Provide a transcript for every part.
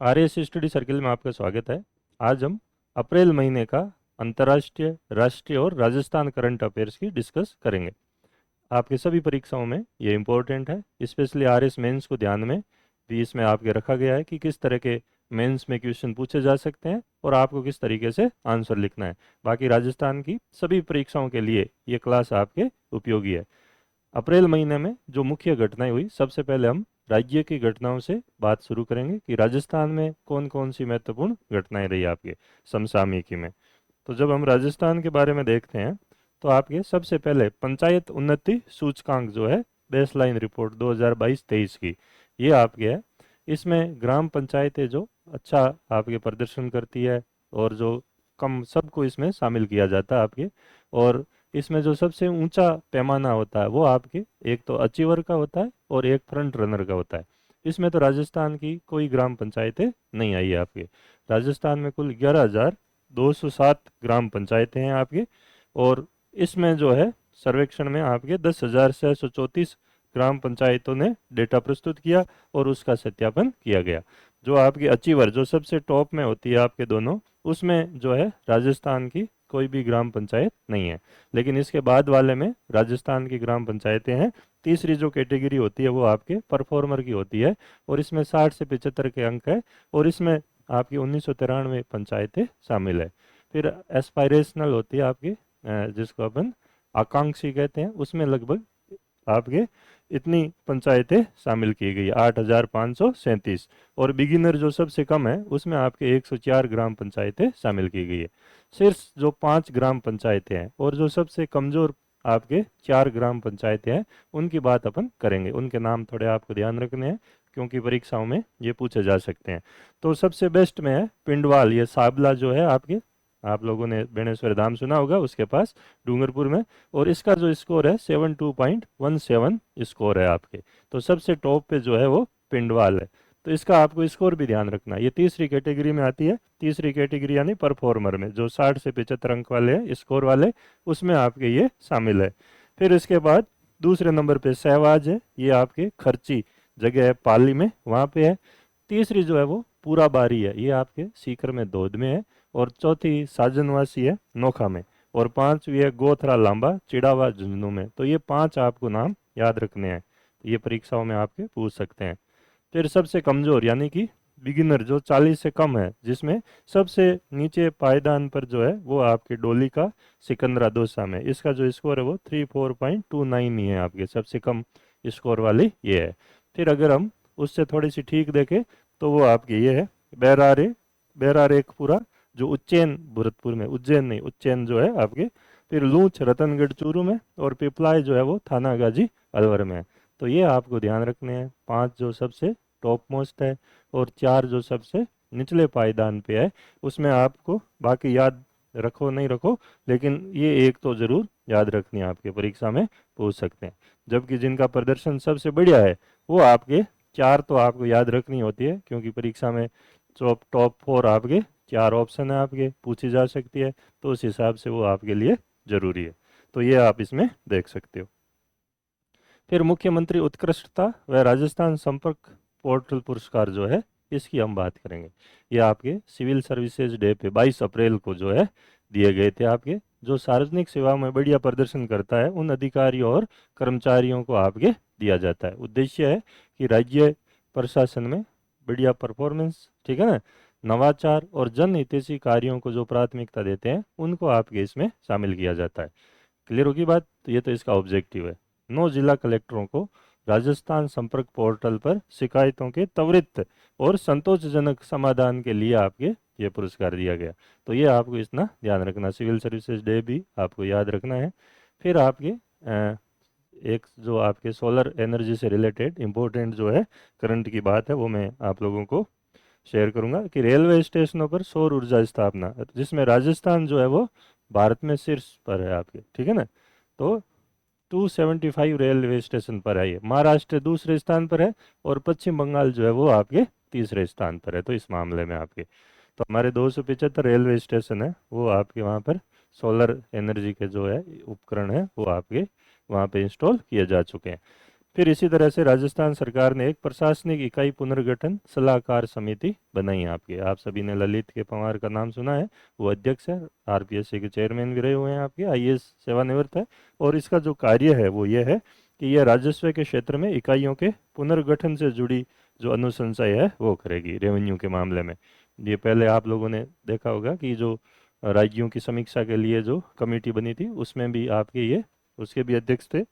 RS study circle में आपका स्वागत है। आज हम अप्रैल महीने का अंतर्राष्ट्रीय, राष्ट्रीय और राजस्थान करंट अफेयर्स की डिस्कस करेंगे। आपके सभी परीक्षाओं में ये इम्पोर्टेंट है, स्पेशली आरएस मेंस को ध्यान में भी इसमें आपके रखा गया है कि किस तरह के मेंस में क्वेश्चन पूछे जा सकते हैं और आपको किस तरीके से आंसर लिखना है। बाकी राजस्थान की सभी परीक्षाओं के लिए ये क्लास आपके उपयोगी है। अप्रैल महीने में जो मुख्य घटनाएं हुई, सबसे पहले हम राज्य की घटनाओं से बात शुरू करेंगे कि राजस्थान में कौन कौन सी महत्वपूर्ण घटनाएं रही आपके समसामयिकी में। तो जब हम राजस्थान के बारे में देखते हैं तो आपके सबसे पहले पंचायत उन्नति सूचकांक जो है, बेसलाइन रिपोर्ट 2022-23 की, ये आपके है। इसमें ग्राम पंचायतें जो अच्छा आपके प्रदर्शन करती है और जो कम, सबको इसमें शामिल किया जाता है आपके। और इसमें जो सबसे ऊंचा पैमाना होता है वो आपके एक तो अचीवर का होता है और एक फ्रंट रनर का होता है। इसमें तो राजस्थान की कोई ग्राम पंचायतें नहीं आई है आपके। राजस्थान में कुल 11,207 ग्राम पंचायतें हैं आपके। और इसमें जो है सर्वेक्षण में आपके 10,634 ग्राम पंचायतों ने डेटा प्रस्तुत किया और उसका सत्यापन किया गया। जो आपकी अचीवर, जो सबसे टॉप में होती है आपके दोनों, उसमें जो है राजस्थान की कोई भी ग्राम पंचायत नहीं है। लेकिन इसके बाद वाले में राजस्थान की ग्राम पंचायतें हैं। तीसरी जो कैटेगरी होती है वो आपके परफॉर्मर की होती है और इसमें 60 से 75 के अंक है और इसमें आपकी 1993 पंचायतें शामिल है। फिर एस्पायरेशनल होती है आपकी, जिसको अपन आकांक्षी कहते हैं, उसमें लगभग आपके इतनी पंचायतें शामिल की गई, 8,537। और बिगिनर जो सबसे कम है उसमें आपके 104 ग्राम पंचायतें शामिल की गई है। शीर्ष जो 5 ग्राम पंचायतें हैं और जो सबसे कमजोर आपके 4 ग्राम पंचायतें हैं, उनकी बात अपन करेंगे। उनके नाम थोड़े आपको ध्यान रखने हैं क्योंकि परीक्षाओं में ये पूछे जा सकते हैं। तो सबसे बेस्ट में है पिंडवाल, ये साबला जो है आपके, आप लोगों ने बेणेश्वर धाम सुना होगा, उसके पास डूंगरपुर में। और इसका जो स्कोर है 72.17 स्कोर है आपके। तो सबसे टॉप पे जो है वो पिंडवाल है। तो इसका आपको स्कोर भी ध्यान रखना है। ये तीसरी कैटेगरी में आती है। तीसरी कैटेगरी यानी परफॉर्मर में, जो 60 से 75 अंक वाले हैं स्कोर वाले, उसमें आपके ये शामिल है। फिर इसके बाद दूसरे नंबर पे सहवाज है, ये आपके खर्ची जगह है पाली में, वहाँ पे है। तीसरी जो है वो पूरा बारी है, ये आपके सीकर में धोद में है। और चौथी साजनवासी है नोखा में। और पांचवी है गोथरा लांबा चिड़ावा झुंझुनू में। तो ये 5 आपको नाम याद रखने हैं, ये परीक्षाओं में आपके पूछ सकते हैं। फिर सबसे कमजोर यानी कि बिगिनर जो 40 से कम है, जिसमें सबसे नीचे पायदान पर जो है वो आपके डोली का सिकंदरा दोसा में, इसका जो स्कोर है वो 34.29 ही है आपके, सबसे कम स्कोर वाली ये है। फिर अगर हम उससे थोड़ी सी ठीक देखें तो वो आपकी ये है बैरारे, बैरारेखपुरा जो उज्जैन भरतपुर में, उज्जैन नहीं उज्जैन जो है आपके। फिर लूच रतनगढ़ चूरू में और पिपलाई जो है वो थानागाजी अलवर में है। तो ये आपको ध्यान रखने हैं, 5 जो सबसे टॉप मोस्ट है और 4 जो सबसे निचले पायदान पे है। उसमें आपको बाकी याद रखो नहीं रखो, लेकिन ये एक तो जरूर याद रखनी है, आपके परीक्षा में पूछ सकते हैं। जबकि जिनका प्रदर्शन सबसे बढ़िया है वो आपके 4 तो आपको याद रखनी होती है, क्योंकि परीक्षा में टॉप टॉप 4 आपके 4 ऑप्शन है आपके, पूछी जा सकती है। तो उस हिसाब से वो आपके लिए जरूरी है। तो ये आप इसमें देख सकते हो। फिर मुख्यमंत्री उत्कृष्टता व राजस्थान संपर्क पोर्टल पुरस्कार जो है, इसकी हम बात करेंगे। ये आपके सिविल सर्विसेज डे पे 22 अप्रैल को जो है दिए गए थे आपके। जो सार्वजनिक सेवा में बढ़िया प्रदर्शन करता है उन अधिकारियों और कर्मचारियों को आपके दिया जाता है। उद्देश्य है कि राज्य प्रशासन में बढ़िया परफॉर्मेंस, ठीक है ना, नवाचार और जन हितैषी कार्यों को जो प्राथमिकता देते हैं उनको आपके इसमें शामिल किया जाता है। क्लियर होगी बात? तो ये तो इसका ऑब्जेक्टिव है। 9 जिला कलेक्टरों को राजस्थान संपर्क पोर्टल पर शिकायतों के त्वरित और संतोषजनक समाधान के लिए आपके ये पुरस्कार दिया गया। तो ये आपको इतना ध्यान रखना, सिविल सर्विसेज डे भी आपको याद रखना है। फिर आपके एक जो आपके सोलर एनर्जी से रिलेटेड इंपॉर्टेंट जो है करंट की बात है, वो मैं आप लोगों को शेयर करूंगा कि रेलवे स्टेशनों पर सौर ऊर्जा स्थापना, जिसमें राजस्थान जो है वो भारत में शीर्ष पर है आपके, ठीक है ना। तो 275 रेलवे स्टेशन पर है ये। महाराष्ट्र दूसरे स्थान पर है और पश्चिम बंगाल जो है वो आपके तीसरे स्थान पर है। तो इस मामले में आपके तो हमारे 275 रेलवे स्टेशन है, वो आपके वहाँ पर सोलर एनर्जी के जो है उपकरण है वो आपके वहाँ पे इंस्टॉल किए जा चुके हैं। फिर इसी तरह से राजस्थान सरकार ने एक प्रशासनिक इकाई पुनर्गठन सलाहकार समिति बनाई है आपके। आप सभी ने ललित के पंवार का नाम सुना है, वो अध्यक्ष है, आरपीएससी के चेयरमैन भी रहे हुए हैं आपके, आईएएस सेवानिवृत्त है। और इसका जो कार्य है वो ये है कि यह राजस्व के क्षेत्र में इकाइयों के पुनर्गठन से जुड़ी जो अनुशंसाएं है वो करेगी रेवेन्यू के मामले में। ये पहले आप लोगों ने देखा होगा कि जो राज्यों की समीक्षा के लिए जो कमेटी बनी थी उसमें भी आपके ये उसके भी अध्यक्ष थे,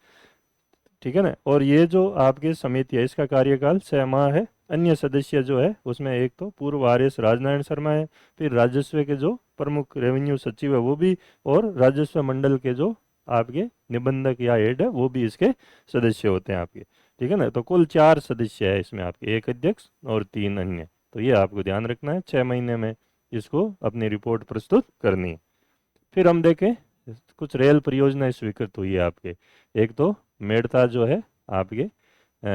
ठीक है ना। और ये जो आपकी समिति है इसका कार्यकाल 6 माह है। अन्य सदस्य जो है उसमें एक तो पूर्व आरएस राजनारायण शर्मा है, फिर राजस्व के जो प्रमुख रेवेन्यू सचिव है वो भी, और राजस्व मंडल के जो आपके निबंधक या हेड है वो भी इसके सदस्य होते हैं आपके, ठीक है ना। तो कुल 4 सदस्य है इसमें आपके, एक अध्यक्ष और 3 अन्य। तो ये आपको ध्यान रखना है, 6 महीने में इसको अपनी रिपोर्ट प्रस्तुत करनी है। फिर हम देखें कुछ रेल परियोजनाएं स्वीकृत हुई है आपके। एक तो मेड़ता जो है आपके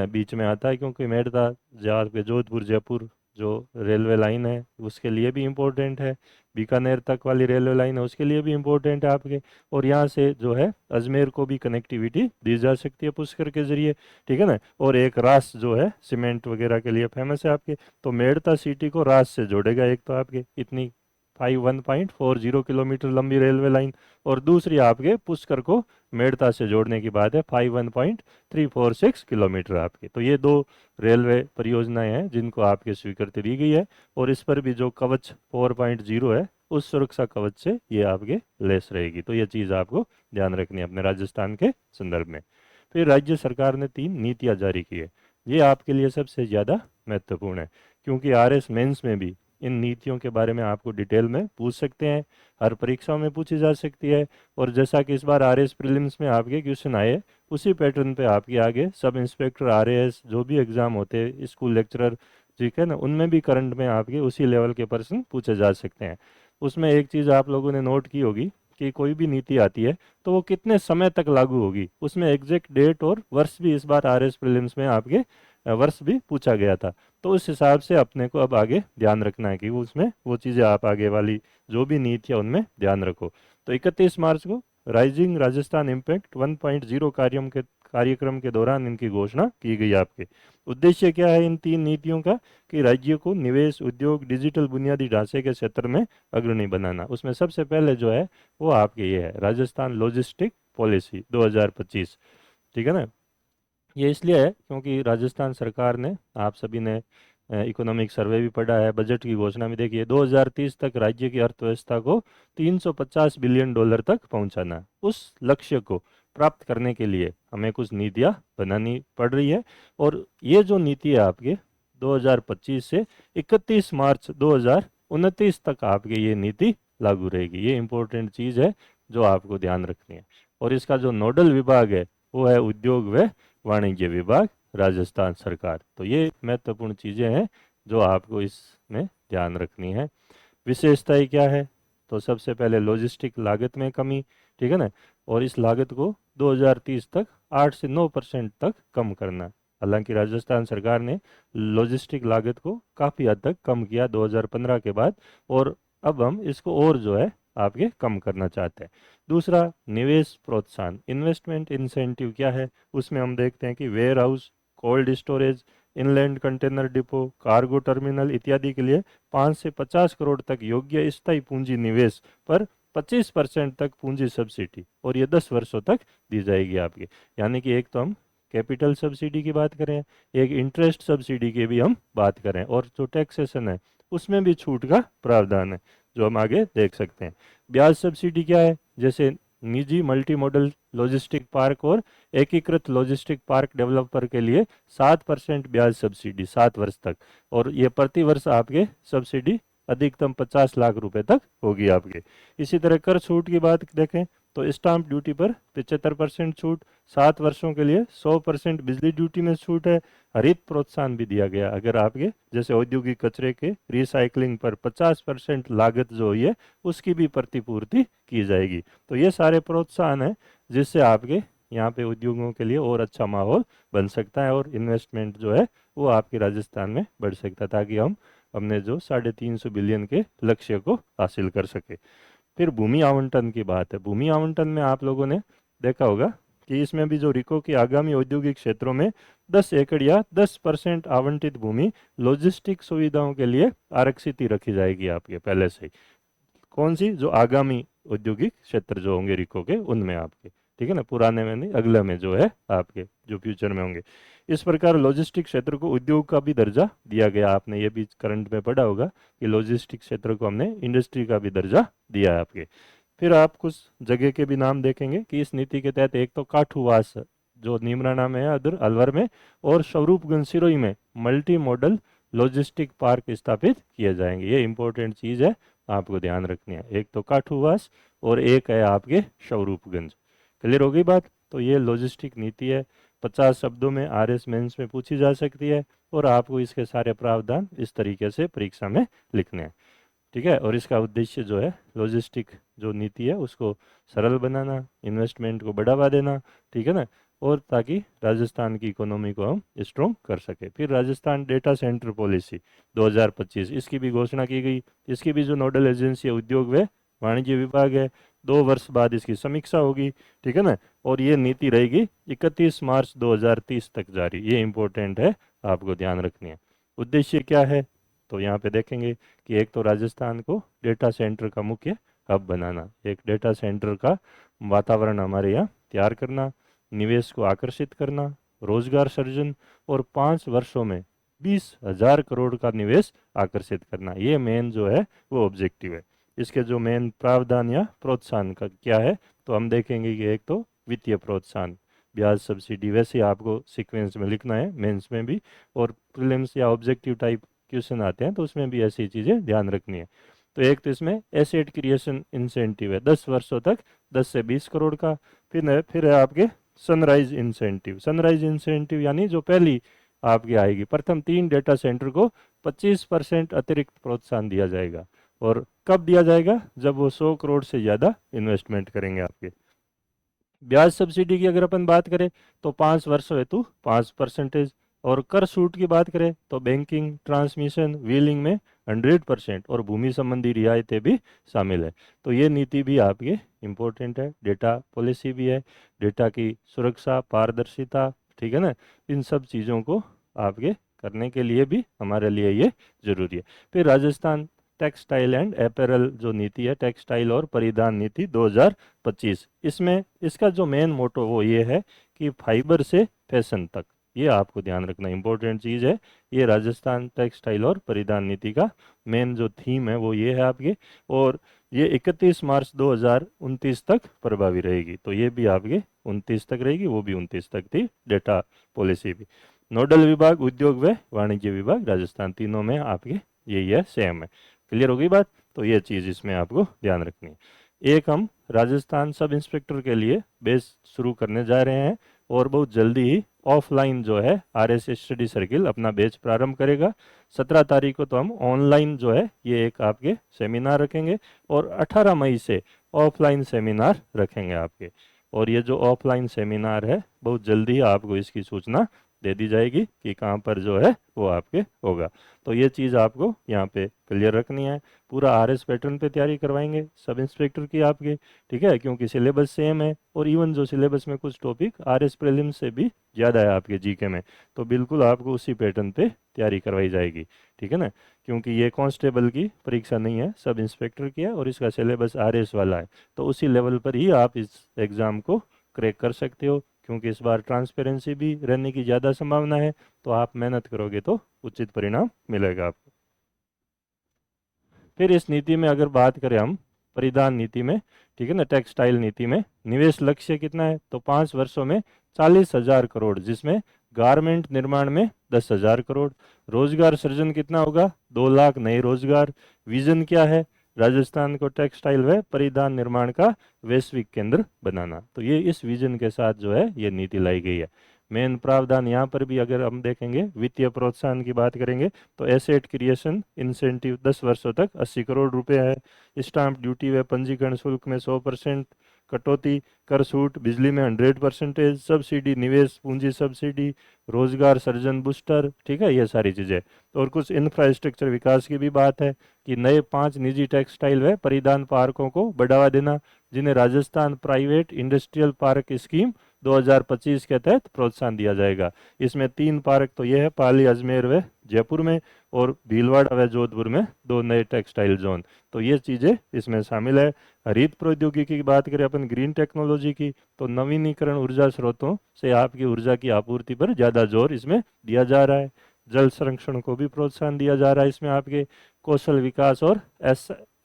बीच में आता है, क्योंकि मेड़ता जहाँ पे जोधपुर जयपुर जो रेलवे लाइन है उसके लिए भी इम्पोर्टेंट है, बीकानेर तक वाली रेलवे लाइन है उसके लिए भी इम्पोर्टेंट है आपके। और यहाँ से जो है अजमेर को भी कनेक्टिविटी दी जा सकती है पुष्कर के जरिए, ठीक है ना। और एक रास जो है सीमेंट वगैरह के लिए फेमस है आपके, तो मेड़ता सिटी को रास से जोड़ेगा एक तो आपके इतनी 51.40 किलोमीटर लंबी रेलवे लाइन, और दूसरी आपके पुष्कर को मेड़ता से जोड़ने की बात है 51.346 किलोमीटर आपके। तो ये 2 रेलवे परियोजनाएं हैं जिनको आपके स्वीकृति दी गई है, और इस पर भी जो कवच 4.0 है उस सुरक्षा कवच से ये आपके लेस रहेगी। तो ये चीज़ आपको ध्यान रखनी है अपने राजस्थान के संदर्भ में। फिर राज्य सरकार ने 3 नीतियाँ जारी की है, ये आपके लिए सबसे ज़्यादा महत्वपूर्ण है, क्योंकि आरएस मेंस में भी इन नीतियों के बारे में आपको डिटेल में पूछ सकते हैं, हर परीक्षाओं में पूछी जा सकती है। और जैसा कि इस बार आरएस प्रीलिम्स में आपके क्वेश्चन आए उसी पैटर्न पे आपके आगे सब इंस्पेक्टर आरएएस जो भी एग्जाम होते हैं स्कूल लेक्चरर, ठीक है ना, उनमें भी करंट में आपके उसी लेवल के प्रश्न पूछे जा सकते हैं। उसमें एक चीज़ आप लोगों ने नोट की होगी कि कोई भी नीति आती है तो वो कितने समय तक लागू होगी, उसमें एग्जैक्ट डेट और वर्ष भी इस बार आरएस प्रीलिम्स में आपके वर्ष भी पूछा गया था। तो उस हिसाब से अपने को अब आगे ध्यान रखना है कि वो उसमें वो चीज़ें आप आगे वाली जो भी नीति है उनमें ध्यान रखो। तो 31 मार्च को राइजिंग राजस्थान इम्पैक्ट 1.0 कार्यक्रम के दौरान इनकी घोषणा की गई आपके। उद्देश्य क्या है इन 3 नीतियों का कि राज्य को निवेश, उद्योग, डिजिटल बुनियादी ढांचे के क्षेत्र में अग्रणी बनाना। उसमें सबसे पहले जो है वो आपके ये है राजस्थान लॉजिस्टिक पॉलिसी 2025, ठीक है ना। ये इसलिए है क्योंकि राजस्थान सरकार ने, आप सभी ने इकोनॉमिक सर्वे भी पढ़ा है, बजट की घोषणा में देखिए 2030 तक राज्य की अर्थव्यवस्था को 350 बिलियन डॉलर तक पहुंचाना है। उस लक्ष्य को प्राप्त करने के लिए हमें कुछ नीतियां बनानी पड़ रही है, और ये जो नीति है आपके 2025 से 31 मार्च 2029 तक आपके ये नीति लागू रहेगी। ये इंपॉर्टेंट चीज़ है जो आपको ध्यान रखनी है। और इसका जो नोडल विभाग है वो है उद्योग व वाणिज्य विभाग राजस्थान सरकार। तो ये महत्वपूर्ण चीज़ें हैं जो आपको इसमें ध्यान रखनी है। विशेषताएं क्या है, तो सबसे पहले लॉजिस्टिक लागत में कमी, ठीक है ना, और इस लागत को 2030 तक 8 से 9% तक कम करना। हालांकि राजस्थान सरकार ने लॉजिस्टिक लागत को काफ़ी हद तक कम किया 2015 के बाद, और अब हम इसको और जो है आपके कम करना चाहते हैं। दूसरा, निवेश प्रोत्साहन, इन्वेस्टमेंट इंसेंटिव क्या है, उसमें हम देखते हैं कि warehouse, cold storage, inland container depot, cargo terminal इत्यादि के लिए 5 से 50 करोड़ तक योग्य स्थायी पूंजी निवेश पर 25% तक पूंजी सब्सिडी, और ये 10 वर्षों तक दी जाएगी आपकी। यानी कि एक तो हम कैपिटल सब्सिडी की बात करें, एक इंटरेस्ट सब्सिडी की भी हम बात करें, और जो टैक्सेशन है उसमें भी छूट का प्रावधान है जो हम आगे देख सकते हैं। ब्याज सब्सिडी क्या है, जैसे निजी मल्टी मॉडल लॉजिस्टिक पार्क और एकीकृत लॉजिस्टिक पार्क डेवलपर के लिए 7% ब्याज सब्सिडी 7 वर्ष तक, और ये प्रति वर्ष आपके सब्सिडी अधिकतम 50 लाख रुपए तक होगी आपके। इसी तरह कर छूट की बात देखें तो स्टाम्प ड्यूटी पर 75% छूट, 7 वर्षों के लिए 100% बिजली ड्यूटी में छूट है। हरित प्रोत्साहन भी दिया गया, अगर आपके जैसे औद्योगिक कचरे के रिसाइकलिंग पर 50% लागत जो हुई है उसकी भी प्रतिपूर्ति की जाएगी। तो ये सारे प्रोत्साहन है जिससे आपके यहाँ पे उद्योगों के लिए और अच्छा माहौल बन सकता है, और इन्वेस्टमेंट जो है वो आपके राजस्थान में बढ़ सकता है, ताकि हम अपने जो 350 बिलियन के लक्ष्य को हासिल कर सके। फिर भूमि आवंटन की बात है। भूमि आवंटन में आप लोगों ने देखा होगा कि इसमें भी जो रिको की आगामी औद्योगिक क्षेत्रों में 10 एकड़ या 10% आवंटित भूमि लॉजिस्टिक सुविधाओं के लिए आरक्षित ही रखी जाएगी आपके पहले से ही। कौन सी? जो आगामी औद्योगिक क्षेत्र जो होंगे रिको के, उनमें आपके, ठीक है ना, पुराने में नहीं, अगले में जो है आपके, जो फ्यूचर में होंगे। इस प्रकार लॉजिस्टिक क्षेत्र को उद्योग का भी दर्जा दिया गया। आपने ये भी करंट में पढ़ा होगा कि लॉजिस्टिक क्षेत्र को हमने इंडस्ट्री का भी दर्जा दिया है आपके। फिर आप कुछ जगह के भी नाम देखेंगे कि इस नीति के तहत एक तो काठूवास जो नीमराना में है, उधर अलवर में, और स्वरूपगंज सिरोही में मल्टी मॉडल लॉजिस्टिक पार्क स्थापित किए जाएंगे। ये इंपॉर्टेंट चीज़ है, आपको ध्यान रखनी है। एक तो काठूवास और एक है आपके स्वरूपगंज। क्लियर हो गई बात? तो ये लॉजिस्टिक नीति है, 50 शब्दों में RS मेंस में पूछी जा सकती है, और आपको इसके सारे प्रावधान इस तरीके से परीक्षा में लिखने हैं, ठीक है। और इसका उद्देश्य जो है लॉजिस्टिक जो नीति है उसको सरल बनाना, इन्वेस्टमेंट को बढ़ावा देना, ठीक है ना, और ताकि राजस्थान की इकोनॉमी को हम स्ट्रॉन्ग कर सके। फिर राजस्थान डेटा सेंटर पॉलिसी 2025, इसकी भी घोषणा की गई। इसकी भी जो नोडल एजेंसी है उद्योग व वाणिज्य विभाग है। 2 वर्ष बाद इसकी समीक्षा होगी, ठीक है ना, और ये नीति रहेगी 31 मार्च 2030 तक जारी। ये इंपॉर्टेंट है, आपको ध्यान रखनी है। उद्देश्य क्या है? तो यहाँ पे देखेंगे कि एक तो राजस्थान को डेटा सेंटर का मुख्य हब बनाना, एक डेटा सेंटर का वातावरण हमारे यहाँ तैयार करना, निवेश को आकर्षित करना, रोजगार सृजन, और 5 वर्षों में 20,000 करोड़ का निवेश आकर्षित करना। ये मेन जो है वो ऑब्जेक्टिव है। इसके जो मेन प्रावधान या प्रोत्साहन का क्या है, तो हम देखेंगे कि एक तो वित्तीय प्रोत्साहन, ब्याज सब्सिडी, वैसे आपको सीक्वेंस में लिखना है मेंस में भी, और प्रीलिम्स या ऑब्जेक्टिव टाइप क्वेश्चन आते हैं तो उसमें भी ऐसी चीज़ें ध्यान रखनी है। तो एक तो इसमें एसेट क्रिएशन इंसेंटिव है 10 वर्षों तक 10 से 20 करोड़ का। फिर है आपके सनराइज इंसेंटिव। सनराइज इंसेंटिव यानी जो पहली आपकी आएगी, प्रथम 3 डेटा सेंटर को 25% अतिरिक्त प्रोत्साहन दिया जाएगा। और कब दिया जाएगा? जब वो 100 करोड़ से ज़्यादा इन्वेस्टमेंट करेंगे आपके। ब्याज सब्सिडी की अगर अपन बात करें तो 5 वर्षों हेतु 5%, और कर छूट की बात करें तो बैंकिंग, ट्रांसमिशन, व्हीलिंग में 100%, और भूमि संबंधी रियायतें भी शामिल है। तो ये नीति भी आपके इम्पोर्टेंट है। डेटा पॉलिसी भी है, डेटा की सुरक्षा, पारदर्शिता, ठीक है ना, इन सब चीज़ों को आपके करने के लिए भी हमारे लिए ये जरूरी है। फिर राजस्थान टेक्सटाइल एंड अपैरल जो नीति है, टेक्सटाइल और परिधान नीति 2025, इसमें इसका जो मेन मोटो वो ये है कि फाइबर से फैशन तक। ये आपको ध्यान रखना इंपॉर्टेंट चीज़ है। ये राजस्थान टेक्सटाइल और परिधान नीति का मेन जो थीम है वो ये है आपके, और ये 31 मार्च 2029 तक प्रभावी रहेगी। तो ये भी आपके 29 तक रहेगी, वो भी 29 तक थी डेटा पॉलिसी भी। नोडल विभाग उद्योग व वाणिज्य विभाग राजस्थान, तीनों में आपके यही है, सेम है। क्लियर हो गई बात? तो ये चीज़ इसमें आपको ध्यान रखनी है। एक हम राजस्थान सब इंस्पेक्टर के लिए बेस शुरू करने जा रहे हैं, और बहुत जल्दी ही ऑफलाइन जो है RS स्टडी सर्किल अपना बैच प्रारंभ करेगा। 17 तारीख को तो हम ऑनलाइन जो है ये एक आपके सेमिनार रखेंगे, और 18 मई से ऑफलाइन सेमिनार रखेंगे आपके। और ये जो ऑफलाइन सेमिनार है बहुत जल्दी ही आपको इसकी सूचना दे दी जाएगी कि कहाँ पर जो है वो आपके होगा। तो ये चीज़ आपको यहाँ पे क्लियर रखनी है। पूरा RS पैटर्न पे तैयारी करवाएंगे सब इंस्पेक्टर की आपके, ठीक है, क्योंकि सिलेबस सेम है, और इवन जो सिलेबस में कुछ टॉपिक RS प्रीलिम्स से भी ज़्यादा है आपके GK में, तो बिल्कुल आपको उसी पैटर्न पे तैयारी करवाई जाएगी, ठीक है ना। क्योंकि ये कांस्टेबल की परीक्षा नहीं है, सब इंस्पेक्टर की है, और इसका सिलेबस RS वाला है, तो उसी लेवल पर ही आप इस एग्ज़ाम को क्रैक कर सकते हो। क्योंकि इस बार ट्रांसपेरेंसी भी रहने की ज़्यादा संभावना है, तो आप मेहनत करोगे तो उचित परिणाम मिलेगा आपको। फिर इस नीति में अगर बात करें हम परिधान नीति में, ठीक है ना, टेक्सटाइल नीति में निवेश लक्ष्य कितना है, तो 5 वर्षों में 40,000 करोड़, जिसमें गारमेंट निर्माण में 10,000 करोड़। रोजगार सृजन कितना होगा? 2 लाख नए रोजगार। विजन क्या है? राजस्थान को टेक्सटाइल व परिधान निर्माण का वैश्विक केंद्र बनाना। तो ये इस विजन के साथ जो है ये नीति लाई गई है। मेन प्रावधान यहाँ पर भी अगर हम देखेंगे, वित्तीय प्रोत्साहन की बात करेंगे तो एसेट क्रिएशन इंसेंटिव 10 वर्षों तक 80 करोड़ रुपए है। स्टाम्प ड्यूटी व पंजीकरण शुल्क में 100% कटौती, कर छूट, बिजली में 100%, सब्सिडी, निवेश पूंजी सब्सिडी, रोजगार सृजन बूस्टर, ठीक है, ये सारी चीज़ें। और कुछ इंफ्रास्ट्रक्चर विकास की भी बात है कि नए 5 निजी टेक्सटाइल व परिधान पार्कों को बढ़ावा देना, जिन्हें Rajasthan private industrial park scheme 2025 के तहत प्रोत्साहन दिया जाएगा। इसमें 3 पार्क तो ये है, पाली, अजमेर व जयपुर में, और भीलवाड़ा व जोधपुर में 2 नए टेक्सटाइल जोन। तो ये चीज़ें इसमें शामिल है। हरित प्रौद्योगिकी की बात करें अपन, ग्रीन टेक्नोलॉजी की, तो नवीनीकरण ऊर्जा स्रोतों से आपकी ऊर्जा की आपूर्ति पर ज़्यादा जोर इसमें दिया जा रहा है। जल संरक्षण को भी प्रोत्साहन दिया जा रहा है इसमें, आपके कौशल विकास और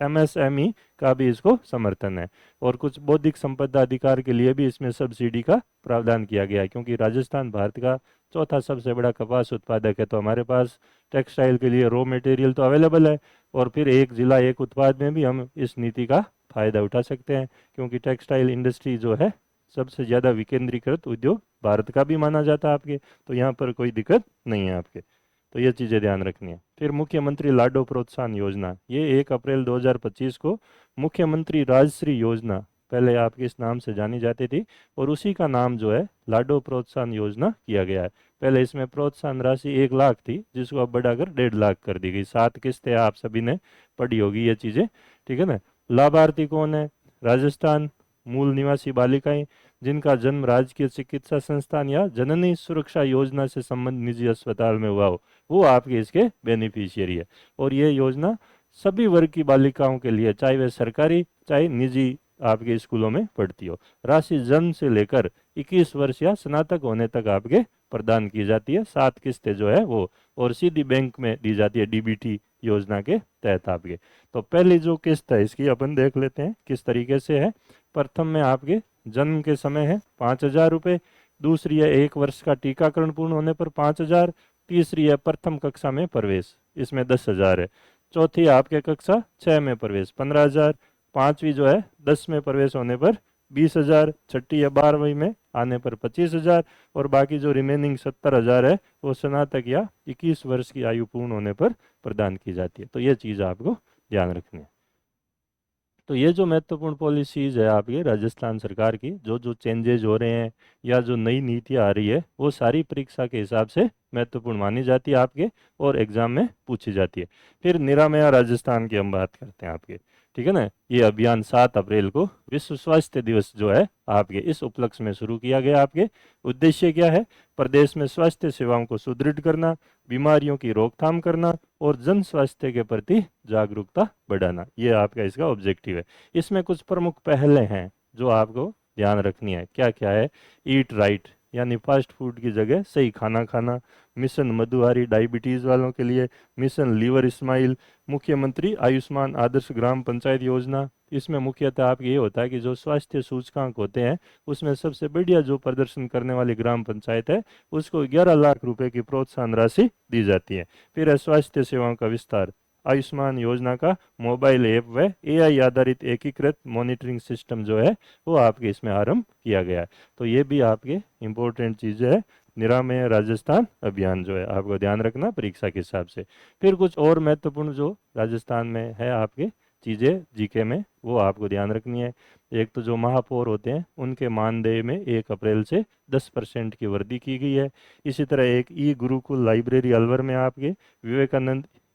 MSME का भी इसको समर्थन है। और कुछ बौद्धिक संपदा अधिकार के लिए भी इसमें सब्सिडी का प्रावधान किया गया है, क्योंकि राजस्थान भारत का चौथा सबसे बड़ा कपास उत्पादक है, तो हमारे पास टेक्सटाइल के लिए रॉ मटेरियल तो अवेलेबल है, और फिर एक जिला एक उत्पाद में भी हम इस नीति का फायदा उठा सकते हैं, क्योंकि टेक्सटाइल इंडस्ट्री जो है सबसे ज़्यादा विकेंद्रीकृत उद्योग भारत का भी माना जाता है आपके, तो यहाँ पर कोई दिक्कत नहीं है आपके। तो ये चीज़ें ध्यान रखनी है। फिर मुख्यमंत्री लाडो प्रोत्साहन योजना, ये 1 अप्रैल 2025 को मुख्यमंत्री राजश्री योजना पहले आपके इस नाम से जानी जाती थी, और उसी का नाम जो है लाडो प्रोत्साहन योजना किया गया है। पहले इसमें प्रोत्साहन राशि 1 लाख थी, जिसको अब बढ़ाकर 1.5 लाख कर दी गई। 7 किस्तें आप सभी ने पढ़ी होगी ये चीज़ें, ठीक है ना। लाभार्थी कौन है? राजस्थान मूल निवासी बालिकाएं जिनका जन्म राजकीय चिकित्सा संस्थान या जननी सुरक्षा योजना से संबंधित निजी अस्पताल में हुआ हो, वो आपके इसके बेनिफिशियरी है। और ये योजना सभी वर्ग की बालिकाओं के लिए, चाहे वे सरकारी चाहे निजी आपके स्कूलों में पढ़ती हो। राशि जन्म से लेकर 21 वर्ष या स्नातक होने तक आपके प्रदान की जाती है। 7 किस्तें जो है वो, और सीधी बैंक में दी जाती है DBT योजना के तहत आपके। तो पहली जो किस्त है इसकी अपन देख लेते हैं किस तरीके से है। प्रथम में आपके जन्म के समय है 5,000 रुपये, दूसरी है 1 वर्ष का टीकाकरण पूर्ण होने पर 5,000, तीसरी है प्रथम कक्षा में प्रवेश, इसमें 10,000 है, चौथी आपके कक्षा 6 में प्रवेश 15,000, पांचवी जो है 10 में प्रवेश होने पर 20,000, छठी या 12वीं में आने पर 25,000, और बाकी जो रिमेनिंग 70,000 है वो स्नातक या 21 वर्ष की आयु पूर्ण होने पर प्रदान की जाती है। तो ये चीज़ आपको ध्यान रखनी है। तो ये जो महत्वपूर्ण पॉलिसीज है आपकी राजस्थान सरकार की, जो जो चेंजेज हो रहे हैं या जो नई नीतियाँ आ रही है, वो सारी परीक्षा के हिसाब से महत्वपूर्ण मानी जाती है आपके, और एग्जाम में पूछी जाती है। फिर निरामया राजस्थान की हम बात करते हैं आपके, ठीक है ना। ये अभियान 7 अप्रैल को विश्व स्वास्थ्य दिवस जो है आपके इस उपलक्ष्य में शुरू किया गया। आपके उद्देश्य क्या है? प्रदेश में स्वास्थ्य सेवाओं को सुदृढ़ करना, बीमारियों की रोकथाम करना और जन स्वास्थ्य के प्रति जागरूकता बढ़ाना, ये आपका इसका ऑब्जेक्टिव है। इसमें कुछ प्रमुख पहले हैं जो आपको ध्यान रखनी है। क्या क्या है? ईट राइट, यानी फास्ट फूड की जगह सही खाना खाना, मिशन मधुहारी डायबिटीज़ वालों के लिए, मिशन लीवर स्माइल, मुख्यमंत्री आयुष्मान आदर्श ग्राम पंचायत योजना। इसमें मुख्यतः आपके ये होता है कि जो स्वास्थ्य सूचकांक होते हैं उसमें सबसे बढ़िया जो प्रदर्शन करने वाली ग्राम पंचायत है उसको 11 लाख रुपए की प्रोत्साहन राशि दी जाती है। फिर है स्वास्थ्य सेवाओं का विस्तार, आयुष्मान योजना का मोबाइल ऐप व AI आधारित एकीकृत मॉनिटरिंग सिस्टम जो है वो आपके इसमें आरंभ किया गया है। तो ये भी आपके इम्पोर्टेंट चीज़ें है। निरामय राजस्थान अभियान जो है आपको ध्यान रखना परीक्षा के हिसाब से। फिर कुछ और महत्वपूर्ण जो राजस्थान में है आपके चीज़ें जीके में, वो आपको ध्यान रखनी है। एक तो जो महापौर होते हैं उनके मानदेय में 1 अप्रैल से 10% की वृद्धि की गई है। इसी तरह एक ई गुरुकुल लाइब्रेरी अलवर में आपके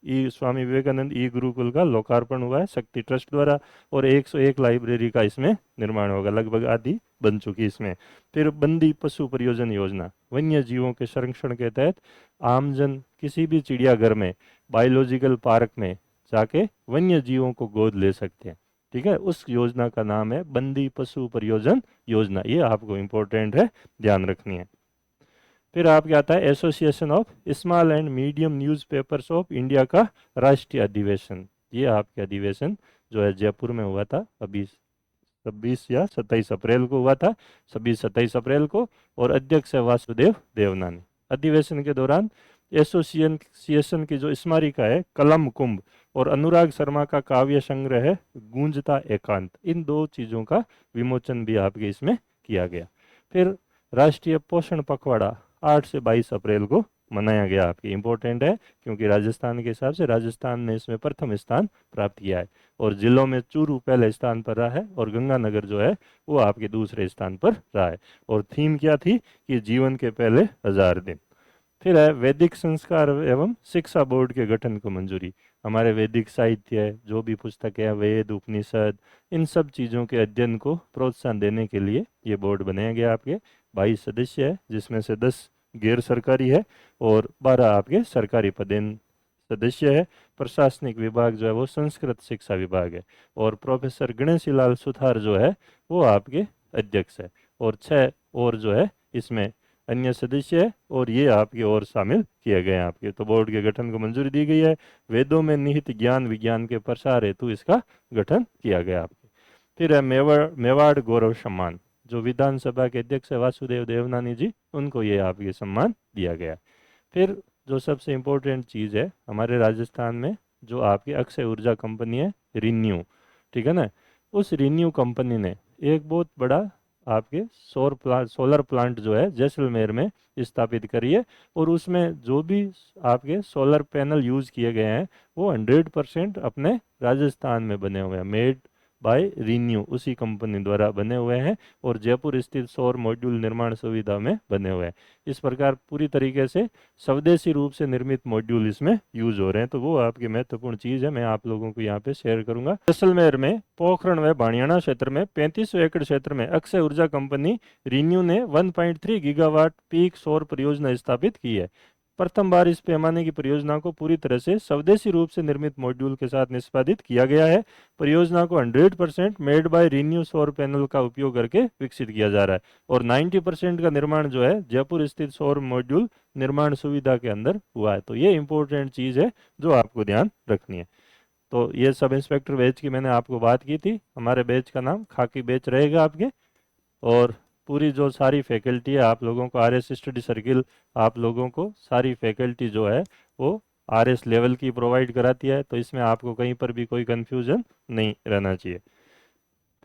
स्वामी विवेकानंद ई गुरुकुल का लोकार्पण हुआ है शक्ति ट्रस्ट द्वारा, और 101 लाइब्रेरी का इसमें निर्माण होगा, लगभग आधी बन चुकी इसमें। फिर बंदी पशु परियोजना योजना, वन्य जीवों के संरक्षण के तहत आमजन किसी भी चिड़ियाघर में, बायोलॉजिकल पार्क में जाके वन्य जीवों को गोद ले सकते हैं, ठीक है। उस योजना का नाम है बंदी पशु परियोजना योजना, ये आपको इम्पोर्टेंट है, ध्यान रखनी है। फिर आपके आता है association of small and medium newspapers of India का राष्ट्रीय अधिवेशन। ये आपके अधिवेशन जो है जयपुर में हुआ था अभी 26 या 27 अप्रैल को हुआ था, 26-27 अप्रैल को, और अध्यक्ष है वासुदेव देवनानी। अधिवेशन के दौरान एसोसिएशन की जो स्मारिका है कलम कुंभ और अनुराग शर्मा का काव्य संग्रह है गूंजता एकांत, इन 2 चीज़ों का विमोचन भी आपके इसमें किया गया। फिर राष्ट्रीय पोषण पखवाड़ा 8 से 22 अप्रैल को मनाया गया। आपकी इम्पोर्टेंट है क्योंकि राजस्थान के हिसाब से राजस्थान ने इसमें प्रथम स्थान प्राप्त किया है, और जिलों में चूरू पहले स्थान पर रहा है और गंगानगर जो है वो आपके दूसरे स्थान पर रहा है। और थीम क्या थी कि जीवन के पहले 1000 दिन। फिर है वैदिक संस्कार एवं शिक्षा बोर्ड के गठन को मंजूरी। हमारे वैदिक साहित्य है, जो भी पुस्तक है, वेद उपनिषद, इन सब चीज़ों के अध्ययन को प्रोत्साहन देने के लिए ये बोर्ड बनाया गया। आपके 22 सदस्य है, जिसमें से 10 गैर सरकारी है और 12 आपके सरकारी पदेन सदस्य है। प्रशासनिक विभाग जो है वो संस्कृत शिक्षा विभाग है और प्रोफेसर गणेशी लाल सुथार जो है वो आपके अध्यक्ष है और 6 और जो है इसमें अन्य सदस्य है और ये आपके और शामिल किए गए हैं आपके। तो बोर्ड के गठन को मंजूरी दी गई है। वेदों में निहित ज्ञान विज्ञान के प्रसार हेतु इसका गठन किया गया आपके। फिर है मेवाड़ गौरव सम्मान, जो विधानसभा के अध्यक्ष है वासुदेव देवनानी जी, उनको ये आपके सम्मान दिया गया। फिर जो सबसे इम्पोर्टेंट चीज़ है हमारे राजस्थान में, जो आपकी अक्षय ऊर्जा कंपनी है रिन्यू, ठीक है ना, उस रिन्यू कंपनी ने एक बहुत बड़ा आपके सोलर प्लांट जो है जैसलमेर में स्थापित करी है और उसमें जो भी आपके सोलर पैनल यूज़ किए गए हैं वो 100% अपने राजस्थान में बने हुए हैं, मेड बाय रिन्यू, उसी कंपनी द्वारा बने हुए हैं और जयपुर स्थित सौर मॉड्यूल निर्माण सुविधा में बने हुए हैं। इस प्रकार पूरी तरीके से स्वदेशी रूप से निर्मित मॉड्यूल इसमें यूज हो रहे हैं। तो वो आपकी महत्वपूर्ण चीज़ है, मैं आप लोगों को यहाँ पे शेयर करूंगा। जैसलमेर में पोखरण व भाणियाणा क्षेत्र में 3500 एकड़ क्षेत्र में अक्षय ऊर्जा कंपनी रिन्यू ने 1.3 गीगावाट पीक सौर परियोजना स्थापित की है। प्रथम बार इस पैमाने की परियोजना को पूरी तरह से स्वदेशी रूप से निर्मित मॉड्यूल के साथ निष्पादित किया गया है। परियोजना को 100% मेड बाय रिन्यू सौर पैनल का उपयोग करके विकसित किया जा रहा है और 90% का निर्माण जो है जयपुर स्थित सौर मॉड्यूल निर्माण सुविधा के अंदर हुआ है। तो ये इंपॉर्टेंट चीज़ है जो आपको ध्यान रखनी है। तो ये सब इंस्पेक्टर बैच की मैंने आपको बात की थी। हमारे बैच का नाम खाकी बैच रहेगा आपके, और पूरी जो सारी फैकल्टी है आप लोगों को RS स्टडी सर्किल आप लोगों को सारी फैकल्टी जो है वो RS लेवल की प्रोवाइड कराती है। तो इसमें आपको कहीं पर भी कोई कंफ्यूजन नहीं रहना चाहिए।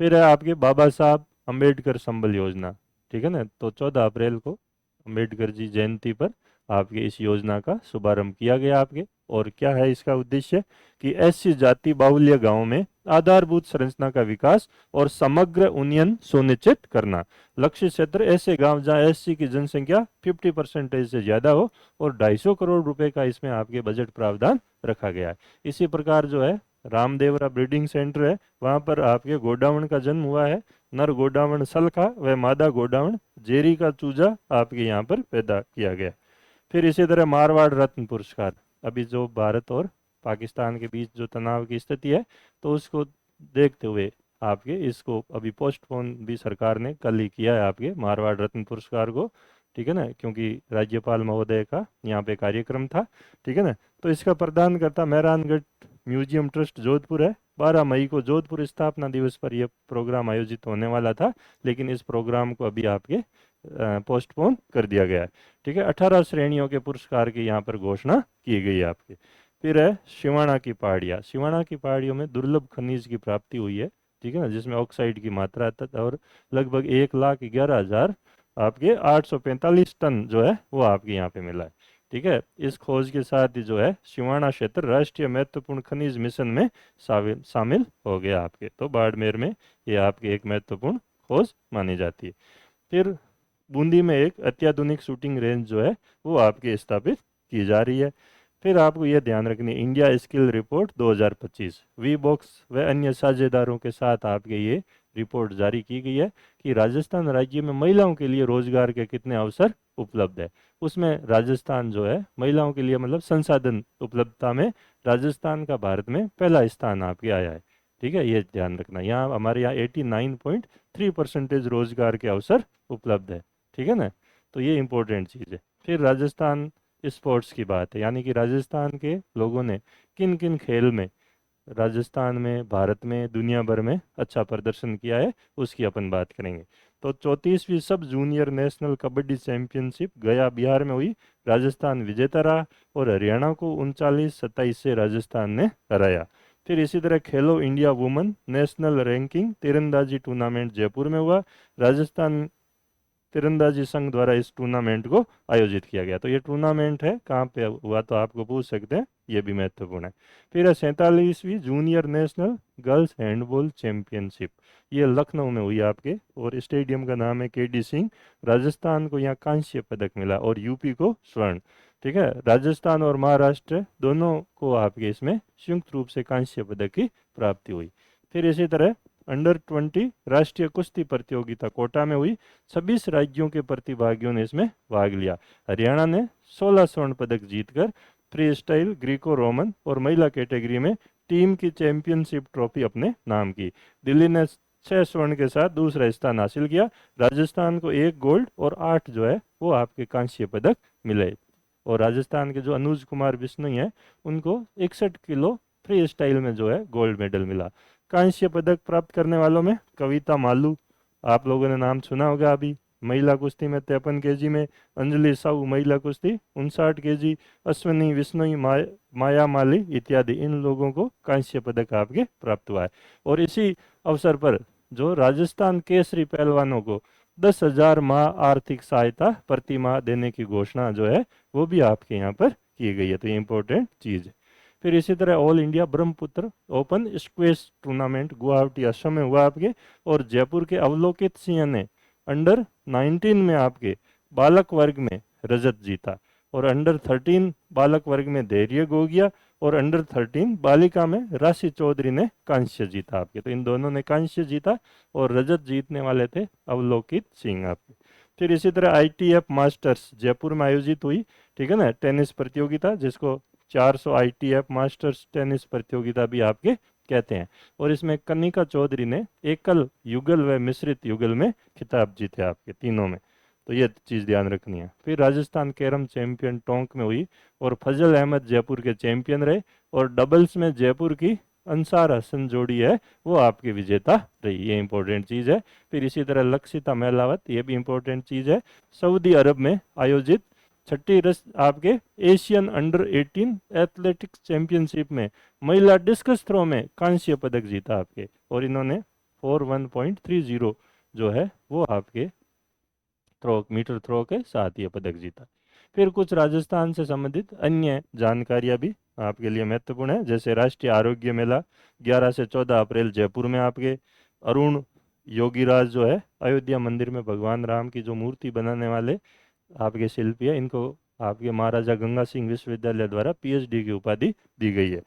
फिर है आपके बाबा साहब अम्बेडकर संबल योजना, ठीक है ना। तो 14 अप्रैल को अम्बेडकर जी जयंती पर आपके इस योजना का शुभारंभ किया गया आपके। और क्या है इसका उद्देश्य कि SC जाति बाहुल्य गांव में आधारभूत संरचना का विकास और समग्र उन्नयन सुनिश्चित करना। लक्ष्य क्षेत्र ऐसे गांव जहां SC की जनसंख्या 50% से ज्यादा हो और 250 करोड़ रुपए का इसमें आपके बजट प्रावधान रखा गया है। इसी प्रकार जो है रामदेवरा ब्रीडिंग सेंटर है, वहां पर आपके गोडावण का जन्म हुआ है। नर गोडावण सलखा व मादा गोडावण जेरी का चूजा आपके यहाँ पर पैदा किया गया। फिर इसी तरह मारवाड़ रत्न पुरस्कार, अभी जो भारत और पाकिस्तान के बीच जो तनाव की स्थिति है तो उसको देखते हुए आपके इसको अभी पोस्टपोन भी सरकार ने कल ही किया है आपके मारवाड़ रत्न पुरस्कार को, ठीक है ना, क्योंकि राज्यपाल महोदय का यहाँ पे कार्यक्रम था, ठीक है ना। तो इसका प्रदानकर्ता मेहरानगढ़ म्यूजियम ट्रस्ट जोधपुर है। 12 मई को जोधपुर स्थापना दिवस पर यह प्रोग्राम आयोजित होने वाला था, लेकिन इस प्रोग्राम को अभी आपके पोस्टपोन कर दिया गया है, ठीक है। 18 श्रेणियों के पुरस्कार की यहाँ पर घोषणा की गई है आपके। फिर है शिवाणा की पहाड़ियाँ। शिवाणा की पहाड़ियों में दुर्लभ खनिज की प्राप्ति हुई है, ठीक है ना, जिसमें ऑक्साइड की मात्रा और लगभग 1,11,000 आपके 845 टन जो है वो आपके यहाँ पे मिला है, ठीक है। इस खोज के साथ ही जो है शिवाणा क्षेत्र राष्ट्रीय महत्वपूर्ण खनिज मिशन में शामिल हो गया आपके। तो बाड़मेर में ये आपकी एक महत्वपूर्ण खोज मानी जाती है। फिर बूंदी में एक अत्याधुनिक शूटिंग रेंज जो है वो आपकी स्थापित की जा रही है। फिर आपको यह ध्यान रखनी है India skill report 2025 Wheebox व अन्य साझेदारों के साथ आपके ये रिपोर्ट जारी की गई है कि राजस्थान राज्य में महिलाओं के लिए रोजगार के कितने अवसर उपलब्ध है। उसमें राजस्थान जो है महिलाओं के लिए मतलब संसाधन उपलब्धता में राजस्थान का भारत में पहला स्थान आपके आया है, ठीक है। ये ध्यान रखना, यहाँ हमारे यहाँ 89.3% रोजगार के अवसर उपलब्ध है, ठीक है ना। तो ये इंपॉर्टेंट चीज़ है। फिर राजस्थान स्पोर्ट्स की बात है, यानी कि राजस्थान के लोगों ने किन किन खेल में राजस्थान में, भारत में, दुनिया भर में अच्छा प्रदर्शन किया है उसकी अपन बात करेंगे। तो 34वीं सब जूनियर नेशनल कबड्डी चैंपियनशिप गया बिहार में हुई। राजस्थान विजेता रहा और हरियाणा को 39-27 से राजस्थान ने हराया। फिर इसी तरह खेलो इंडिया वुमेन नेशनल रैंकिंग तीरंदाजी टूर्नामेंट जयपुर में हुआ। राजस्थान तीरंदाजी संघ द्वारा इस टूर्नामेंट को आयोजित किया गया। तो ये टूर्नामेंट है कहाँ पे हुआ तो आपको पूछ सकते हैं, ये भी महत्वपूर्ण है। फिर है 47वीं junior national girls handball championship, ये लखनऊ में हुई आपके, और स्टेडियम का नाम है केडी सिंह। राजस्थान को यहाँ कांस्य पदक मिला और यूपी को स्वर्ण। ठीक है, राजस्थान और महाराष्ट्र दोनों को आपके इसमें संयुक्त रूप से कांस्य पदक की प्राप्ति हुई। फिर इसी तरह अंडर 20 राष्ट्रीय कुश्ती प्रतियोगिता कोटा में हुई। 26 राज्यों के प्रतिभागियों ने इसमें भाग लिया। हरियाणा ने 16 स्वर्ण पदक जीतकर फ्री स्टाइल, ग्रीको रोमन और महिला कैटेगरी में टीम की चैंपियनशिप ट्रॉफी अपने नाम की। दिल्ली ने 6 स्वर्ण के साथ दूसरा स्थान हासिल किया। राजस्थान को 1 गोल्ड और 8 जो है वो आपके कांस्य पदक मिले। और राजस्थान के जो अनुज कुमार बिश्नोई हैं उनको 61 किलो फ्री स्टाइल में जो है गोल्ड मेडल मिला। कांस्य पदक प्राप्त करने वालों में कविता मालू, आप लोगों ने नाम सुना होगा अभी, महिला कुश्ती में 53 केजी में। अंजलि साहू महिला कुश्ती 59 केजी। अश्विनी विश्नोई, माया माली इत्यादि, इन लोगों को कांस्य पदक आपके प्राप्त हुआ है। और इसी अवसर पर जो राजस्थान केसरी पहलवानों को 10,000 माह आर्थिक सहायता प्रति माह देने की घोषणा जो है वो भी आपके यहाँ पर की गई है। तो ये इंपॉर्टेंट चीज़ है। फिर इसी तरह all India Brahmaputra open squash tournament Guwahati Assam में हुआ आपके, और जयपुर के अवलोकित सिंह ने अंडर 19 में आपके बालक वर्ग में रजत जीता, और अंडर 13 बालक वर्ग में धैर्य गोगिया, और अंडर 13 बालिका में राशि चौधरी ने कांस्य जीता आपके। तो इन दोनों ने कांस्य जीता और रजत जीतने वाले थे अवलोकित सिंह आपके। फिर इसी तरह ITF मास्टर्स जयपुर में आयोजित हुई, ठीक है ना, टेनिस प्रतियोगिता, जिसको 400 ITF मास्टर्स टेनिस प्रतियोगिता भी आपके कहते हैं। और इसमें कनिका चौधरी ने एकल युगल व मिश्रित युगल में खिताब जीते आपके तीनों में। तो ये चीज़ ध्यान रखनी है। फिर राजस्थान कैरम चैंपियन टोंक में हुई और फजल अहमद जयपुर के चैंपियन रहे, और डबल्स में जयपुर की अंसार हसन जोड़ी है वो आपकी विजेता रही। ये इंपॉर्टेंट चीज़ है। फिर इसी तरह लक्षिता महलावत, ये भी इंपॉर्टेंट चीज़ है, सऊदी अरब में आयोजित 6ठी आपके एशियन अंडर 18 एथलेटिक्स चैंपियनशिप में महिला डिस्कस थ्रो में कांस्य पदक जीता आपके, और इन्होंने 41.30 जो है वो आपके मीटर थ्रो के साथ ये पदक जीता। फिर कुछ राजस्थान से संबंधित अन्य जानकारियां भी आपके लिए महत्वपूर्ण है, जैसे राष्ट्रीय आरोग्य मेला 11 से 14 अप्रैल जयपुर में आपके। अरुण योगीराज जो है अयोध्या मंदिर में भगवान राम की जो मूर्ति बनाने वाले आपके शिल्पी है, इनको आपके महाराजा गंगा सिंह विश्वविद्यालय द्वारा PhD की उपाधि दी गई है।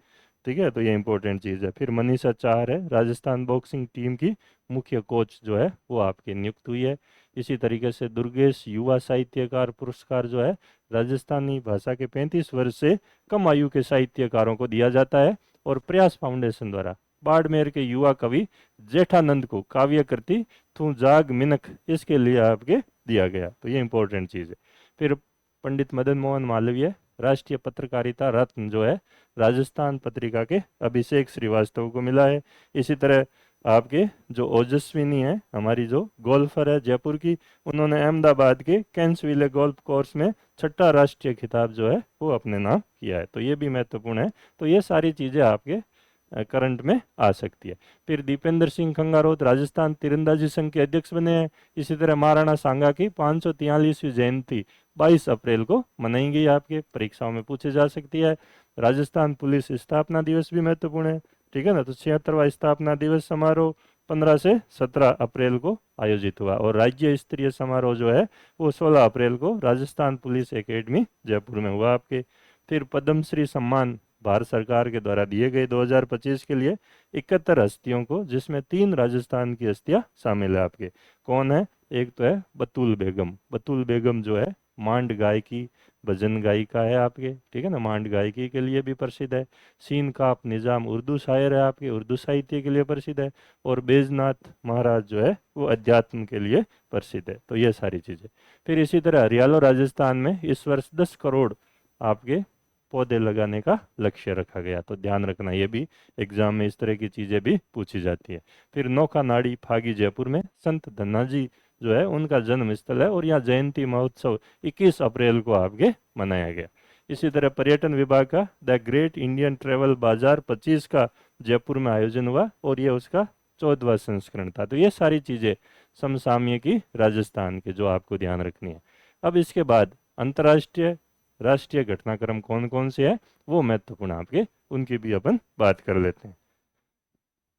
ठीक है, तो ये इंपॉर्टेंट चीज़ है। फिर मनीषा चाहर है राजस्थान बॉक्सिंग टीम की मुख्य कोच जो है वो आपके नियुक्त हुई है। इसी तरीके से दुर्गेश युवा साहित्यकार पुरस्कार जो है राजस्थानी भाषा के 35 वर्ष से कम आयु के साहित्यकारों को दिया जाता है, और प्रयास फाउंडेशन द्वारा बाड़मेर के युवा कवि जेठानंद को काव्य कृति तू जाग मिनक इसके लिए आपके दिया गया। तो ये इंपॉर्टेंट चीज़ है। फिर पंडित मदन मोहन मालवीय राष्ट्रीय पत्रकारिता रत्न जो है राजस्थान पत्रिका के अभिषेक श्रीवास्तव को मिला है। इसी तरह आपके जो ओजस्विनी है हमारी जो गोल्फर है जयपुर की, उन्होंने अहमदाबाद के कैंसविले गोल्फ कोर्स में 6ठा राष्ट्रीय खिताब जो है वो अपने नाम किया है। तो ये भी महत्वपूर्ण है। तो ये सारी चीज़ें आपके करंट में आ सकती है। फिर दीपेंद्र सिंह खंगारोत राजस्थान तीरंदाजी संघ के अध्यक्ष बने हैं। इसी तरह महाराणा सांगा की 543वीं जयंती 22 अप्रैल को मनाई गई, आपके परीक्षाओं में पूछे जा सकती है। राजस्थान पुलिस स्थापना दिवस भी महत्वपूर्ण है, ठीक है ना। तो 76वां स्थापना दिवस समारोह 15 से 17 अप्रैल को आयोजित हुआ, और राज्य स्तरीय समारोह जो है वो 16 अप्रैल को राजस्थान पुलिस एकेडमी जयपुर में हुआ आपके। फिर पद्मश्री सम्मान भारत सरकार के द्वारा दिए गए 2025 के लिए 71 हस्तियों को, जिसमें 3 राजस्थान की हस्तियां शामिल है आपके। कौन है? एक तो है बतूल बेगम। बतूल बेगम जो है मांड गायकी भजन गायिका है आपके, ठीक है ना, मांड गायकी के लिए भी प्रसिद्ध है। सीन काप निजाम उर्दू शायर है आपके, उर्दू साहित्य के लिए प्रसिद्ध है। और बैजनाथ महाराज जो है वो अध्यात्म के लिए प्रसिद्ध है। तो ये सारी चीज़ें। फिर इसी तरह हरियाणा राजस्थान में इस वर्ष 10 करोड़ आपके पौधे लगाने का लक्ष्य रखा गया। तो ध्यान रखना, ये भी एग्जाम में इस तरह की चीज़ें भी पूछी जाती है। फिर नौका नाड़ी फागी जयपुर में संत धन्नाजी जो है उनका जन्म स्थल है, और यहाँ जयंती महोत्सव 21 अप्रैल को आपके मनाया गया। इसी तरह पर्यटन विभाग का द ग्रेट इंडियन ट्रेवल बाजार 25 का जयपुर में आयोजन हुआ, और ये उसका 14वां संस्करण था। तो ये सारी चीज़ें समसामयिकी राजस्थान के जो आपको ध्यान रखनी है। अब इसके बाद अंतर्राष्ट्रीय राष्ट्रीय घटनाक्रम कौन कौन से हैं वो महत्वपूर्ण आपके, उनकी भी अपन बात कर लेते हैं।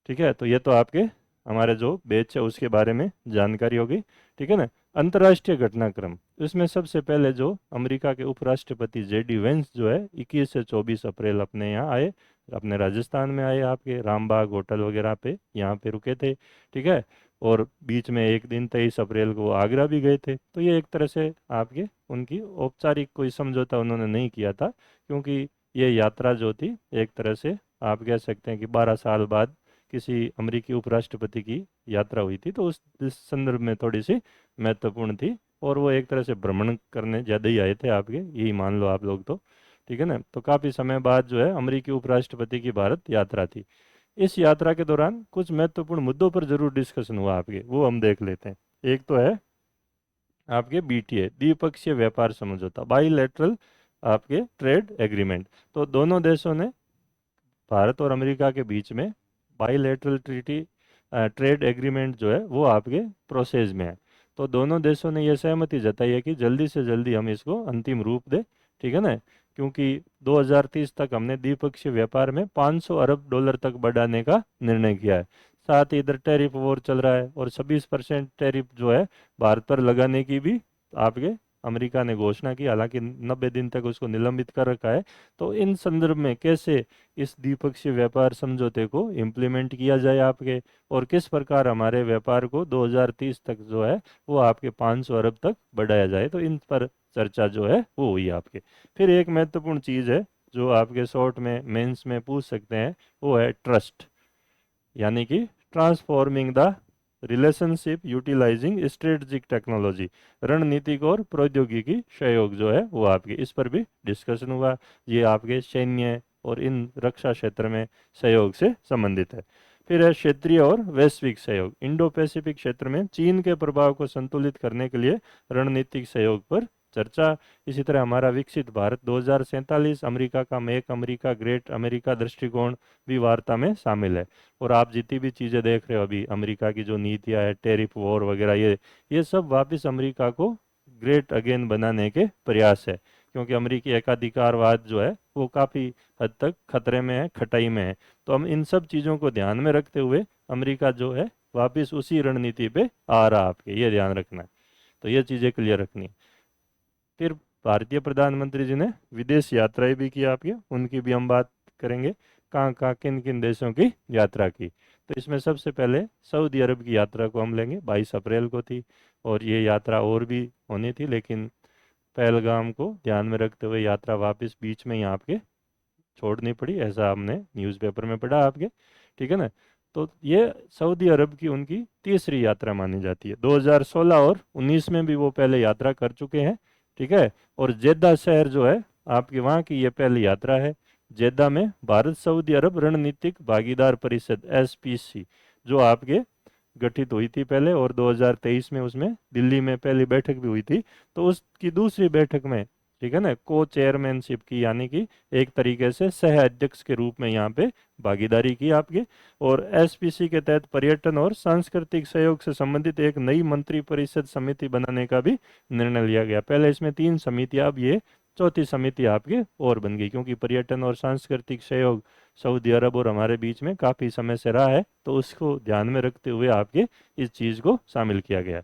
ठीक है, तो ये तो आपके हमारे जो बैच है उसके बारे में जानकारी होगी। ठीक है ना। अंतर्राष्ट्रीय घटनाक्रम, इसमें सबसे पहले जो अमेरिका के उपराष्ट्रपति जेडी वेंस जो है 21 से 24 अप्रैल अपने यहाँ आए, अपने राजस्थान में आए, आपके रामबाग होटल वगैरह पे यहाँ पे रुके थे। ठीक है। और बीच में एक दिन 23 अप्रैल को वो आगरा भी गए थे। तो ये एक तरह से आपके उनकी औपचारिक कोई समझौता उन्होंने नहीं किया था, क्योंकि ये यात्रा जो थी एक तरह से आप कह सकते हैं कि 12 साल बाद किसी अमेरिकी उपराष्ट्रपति की यात्रा हुई थी, तो उस संदर्भ में थोड़ी सी महत्वपूर्ण थी। और वो एक तरह से भ्रमण करने ज़्यादा ही आए थे आपके, यही मान लो आप लोग तो। ठीक है ना। तो काफ़ी समय बाद जो है अमेरिकी उपराष्ट्रपति की भारत यात्रा थी। इस यात्रा के दौरान कुछ महत्वपूर्ण मुद्दों पर जरूर डिस्कशन हुआ आपके, वो हम देख लेते हैं। एक तो है आपके बीटीए, द्विपक्षीय व्यापार समझौता, बाईलैटरल आपके ट्रेड एग्रीमेंट। तो दोनों देशों ने, भारत और अमेरिका के बीच में बाईलैटरल ट्रीटी ट्रेड एग्रीमेंट जो है वो आपके प्रोसेस में है। तो दोनों देशों ने यह सहमति जताई है कि जल्दी से जल्दी हम इसको अंतिम रूप दें। ठीक है ना। क्योंकि 2030 तक हमने द्विपक्षीय व्यापार में 500 अरब डॉलर तक बढ़ाने का निर्णय किया है। साथ ही इधर टैरिफ वॉर चल रहा है और 26% टैरिफ जो है भारत पर लगाने की भी आपके अमेरिका ने घोषणा की, हालांकि 90 दिन तक उसको निलंबित कर रखा है। तो इन संदर्भ में कैसे इस द्विपक्षीय व्यापार समझौते को इम्प्लीमेंट किया जाए आपके, और किस प्रकार हमारे व्यापार को 2030 तक जो है वो आपके 500 अरब तक बढ़ाया जाए, तो इन पर चर्चा जो है वो हुई आपके। फिर एक महत्वपूर्ण चीज़ है जो आपके शॉर्ट में मेंस में पूछ सकते हैं, वो है ट्रस्ट, यानी कि transforming the relationship utilising strategic technology, रणनीतिक और प्रौद्योगिकी सहयोग जो है वो आपके, इस पर भी डिस्कशन हुआ। ये आपके सैन्य और इन रक्षा क्षेत्र में सहयोग से संबंधित है। फिर है क्षेत्रीय और वैश्विक सहयोग, इंडो पैसिफिक क्षेत्र में चीन के प्रभाव को संतुलित करने के लिए रणनीतिक सहयोग पर चर्चा। इसी तरह हमारा विकसित भारत 2047, अमेरिका का मेक अमेरिका ग्रेट अमेरिका दृष्टिकोण भी वार्ता में शामिल है। और आप जितनी भी चीज़ें देख रहे हो अभी, अमेरिका की जो नीतियां है, टैरिफ वॉर वगैरह, ये सब वापस अमेरिका को ग्रेट अगेन बनाने के प्रयास है, क्योंकि अमेरिकी एकाधिकारवाद जो है वो काफ़ी हद तक खतरे में है, खटाई में है। तो हम इन सब चीज़ों को ध्यान में रखते हुए अमेरिका जो है वापस उसी रणनीति पे आ रहा, आपके ये ध्यान रखना है। तो ये चीज़ें क्लियर रखनी है। फिर भारतीय प्रधानमंत्री जी ने विदेश यात्राएं भी की आपके, उनकी भी हम बात करेंगे, कहाँ कहाँ किन किन देशों की यात्रा की। तो इसमें सबसे पहले सऊदी अरब की यात्रा को हम लेंगे, 22 अप्रैल को थी। और ये यात्रा और भी होनी थी, लेकिन पहलगाम को ध्यान में रखते हुए यात्रा वापस बीच में ही आपके छोड़नी पड़ी, ऐसा हमने न्यूज़पेपर में पढ़ा आपके। ठीक है ना। तो ये सऊदी अरब की उनकी तीसरी यात्रा मानी जाती है। 2016 और 19 में भी वो पहले यात्रा कर चुके हैं। ठीक है। और जेद्दा शहर जो है आपकी, वहाँ की ये पहली यात्रा है। जेद्दा में भारत सऊदी अरब रणनीतिक भागीदार परिषद एसपीसी जो आपके गठित हुई थी पहले, और 2023 में उसमें दिल्ली में पहली बैठक भी हुई थी। तो उसकी दूसरी बैठक में, ठीक है ना, को चेयरमैनशिप की, यानी कि एक तरीके से सह अध्यक्ष के रूप में यहाँ पे भागीदारी की आपके। और एसपीसी के तहत पर्यटन और सांस्कृतिक सहयोग से संबंधित एक नई मंत्री परिषद समिति बनाने का भी निर्णय लिया गया। पहले इसमें 3 समितियां, अब ये चौथी समिति आपके और बन गई, क्योंकि पर्यटन और सांस्कृतिक सहयोग सऊदी अरब और हमारे बीच में काफ़ी समय से रहा है, तो उसको ध्यान में रखते हुए आपके इस चीज़ को शामिल किया गया।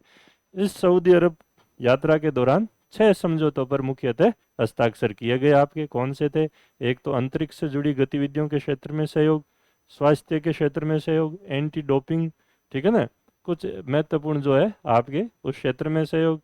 इस सऊदी अरब यात्रा के दौरान 6 समझौतों पर मुख्यतः हस्ताक्षर किए गए आपके। कौन से थे? एक तो अंतरिक्ष से जुड़ी गतिविधियों के क्षेत्र में सहयोग, स्वास्थ्य के क्षेत्र में सहयोग, एंटी डोपिंग, ठीक है ना, कुछ महत्वपूर्ण जो है आपके उस क्षेत्र में सहयोग,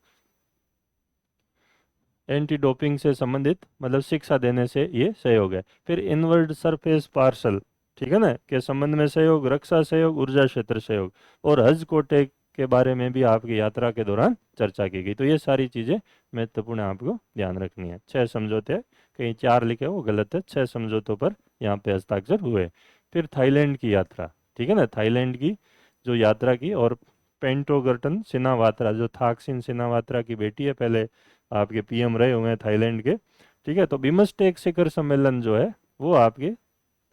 एंटी डोपिंग से संबंधित मतलब शिक्षा देने से ये सहयोग है। फिर इनवर्ड सरफेस पार्सल, ठीक है ना, के संबंध में सहयोग, रक्षा सहयोग, ऊर्जा क्षेत्र सहयोग, और हज कोटे के बारे में भी आपकी यात्रा के दौरान चर्चा की गई। तो ये सारी चीज़ें महत्वपूर्ण आपको ध्यान रखनी है। 6 समझौते हैं, कहीं 4 लिखे वो गलत है, 6 समझौतों पर यहाँ पे हस्ताक्षर हुए। फिर थाईलैंड की यात्रा, ठीक है ना, थाईलैंड की जो यात्रा की, और पेंटोगर्टन सिनावात्रा जो थाकसिन सिनावात्रा की बेटी है, पहले आपके पीएम रहे हुए हैं थाईलैंड के। ठीक है। तो बिमस्टेक शिखर सम्मेलन जो है वो आपके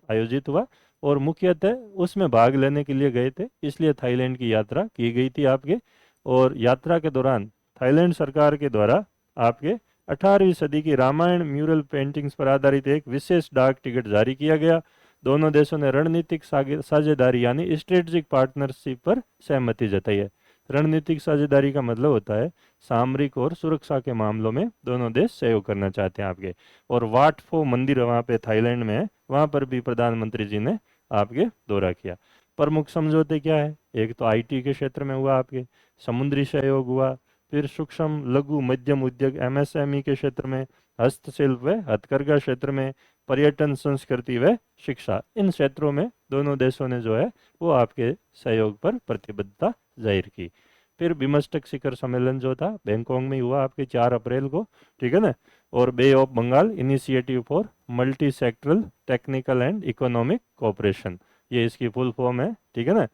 आयोजित हुआ, और मुख्यतः उसमें भाग लेने के लिए गए थे, इसलिए थाईलैंड की यात्रा की गई थी आपके। और यात्रा के दौरान थाईलैंड सरकार के द्वारा आपके 18वीं सदी की रामायण म्यूरल पेंटिंग्स पर आधारित एक विशेष डाक टिकट जारी किया गया। दोनों देशों ने रणनीतिक साझेदारी यानी स्ट्रेटेजिक पार्टनरशिप पर सहमति जताई है। रणनीतिक साझेदारी का मतलब होता है सामरिक और सुरक्षा के मामलों में दोनों देश सहयोग करना चाहते हैं आपके। और वाट फो मंदिर वहाँ पे थाईलैंड में है, वहाँ पर भी प्रधानमंत्री जी ने आपके दौरा किया। प्रमुख समझौते क्या है? एक तो आईटी के क्षेत्र में हुआ आपके, समुद्री सहयोग हुआ, फिर सूक्ष्म लघु मध्यम उद्योग एमएसएमई के क्षेत्र में, हस्तशिल्प व हथकरघा क्षेत्र में, पर्यटन संस्कृति व शिक्षा, इन क्षेत्रों में दोनों देशों ने जो है वो आपके सहयोग पर प्रतिबद्धता जाहिर की। फिर बिमस्टेक शिखर सम्मेलन जो था बैंकॉक में हुआ आपके 4 अप्रैल को, ठीक है ना। और bay of Bengal initiative for multi sectoral technical and economic cooperation, ये इसकी फुल फॉर्म है, ठीक है ना।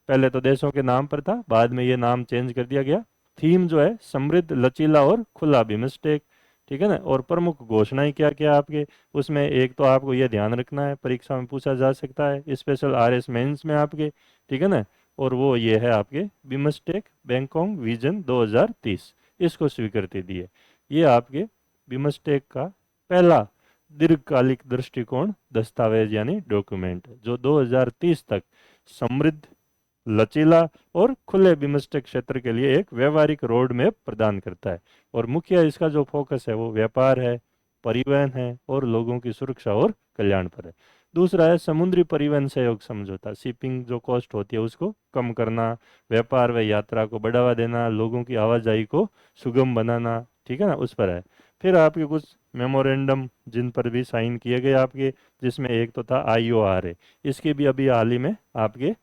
पहले तो देशों के नाम पर था, बाद में ये नाम चेंज कर दिया गया। थीम जो है समृद्ध लचीला और खुला बिमस्टेक, ठीक है ना। और प्रमुख घोषणाएं क्या क्या आपके, उसमें एक तो आपको ये ध्यान रखना है, परीक्षा में पूछा जा सकता है, स्पेशल आरएस मेंस में आपके, ठीक है ना। और वो ये है आपके बिमस्टेक बैंकॉक विजन 2030, इसको स्वीकृति दी है। ये आपके बिमस्टेक का पहला दीर्घकालिक दृष्टिकोण दस्तावेज यानी डॉक्यूमेंट जो 2030 तक समृद्ध लचीला और खुले बिमस्टेक क्षेत्र के लिए एक व्यवहारिक रोड मैप प्रदान करता है। और मुख्य इसका जो फोकस है वो व्यापार है, परिवहन है और लोगों की सुरक्षा और कल्याण पर है। दूसरा है समुद्री परिवहन सहयोग समझौता, शिपिंग जो कॉस्ट होती है उसको कम करना, व्यापार व यात्रा को बढ़ावा देना, लोगों की आवाजाही को सुगम बनाना, ठीक है ना, उस पर है। फिर आपके कुछ मेमोरेंडम जिन पर भी साइन किए गए आपके, जिसमें एक तो था IORA, इसकी भी अभी हाल ही में आपके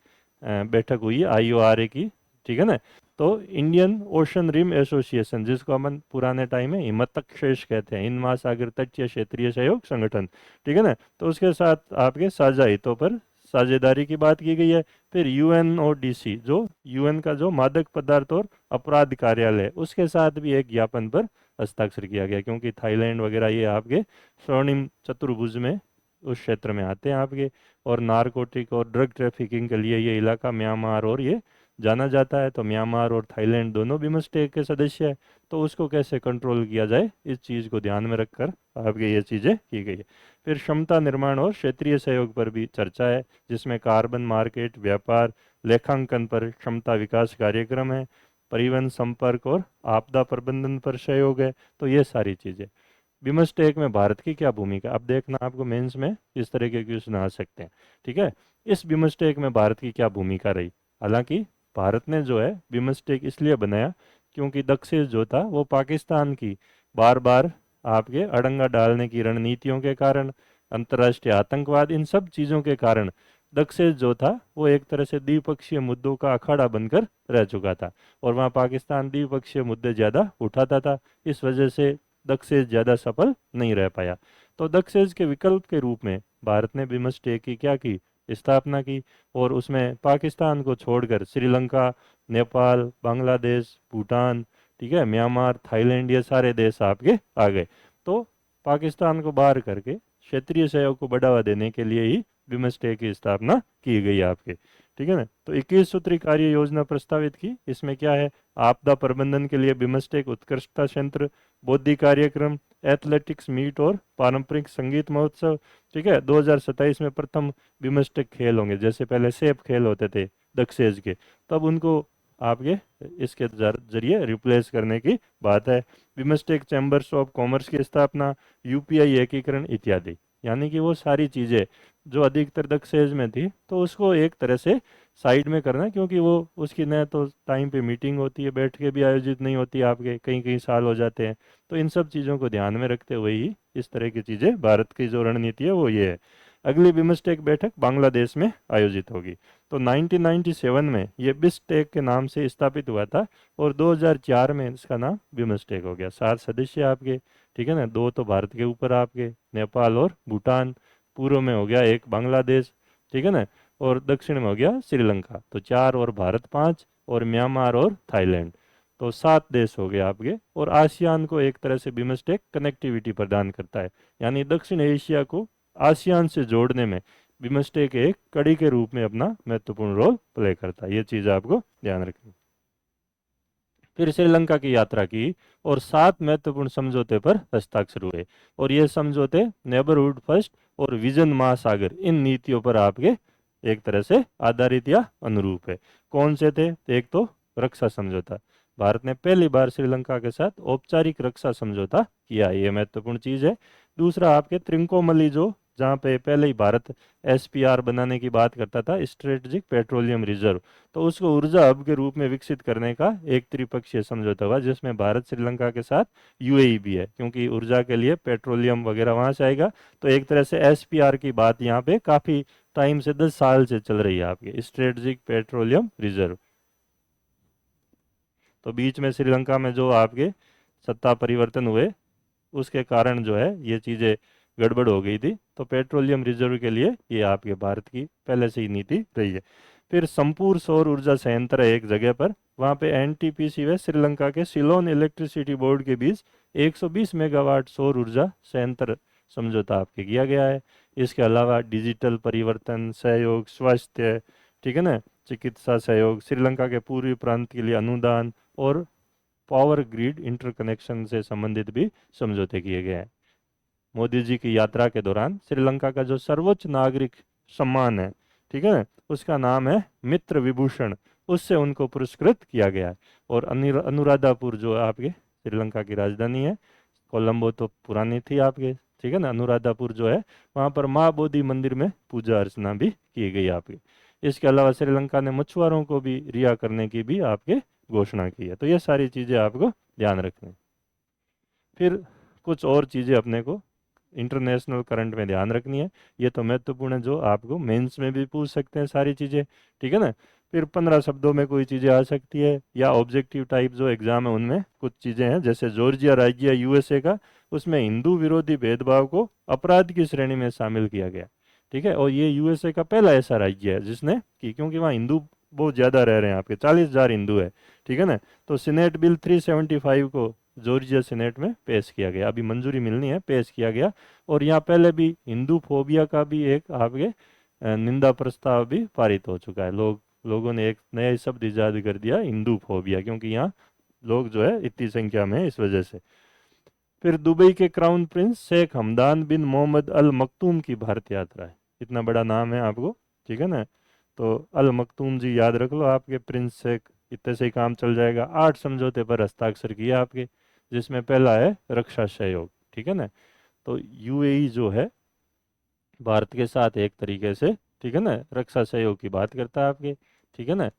बैठक हुई है IORA की, ठीक है ना। तो इंडियन ओशन रिम एसोसिएशन, जिसको अपन पुराने टाइम में हिमतक्षेश कहते हैं, हिंद महासागर तटीय क्षेत्रीय सहयोग संगठन, ठीक है ना, तो उसके साथ आपके साझा हितों पर साझेदारी की बात की गई है। फिर UNODC जो UN का जो मादक पदार्थ और अपराध कार्यालय, उसके साथ भी एक ज्ञापन पर हस्ताक्षर किया गया, क्योंकि थाईलैंड वगैरह ये आपके स्वर्णिम चतुर्भुज में उस क्षेत्र में आते हैं आपके। और नारकोटिक और ड्रग ट्रैफिकिंग के लिए ये इलाका म्यांमार और ये जाना जाता है। तो म्यांमार और थाईलैंड दोनों बिमस्टेक के सदस्य है, तो उसको कैसे कंट्रोल किया जाए इस चीज़ को ध्यान में रखकर आपके ये चीज़ें की गई है। फिर क्षमता निर्माण और क्षेत्रीय सहयोग पर भी चर्चा है, जिसमें कार्बन मार्केट, व्यापार, लेखांकन पर क्षमता विकास कार्यक्रम है, परिवहन संपर्क और आपदा प्रबंधन पर सहयोग है। तो ये सारी चीज़ें। बिमस्टेक में भारत की क्या भूमिका, अब देखना आपको मेंस में इस तरह के क्वेश्चन आ सकते हैं, ठीक है। इस बिमस्टेक में भारत की क्या भूमिका रही? हालांकि भारत ने जो है बिमस्टेक इसलिए बनाया क्योंकि दक्षिण जो था वो पाकिस्तान की बार बार आपके अड़ंगा डालने की रणनीतियों के कारण, अंतर्राष्ट्रीय आतंकवाद, इन सब चीज़ों के कारण दक्षिण जो था वो एक तरह से द्विपक्षीय मुद्दों का अखाड़ा बनकर रह चुका था। और वहाँ पाकिस्तान द्विपक्षीय मुद्दे ज़्यादा उठाता था, इस वजह से दक्षेज ज़्यादा सफल नहीं रह पाया। तो दक्षेज के विकल्प के रूप में भारत ने बिमस्टेक की क्या की, स्थापना की। और उसमें पाकिस्तान को छोड़कर श्रीलंका, नेपाल, बांग्लादेश, भूटान, ठीक है, म्यांमार, थाईलैंड, ये सारे देश आपके आ गए। तो पाकिस्तान को बाहर करके क्षेत्रीय सहयोग को बढ़ावा देने के लिए ही बिमस्टेक की स्थापना की गई आपके, ठीक है ना। तो 21 सूत्री कार्य योजना प्रस्तावित की, इसमें क्या है, आपदा प्रबंधन के लिए बिमस्टेक उत्कृष्टता क्षेत्र, बौद्धिक कार्यक्रम, एथलेटिक्स मीट और पारंपरिक संगीत महोत्सव, ठीक है। 2027 में प्रथम बिमस्टेक खेल होंगे, जैसे पहले सेप खेल होते थे दक्षेज के, तब उनको आपके इसके जरिए रिप्लेस करने की बात है। बिमस्टेक चैम्बर्स ऑफ कॉमर्स की स्थापना, UPI एकीकरण इत्यादि, यानी कि वो सारी चीज़ें जो अधिकतर दक्षेज में थी तो उसको एक तरह से साइड में करना, क्योंकि वो उसकी न तो टाइम पे मीटिंग होती है, बैठ के भी आयोजित नहीं होती, आपके कई कई साल हो जाते हैं। तो इन सब चीज़ों को ध्यान में रखते हुए ही इस तरह की चीज़ें, भारत की जो रणनीति है वो ये है। अगली बिमस्टेक बैठक बांग्लादेश में आयोजित होगी। तो 1997 में ये बिस्टेक के नाम से स्थापित हुआ था और 2004 में इसका नाम बिमस्टेक हो गया। 7 सदस्य आपके, ठीक है ना, 2 तो भारत के ऊपर आपके, नेपाल और भूटान, पूर्व में हो गया एक बांग्लादेश, ठीक है ना, और दक्षिण में हो गया श्रीलंका। तो 4 और भारत 5 और म्यांमार और थाईलैंड, तो 7 देश हो गए आपके। और आसियान को एक तरह से बिमस्टेक कनेक्टिविटी प्रदान करता है, यानी दक्षिण एशिया को आसियान से जोड़ने में बिमस्टेक एक कड़ी के रूप में अपना महत्वपूर्ण रोल प्ले करता है। ये चीज़ आपको ध्यान रखनी। फिर श्रीलंका की यात्रा की और 7 महत्वपूर्ण समझौते पर हस्ताक्षर हुए, और ये समझौते नेबरहुड फर्स्ट और विजन महासागर इन नीतियों पर आपके एक तरह से आधारित या अनुरूप है। कौन से थे? एक तो रक्षा समझौता, भारत ने पहली बार श्रीलंका के साथ औपचारिक रक्षा समझौता किया, ये महत्वपूर्ण चीज़ है। दूसरा आपके त्रिंकोमली, जो जहाँ पे पहले ही भारत एसपीआर बनाने की बात करता था, स्ट्रेटेजिक पेट्रोलियम रिजर्व, तो उसको ऊर्जा हब के रूप में विकसित करने का एक त्रिपक्षीय समझौता हुआ, जिसमें भारत श्रीलंका के साथ यूएई भी है, क्योंकि ऊर्जा के लिए पेट्रोलियम वगैरह वहाँ से आएगा। तो एक तरह से एसपीआर की बात यहाँ पे काफ़ी टाइम से 10 साल से चल रही है, आपके स्ट्रेटेजिक पेट्रोलियम रिजर्व। तो बीच में श्रीलंका में जो आपके सत्ता परिवर्तन हुए, उसके कारण जो है ये चीज़ें गड़बड़ हो गई थी, तो पेट्रोलियम रिजर्व के लिए ये आपके भारत की पहले से ही नीति रही है। फिर संपूर्ण सौर ऊर्जा संयंत्र है एक जगह पर, वहाँ पे एनटीपीसी व श्रीलंका के सिलोन इलेक्ट्रिसिटी बोर्ड के बीच 120 मेगावाट सौर ऊर्जा संयंत्र समझौता आपके किया गया है। इसके अलावा डिजिटल परिवर्तन सहयोग, स्वास्थ्य, ठीक है ना, चिकित्सा सहयोग, श्रीलंका के पूर्वी प्रांत के लिए अनुदान और पावर ग्रिड इंटरकनेक्शन से संबंधित भी समझौते किए गए हैं। मोदी जी की यात्रा के दौरान श्रीलंका का जो सर्वोच्च नागरिक सम्मान है, ठीक है, उसका नाम है मित्र विभूषण, उससे उनको पुरस्कृत किया गया है। और अनुराधापुर जो आपके श्रीलंका की राजधानी है, कोलंबो तो पुरानी थी आपके, ठीक है ना, अनुराधापुर जो है वहाँ पर माँ बोधि मंदिर में पूजा अर्चना भी की गई आपके। इसके अलावा श्रीलंका ने मछुआरों को भी रिहा करने की भी आपके घोषणा की है। तो ये सारी चीज़ें आपको ध्यान रखनी। फिर कुछ और चीज़ें अपने को इंटरनेशनल करंट में ध्यान रखनी है, ये तो महत्वपूर्ण है, जो आपको मेंस में भी पूछ सकते हैं सारी चीज़ें, ठीक है ना। फिर 15 शब्दों में कोई चीज़ें आ सकती है, या ऑब्जेक्टिव टाइप जो एग्जाम है उनमें कुछ चीज़ें हैं, जैसे जॉर्जिया राज्य यूएसए का, उसमें हिंदू विरोधी भेदभाव को अपराध की श्रेणी में शामिल किया गया, ठीक है। और ये यूएसए का पहला ऐसा राज्य है जिसने की, क्योंकि वहाँ हिंदू बहुत ज़्यादा रह रहे हैं, आपके 40,000 हिंदू है, ठीक है ना। तो सीनेट बिल 375 को जॉर्जिया सीनेट में पेश किया गया, अभी मंजूरी मिलनी है, पेश किया गया। और यहाँ पहले भी हिंदू फोबिया का भी एक आपके निंदा प्रस्ताव भी पारित हो चुका है। लोगों ने एक नया ही शब्द इजाद कर दिया, हिंदू फोबिया, क्योंकि यहाँ लोग जो है इतनी संख्या में है, इस वजह से। फिर दुबई के क्राउन प्रिंस शेख हमदान बिन मोहम्मद अल मखतूम की भारत यात्रा है, इतना बड़ा नाम है आपको, ठीक है ना। तो अल मखतूम जी याद रख लो, आपके प्रिंस शेख, इतने से ही काम चल जाएगा। 8 समझौते पर हस्ताक्षर किया आपके, जिसमें पहला है रक्षा सहयोग, ठीक है ना। तो यूएई जो है भारत के साथ एक तरीके से, ठीक है ना, रक्षा सहयोग की बात करता है आपके, ठीक है ना।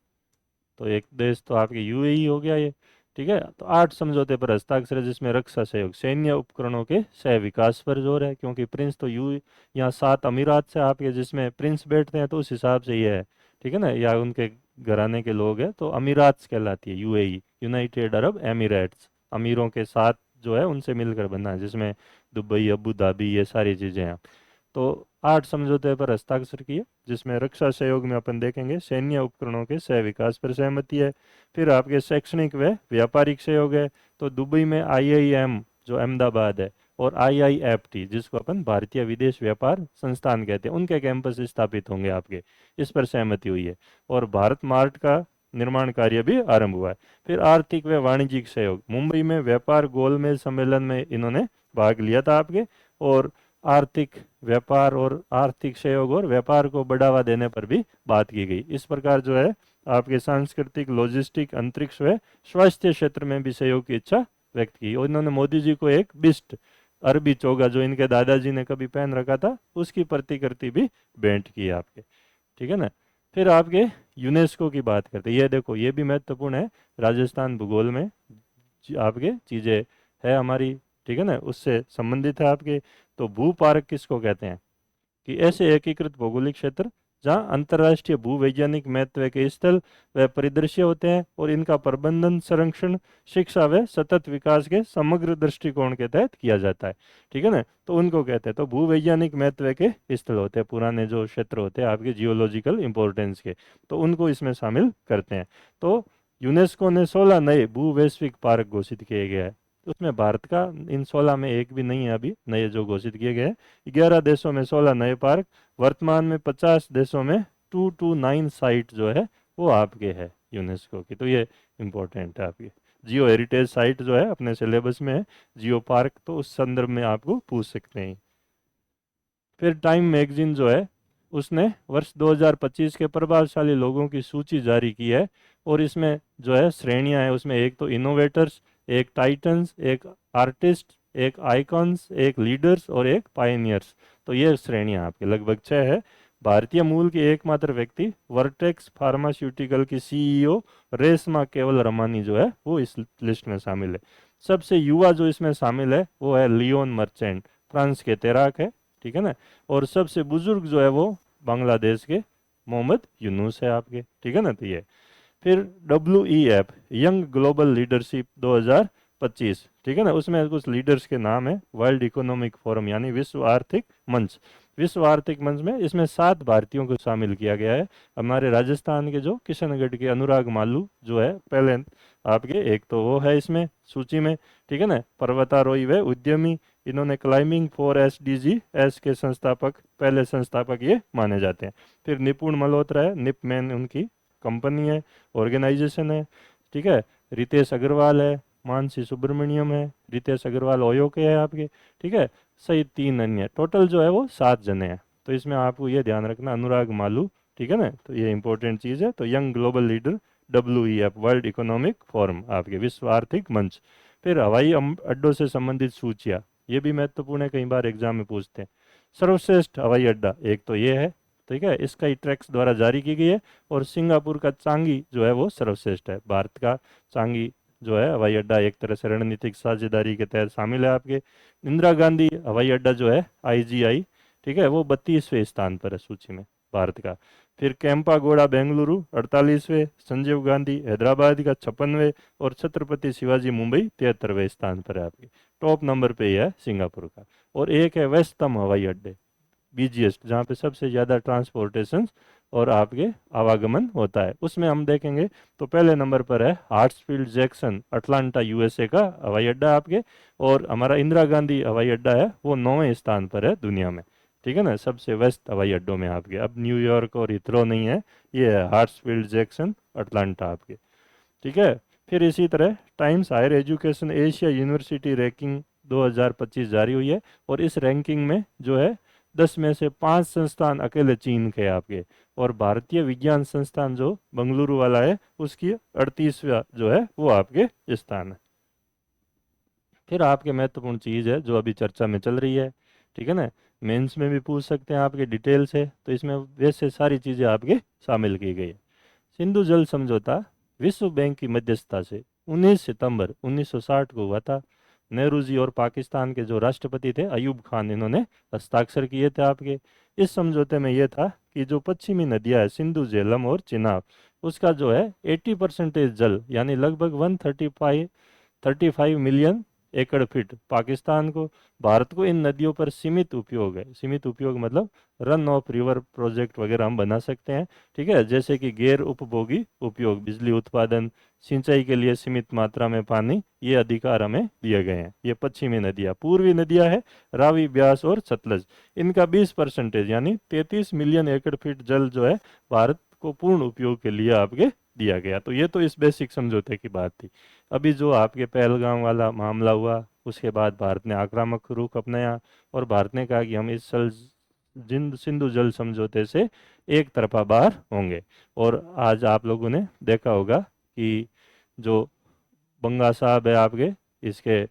तो एक देश तो आपके यूएई हो गया ये, ठीक है। तो 8 समझौते पर हस्ताक्षर है, जिसमें रक्षा सहयोग, सैन्य उपकरणों के सह विकास पर जोर है, क्योंकि प्रिंस तो यहाँ 7 अमीरात से आपके, जिसमें प्रिंस बैठते हैं, तो उस हिसाब से ये है, ठीक है ना, या उनके घराने के लोग हैं, तो अमीरात कहलाती है यूएई, यूनाइटेड अरब एमिरेट्स, अमीरों के साथ जो है उनसे मिलकर बना है, जिसमें दुबई, अबू धाबी, ये सारी चीज़ें हैं। तो 8 समझौते पर हस्ताक्षर किए, जिसमें रक्षा सहयोग में अपन देखेंगे सैन्य उपकरणों के सह विकास पर सहमति है। फिर आपके शैक्षणिक व व्यापारिक सहयोग है, तो दुबई में आईआईएम जो अहमदाबाद है, और आईआईएफटी जिसको अपन भारतीय विदेश व्यापार संस्थान कहते हैं, उनके कैंपस स्थापित होंगे आपके, इस पर सहमति हुई है। और भारत मार्ट का निर्माण कार्य भी आरंभ हुआ है। फिर आर्थिक व वाणिज्यिक सहयोग, मुंबई में व्यापार गोलमेज सम्मेलन में इन्होंने भाग लिया था आपके, और आर्थिक व्यापार और आर्थिक सहयोग और व्यापार को बढ़ावा देने पर भी बात की गई। इस प्रकार जो है आपके सांस्कृतिक, लॉजिस्टिक, अंतरिक्ष व स्वास्थ्य क्षेत्र में भी सहयोग की इच्छा व्यक्त की। और इन्होंने मोदी जी को एक बिस्ट अरबी चोगा, जो इनके दादाजी ने कभी पहन रखा था, उसकी प्रतिकृति भी भेंट की आपके, ठीक है ना। फिर आपके यूनेस्को की बात करते हैं, ये देखो ये भी महत्वपूर्ण है, राजस्थान भूगोल में आपके चीज़ें है हमारी, ठीक है ना, उससे संबंधित है आपके। तो भू पार्क किसको कहते हैं? कि ऐसे एकीकृत भौगोलिक क्षेत्र जहाँ अंतर्राष्ट्रीय भूवैज्ञानिक महत्व के स्थल व परिदृश्य होते हैं, और इनका प्रबंधन, संरक्षण, शिक्षा व सतत विकास के समग्र दृष्टिकोण के तहत किया जाता है, ठीक है ना। तो उनको कहते हैं, तो भूवैज्ञानिक महत्व के स्थल होते हैं, पुराने जो क्षेत्र होते हैं आपके जियोलॉजिकल इंपॉर्टेंस के, तो उनको इसमें शामिल करते हैं। तो यूनेस्को ने 16 नए भू वैश्विक पार्क घोषित किए गए हैं उसमें भारत का इन 16 में एक भी नहीं है अभी नए जो घोषित किए गए हैं। 11 देशों में 16 नए पार्क, वर्तमान में 50 देशों में 229 साइट जो है वो आपके है यूनेस्को की। तो ये इम्पोर्टेंट है आपकी। जियो हेरिटेज साइट जो है अपने सिलेबस में है, जियो पार्क, तो उस संदर्भ में आपको पूछ सकते हैं। फिर टाइम मैगजीन जो है उसने वर्ष 2025 के प्रभावशाली लोगों की सूची जारी की है, और इसमें जो है श्रेणियां हैं, उसमें एक तो इनोवेटर्स, एक टाइटन्स, एक आर्टिस्ट, एक आइकॉन्स, एक लीडर्स और एक पायनियर्स। तो ये श्रेणियां आपके लगभग 6 है। भारतीय मूल के एकमात्र व्यक्ति वर्टेक्स फार्मास्यूटिकल की सीईओ रेशमा केवल रमानी जो है वो इस लिस्ट में शामिल है। सबसे युवा जो इसमें शामिल है वो है लियोन मर्चेंट, फ्रांस के तैराक है, ठीक है ना। और सबसे बुजुर्ग जो है वो बांग्लादेश के मोहम्मद यूनुस है आपके, ठीक है ना। तो ये फिर WEF यंग ग्लोबल लीडरशिप 2025, ठीक है ना, उसमें कुछ लीडर्स के नाम है। वर्ल्ड इकोनॉमिक फोरम यानी विश्व आर्थिक मंच, विश्व आर्थिक मंच में इसमें 7 भारतीयों को शामिल किया गया है। हमारे राजस्थान के जो किशनगढ़ के अनुराग मालू जो है पहले आपके, एक तो वो है इसमें सूची में, ठीक है ना। पर्वतारोही व उद्यमी, इन्होंने क्लाइंबिंग फॉर SDG के संस्थापक, पहले संस्थापक ये माने जाते हैं। फिर निपुण मल्होत्रा है, निपमैन उनकी कंपनी है, ऑर्गेनाइजेशन है, ठीक है। रितेश अग्रवाल है, मानसी सुब्रमण्यम है, रितेश अग्रवाल ओयो के है आपके, ठीक है। सहित 3 अन्य, टोटल जो है वो 7 जने हैं। तो इसमें आपको ये ध्यान रखना अनुराग मालू, ठीक है ना। तो ये इंपॉर्टेंट चीज़ है। तो young global leader WEF world economic forum आपके विश्व आर्थिक मंच। फिर हवाई अड्डों से संबंधित सूचियाँ, ये भी महत्वपूर्ण है, कई बार एग्जाम में पूछते हैं। सर्वश्रेष्ठ हवाई अड्डा एक तो ये है, ठीक है, स्काई ट्रैक्स द्वारा जारी की गई है। और सिंगापुर का चांगी जो है वो सर्वश्रेष्ठ है। भारत का चांगी जो है हवाई अड्डा एक तरह से रणनीतिक साझेदारी के तहत शामिल है आपके। इंदिरा गांधी हवाई अड्डा जो है IGI, ठीक है, वो 32वें स्थान पर है सूची में भारत का। फिर कैंपागोड़ा बेंगलुरु 48वें, संजीव गांधी हैदराबाद का 56वें, और छत्रपति शिवाजी मुंबई 73वें स्थान पर है आपके। टॉप नंबर पे ही है सिंगापुर का। और एक है वेस्टम हवाई अड्डे BGS, जहाँ पे सबसे ज़्यादा ट्रांसपोर्टेशन और आपके आवागमन होता है, उसमें हम देखेंगे तो पहले नंबर पर है हार्ट्सफील्ड जैक्सन अटलांटा USA का हवाई अड्डा आपके। और हमारा इंदिरा गांधी हवाई अड्डा है वो 9वें स्थान पर है दुनिया में, ठीक है ना, सबसे वेस्ट हवाई अड्डों में आपके। अब न्यूयॉर्क और हिथ्रो नहीं है, ये है हार्ट्सफील्ड जैक्सन अटलांटा आपके, ठीक है। फिर इसी तरह Times Higher Education Asia university ranking 2025 जारी हुई है, और इस रैंकिंग में जो है 10 में से 5 संस्थान अकेले चीन के हैं आपके। और भारतीय विज्ञान संस्थान जो बेंगलुरु वाला है उसकी 38वां जो है वो आपके स्थान है। फिर आपके महत्वपूर्ण चीज़ है जो अभी चर्चा में चल रही है, ठीक है ना, मेंस में भी पूछ सकते हैं आपके डिटेल से, तो इसमें वैसे सारी चीज़ें आपके शामिल की गई है। सिंधु जल समझौता विश्व बैंक की मध्यस्थता से 19 सितंबर 1960 को हुआ था। नेहरू जी और पाकिस्तान के जो राष्ट्रपति थे अयूब खान, इन्होंने हस्ताक्षर किए थे आपके। इस समझौते में यह था कि जो पश्चिमी नदियां है सिंधु, झेलम और चिनाब, उसका जो है 80% जल यानी लगभग 135 मिलियन एकड़ फीट पाकिस्तान को, भारत को इन नदियों पर सीमित उपयोग है। सीमित उपयोग मतलब रन ऑफ रिवर प्रोजेक्ट वगैरह हम बना सकते हैं, ठीक है, जैसे कि गैर उपभोगी उपयोग, बिजली उत्पादन, सिंचाई के लिए सीमित मात्रा में पानी, ये अधिकार हमें दिए गए हैं। ये पश्चिमी नदियाँ। पूर्वी नदियाँ है रावी, ब्यास और सतलज, इनका 20% यानी 33 मिलियन एकड़ फीट जल जो है भारत को पूर्ण उपयोग के लिए आपके दिया गया। तो ये तो इस बेसिक समझौते की बात थी। अभी जो आपके पहलगाम वाला मामला हुआ उसके बाद भारत ने आक्रामक रुख अपनाया, और भारत ने कहा कि हम इस सिंधु जल समझौते से एक तरफा बाहर होंगे। और आज आप लोगों ने देखा होगा कि जो बंगा साहब है आपके, इसके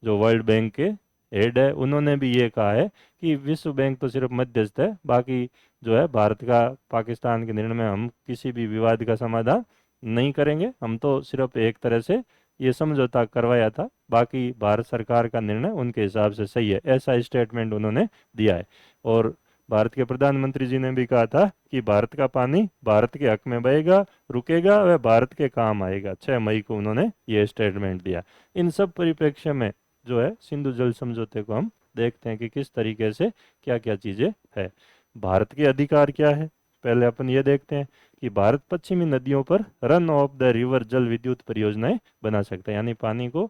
जो वर्ल्ड बैंक के हेड है, उन्होंने भी ये कहा है कि विश्व बैंक तो सिर्फ मध्यस्थ है, बाकी जो है भारत का पाकिस्तान के निर्णय में हम किसी भी विवाद का समाधान नहीं करेंगे, हम तो सिर्फ एक तरह से ये समझौता करवाया था, बाकी भारत सरकार का निर्णय उनके हिसाब से सही है, ऐसा स्टेटमेंट उन्होंने दिया है। और भारत के प्रधानमंत्री जी ने भी कहा था कि भारत का पानी भारत के हक में बहेगा, रुकेगा, वह भारत के काम आएगा। 6 मई को उन्होंने ये स्टेटमेंट दिया। इन सब परिप्रेक्ष्य में जो है सिंधु जल समझौते को हम देखते हैं कि किस तरीके से क्या क्या चीज़ें है। भारत के अधिकार क्या है, पहले अपन ये देखते हैं कि भारत पश्चिमी नदियों पर रन ऑफ द रिवर जल विद्युत परियोजनाएं बना सकता है, यानी पानी को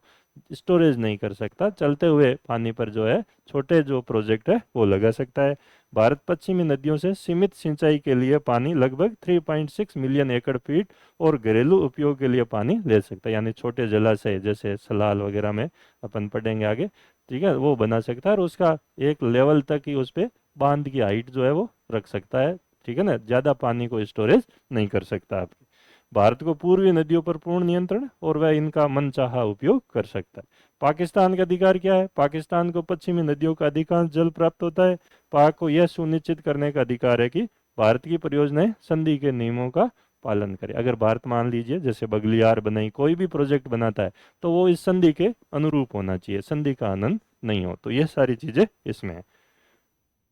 स्टोरेज नहीं कर सकता, चलते हुए पानी पर जो है छोटे जो प्रोजेक्ट है वो लगा सकता है। भारत पश्चिमी नदियों से सीमित सिंचाई के लिए पानी लगभग 3.6 मिलियन एकड़ फीट और घरेलू उपयोग के लिए पानी ले सकता है, यानी छोटे जलाशय जैसे सलाल वगैरह में अपन पढ़ेंगे आगे, ठीक है, वो बना सकता है और उसका एक लेवल तक ही उस पे बांध की हाइट जो है वो रख सकता है, ठीक है ना, ज़्यादा पानी को स्टोरेज नहीं कर सकता आपके। भारत को पूर्वी नदियों पर पूर्ण नियंत्रण और वह इनका मनचाहा उपयोग कर सकता है। पाकिस्तान का अधिकार क्या है? पाकिस्तान को पश्चिमी नदियों का अधिकांश जल प्राप्त होता है। पाक को यह सुनिश्चित करने का अधिकार है कि भारत की परियोजनाएं संधि के नियमों का पालन करें। अगर भारत मान लीजिए जैसे बगलियार बनाई, कोई भी प्रोजेक्ट बनाता है तो वो इस संधि के अनुरूप होना चाहिए, संधि का आनंद नहीं हो। तो ये सारी चीजें इसमें है।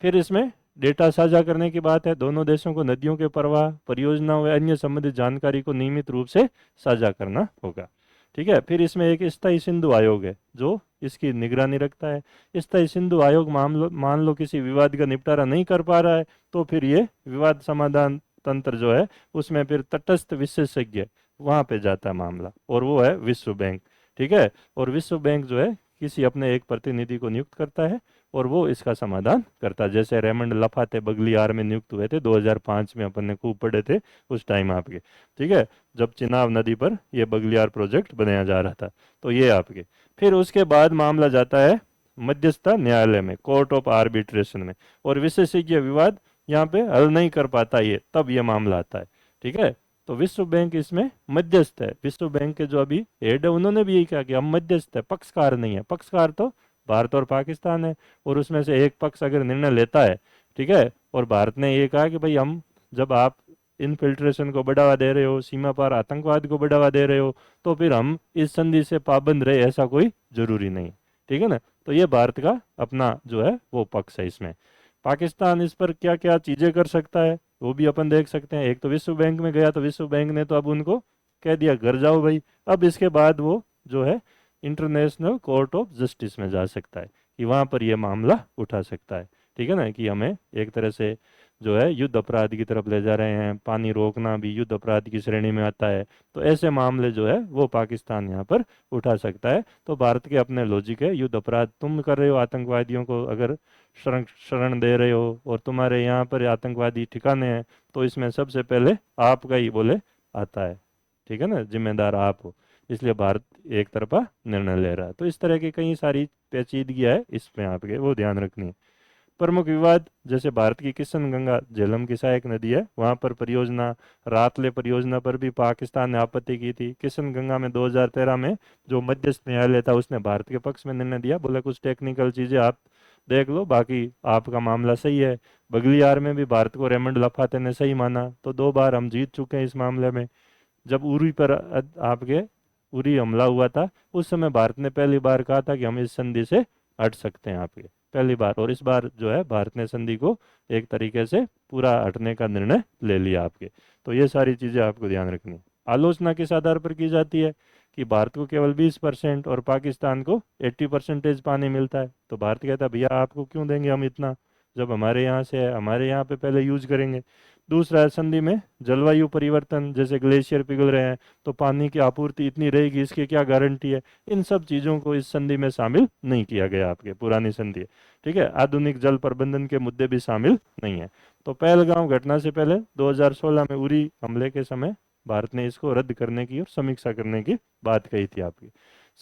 फिर इसमें डेटा साझा करने की बात है। दोनों देशों को नदियों के प्रवाह, परियोजनाओं व अन्य संबंधित जानकारी को नियमित रूप से साझा करना होगा, ठीक है। फिर इसमें एक स्थायी सिंधु आयोग है जो इसकी निगरानी रखता है। स्थायी सिंधु आयोग मान लो किसी विवाद का निपटारा नहीं कर पा रहा है तो फिर ये विवाद समाधान तंत्र जो है उसमें फिर तटस्थ विशेषज्ञ वहां पे जाता है मामला, और वो है विश्व बैंक, ठीक है। और विश्व बैंक जो है किसी अपने एक प्रतिनिधि को नियुक्त करता है और वो इसका समाधान करता है। जैसे रेमंड लफाते बगलियार में नियुक्त हुए थे 2005 में, अपन ने खूब पढ़े थे उस टाइम आपके, ठीक है, जब चिनाब नदी पर ये बगलियार प्रोजेक्ट बनाया जा रहा था। तो ये आपके फिर उसके बाद मामला जाता है मध्यस्थता न्यायालय में, कोर्ट ऑफ आर्बिट्रेशन में, और विशेषज्ञ विवाद यहाँ पे हल नहीं कर पाता ये, तब ये मामला आता है, ठीक है। तो विश्व बैंक इसमें मध्यस्थ है। विश्व बैंक के जो अभी हेड है उन्होंने भी यही कहा कि हम मध्यस्थ है, पक्षकार नहीं है। पक्षकार तो भारत और पाकिस्तान है, और उसमें से एक पक्ष अगर निर्णय लेता है, ठीक है, और भारत ने ये कहा कि भाई हम, जब आप इनफिल्ट्रेशन को बढ़ावा दे रहे हो, सीमा पार आतंकवाद को बढ़ावा दे रहे हो, तो फिर हम इस संधि से पाबंद रहे, ऐसा कोई जरूरी नहीं, ठीक है ना। तो ये भारत का अपना जो है वो पक्ष है इसमें। पाकिस्तान इस पर क्या क्या चीजें कर सकता है वो भी अपन देख सकते हैं। एक तो विश्व बैंक में गया तो विश्व बैंक ने तो अब उनको कह दिया घर जाओ भाई। अब इसके बाद वो जो है इंटरनेशनल कोर्ट ऑफ जस्टिस में जा सकता है कि वहां पर यह मामला उठा सकता है, ठीक है ना, कि हमें एक तरह से जो है युद्ध अपराध की तरफ ले जा रहे हैं, पानी रोकना भी युद्ध अपराध की श्रेणी में आता है। तो ऐसे मामले जो है वो पाकिस्तान यहाँ पर उठा सकता है। तो भारत के अपने लॉजिक है, युद्ध अपराध तुम कर रहे हो, आतंकवादियों को अगर शरण शरण दे रहे हो और तुम्हारे यहाँ पर आतंकवादी ठिकाने हैं, तो इसमें सबसे पहले आपका ही बोले आता है, ठीक है ना, जिम्मेदार आप हो। इसलिए भारत एक तरफा निर्णय ले रहा है। तो इस तरह की कई सारी पेचीदगियां है इसमें, आपके वो ध्यान रखनी है। प्रमुख विवाद जैसे भारत की किशन गंगा झेलम की सहायक नदी है, वहां पर परियोजना, रातले परियोजना पर भी पाकिस्तान ने आपत्ति की थी। किशन गंगा में 2013 में जो मध्यस्थ न्यायालय था उसने भारत के पक्ष में निर्णय दिया, बोले कुछ टेक्निकल चीजें आप देख लो, बाकी आपका मामला सही है। बगलियार में भी भारत को रेमंड लफाते ने सही माना, तो 2 बार हम जीत चुके हैं इस मामले में। जब उरी पर आपके उरी हमला हुआ था उस समय भारत ने पहली बार कहा था कि हम इस संधि से हट सकते हैं, आपके पहली बार। और इस बार जो है भारत ने संधि को एक तरीके से पूरा हटने का निर्णय ले लिया आपके। तो ये सारी चीजें आपको ध्यान रखनी है। आलोचना किस आधार पर की जाती है कि भारत को केवल 20% और पाकिस्तान को 80% पानी मिलता है। तो भारत कहता है भैया आपको क्यों देंगे हम इतना, जब हमारे यहाँ से है, हमारे यहाँ पे पहले यूज करेंगे। दूसरा है संधि में जलवायु परिवर्तन, जैसे ग्लेशियर पिघल रहे हैं तो पानी की आपूर्ति इतनी रहेगी, इसकी क्या गारंटी है। इन सब चीज़ों को इस संधि में शामिल नहीं किया गया, आपके पुरानी संधि है, ठीक है। आधुनिक जल प्रबंधन के मुद्दे भी शामिल नहीं है। तो पहलगांव घटना से पहले 2016 में उरी हमले के समय भारत ने इसको रद्द करने की और समीक्षा करने की बात कही थी आपकी।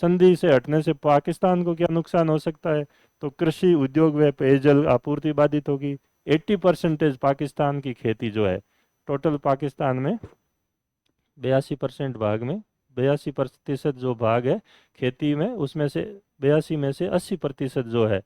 संधि से हटने से पाकिस्तान को क्या नुकसान हो सकता है? तो कृषि, उद्योग व पेयजल आपूर्ति बाधित होगी। 80% पाकिस्तान की खेती जो है, टोटल पाकिस्तान में 82% भाग में 82% जो भाग है खेती में, उसमें से 82 में से 80% जो है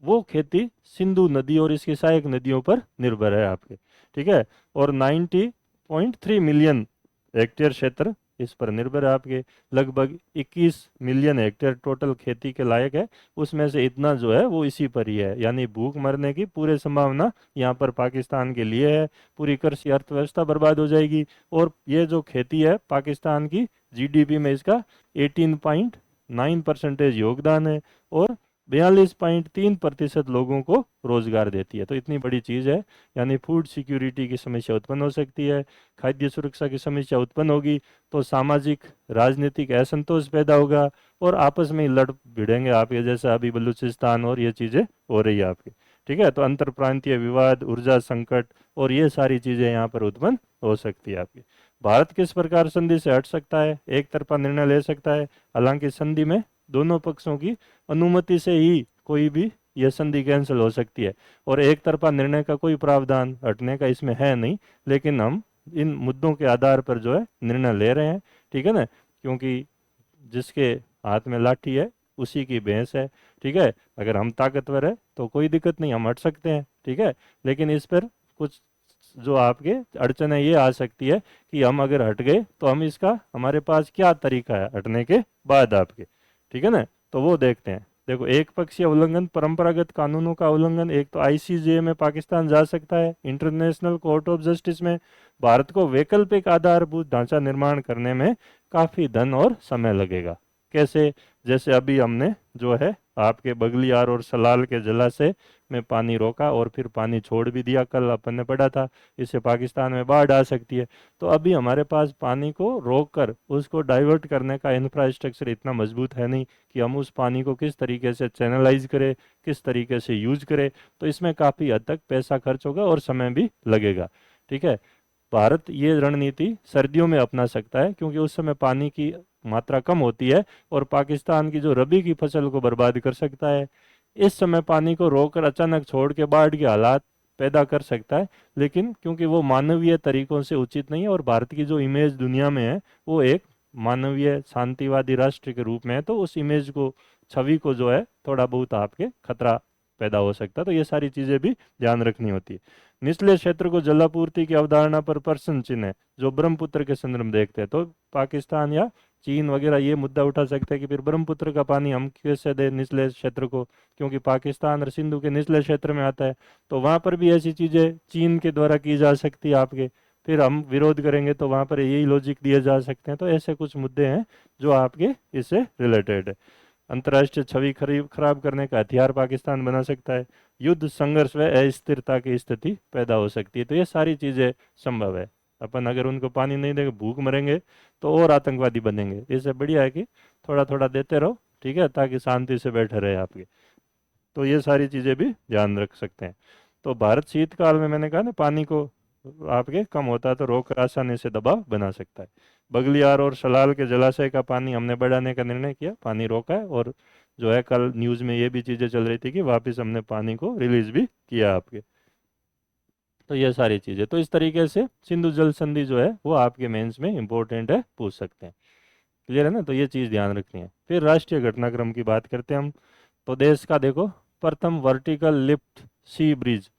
वो खेती सिंधु नदी और इसकी सहायक नदियों पर निर्भर है आपके, ठीक है। और 90.3 मिलियन हेक्टेयर क्षेत्र इस पर निर्भर है आपके। लगभग 21 मिलियन हेक्टेयर टोटल खेती के लायक है, उसमें से इतना जो है वो इसी पर ही है, यानी भूख मरने की पूरी संभावना यहाँ पर पाकिस्तान के लिए है। पूरी कृषि अर्थव्यवस्था बर्बाद हो जाएगी। और ये जो खेती है पाकिस्तान की जीडीपी में इसका 18.9% योगदान है। और 42.3% लोगों को रोजगार देती है। तो इतनी बड़ी चीज़ है, यानी फूड सिक्योरिटी की समस्या उत्पन्न हो सकती है, खाद्य सुरक्षा की समस्या उत्पन्न होगी, तो सामाजिक राजनीतिक असंतोष पैदा होगा और आपस में ही लड़ भिड़ेंगे आपके, जैसा अभी बलूचिस्तान और ये चीज़ें हो रही है आपकी। ठीक है, तो अंतर प्रांतीय विवाद, ऊर्जा संकट और ये सारी चीज़ें यहाँ पर उत्पन्न हो सकती है आपकी। भारत किस प्रकार संधि से हट सकता है? एक तरफा निर्णय ले सकता है, हालांकि संधि में दोनों पक्षों की अनुमति से ही कोई भी यह संधि कैंसिल हो सकती है, और एक तरफा निर्णय का कोई प्रावधान हटने का इसमें है नहीं, लेकिन हम इन मुद्दों के आधार पर जो है निर्णय ले रहे हैं। ठीक है ना, क्योंकि जिसके हाथ में लाठी है उसी की भैंस है। ठीक है, अगर हम ताकतवर है तो कोई दिक्कत नहीं, हम हट सकते हैं। ठीक है, लेकिन इस पर कुछ जो आपके अड़चनें ये आ सकती है कि हम अगर हट गए तो हम इसका, हमारे पास क्या तरीका है हटने के बाद आपके। ठीक है ना, तो वो देखते हैं। देखो, एक पक्षीय उल्लंघन, परंपरागत कानूनों का उल्लंघन, एक तो आईसीजे में पाकिस्तान जा सकता है, इंटरनेशनल कोर्ट ऑफ जस्टिस में। भारत को वैकल्पिक आधारभूत ढांचा निर्माण करने में काफ़ी धन और समय लगेगा। कैसे? जैसे अभी हमने जो है आपके बगलियार और सलाल के जलाशय में पानी रोका और फिर पानी छोड़ भी दिया, कल अपन ने पढ़ा था, इससे पाकिस्तान में बाढ़ आ सकती है। तो अभी हमारे पास पानी को रोक कर उसको डाइवर्ट करने का इंफ्रास्ट्रक्चर इतना मजबूत है नहीं कि हम उस पानी को किस तरीके से चैनलाइज करें, किस तरीके से यूज करें। तो इसमें काफ़ी हद तक पैसा खर्च होगा और समय भी लगेगा। ठीक है, भारत ये रणनीति सर्दियों में अपना सकता है, क्योंकि उस समय पानी की मात्रा कम होती है और पाकिस्तान की जो रबी की फसल को बर्बाद कर सकता है। इस समय पानी को रोककर अचानक छोड़ के बाढ़ के हालात पैदा कर सकता है, लेकिन क्योंकि वो मानवीय तरीकों से उचित नहीं है और भारत की जो इमेज दुनिया में है वो एक मानवीय शांतिवादी राष्ट्र के रूप में है, तो उस इमेज को, छवि को जो है थोड़ा बहुत आपके खतरा पैदा हो सकता है। तो ये सारी चीज़ें भी ध्यान रखनी होती है। निचले क्षेत्र को जलापूर्ति की अवधारणा पर प्रश्न चिन्ह है, जो ब्रह्मपुत्र के संदर्भ में देखते हैं। तो पाकिस्तान या चीन वगैरह ये मुद्दा उठा सकते हैं कि फिर ब्रह्मपुत्र का पानी हम कैसे दें निचले क्षेत्र को, क्योंकि पाकिस्तान और सिंधु के निचले क्षेत्र में आता है। तो वहाँ पर भी ऐसी चीज़ें चीन के द्वारा की जा सकती है आपके, फिर हम विरोध करेंगे तो वहाँ पर यही लॉजिक दिए जा सकते हैं। तो ऐसे कुछ मुद्दे हैं जो आपके इससे रिलेटेड है। अंतर्राष्ट्रीय छवि खराब करने का हथियार पाकिस्तान बना सकता है, युद्ध, संघर्ष व अस्थिरता की स्थिति पैदा हो सकती है। तो ये सारी चीज़ें संभव है। अपन अगर उनको पानी नहीं देंगे, भूख मरेंगे, तो और आतंकवादी बनेंगे। इससे बढ़िया है कि थोड़ा थोड़ा देते रहो, ठीक है, ताकि शांति से बैठे रहे आपके। तो ये सारी चीज़ें भी ध्यान रख सकते हैं। तो भारत शीतकाल में, मैंने कहा ना, पानी को आपके कम होता है तो रोक आसानी से दबाव बना सकता है। बगलियार और सलाल के जलाशय का पानी हमने बढ़ाने का निर्णय किया, पानी रोका है, और जो है कल न्यूज़ में ये भी चीज़ें चल रही थी कि वापस हमने पानी को रिलीज भी किया आपके। तो ये सारी चीज़ें, तो इस तरीके से सिंधु जल संधि जो है वो आपके मेंस में इंपॉर्टेंट है, पूछ सकते हैं। क्लियर है ना, तो ये चीज़ ध्यान रखनी है। फिर राष्ट्रीय घटनाक्रम की बात करते हैं हम। तो देश का देखो, प्रथम वर्टिकल लिफ्ट सी ब्रिज,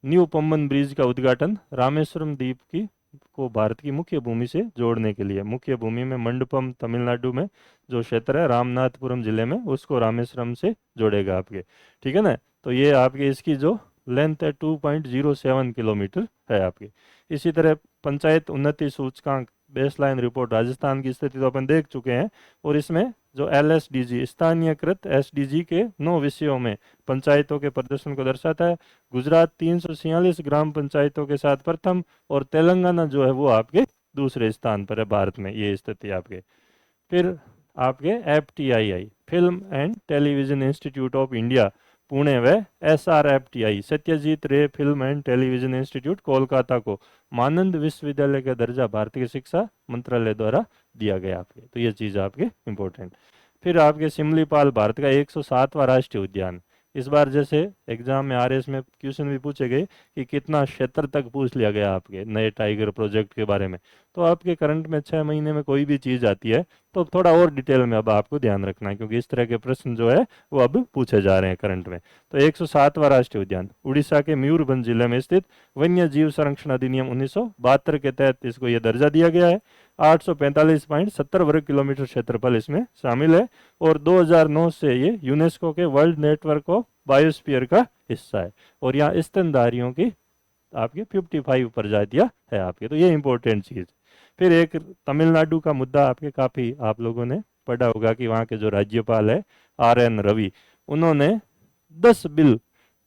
न्यू पम्बन ब्रिज का उद्घाटन रामेश्वरम द्वीप की को भारत की मुख्य भूमि से जोड़ने के लिए, मुख्य भूमि में मंडपम तमिलनाडु में जो क्षेत्र है रामनाथपुरम जिले में, उसको रामेश्वरम से जोड़ेगा आपके। ठीक है ना, तो ये आपके इसकी जो लेंथ है 2.07 किलोमीटर है आपकी। इसी तरह पंचायत उन्नति सूचकांक बेसलाइन रिपोर्ट, राजस्थान की स्थिति तो अपन देख चुके हैं, और इसमें जो LSDG स्थानीयकृत SDG के 9 विषयों में पंचायतों के प्रदर्शन को दर्शाता है। गुजरात 346 ग्राम पंचायतों के साथ प्रथम, और तेलंगाना जो है वो आपके दूसरे स्थान पर है भारत में, ये स्थिति आपके। फिर आपके FTII, film and television institute of India Pune व SRFTI, सत्यजीत रे film and television institute Kolkata को मानंद विश्वविद्यालय का दर्जा भारतीय शिक्षा मंत्रालय द्वारा दिया गया आपके। तो ये चीज़ आपके इम्पोर्टेंट। फिर आपके सिमलीपाल भारत का 107वां राष्ट्रीय उद्यान। इस बार जैसे एग्जाम में RS में क्वेश्चन भी पूछे गए कि कितना क्षेत्र तक पूछ लिया गया आपके नए टाइगर प्रोजेक्ट के बारे में, तो आपके करंट में 6 महीने में कोई भी चीज़ आती है तो थोड़ा और डिटेल में अब आपको ध्यान रखना है, क्योंकि इस तरह के प्रश्न जो है वो अब पूछे जा रहे हैं करंट में। तो 107वां राष्ट्रीय उद्यान उड़ीसा के मयूरभंज जिले में स्थित वन्य जीव संरक्षण अधिनियम 1972 के तहत इसको यह दर्जा दिया गया है। 845.70 वर्ग किलोमीटर क्षेत्रफल इसमें शामिल है, और 2009 से ये यूनेस्को के वर्ल्ड नेटवर्क ऑफ बायोस्फीयर का हिस्सा है, और यहाँ स्तनधारियों की आपके 55 प्रजातियाँ है आपके। तो ये इंपॉर्टेंट चीज़। फिर एक तमिलनाडु का मुद्दा आपके, काफ़ी आप लोगों ने पढ़ा होगा कि वहाँ के जो राज्यपाल है RN रवि, उन्होंने 10 बिल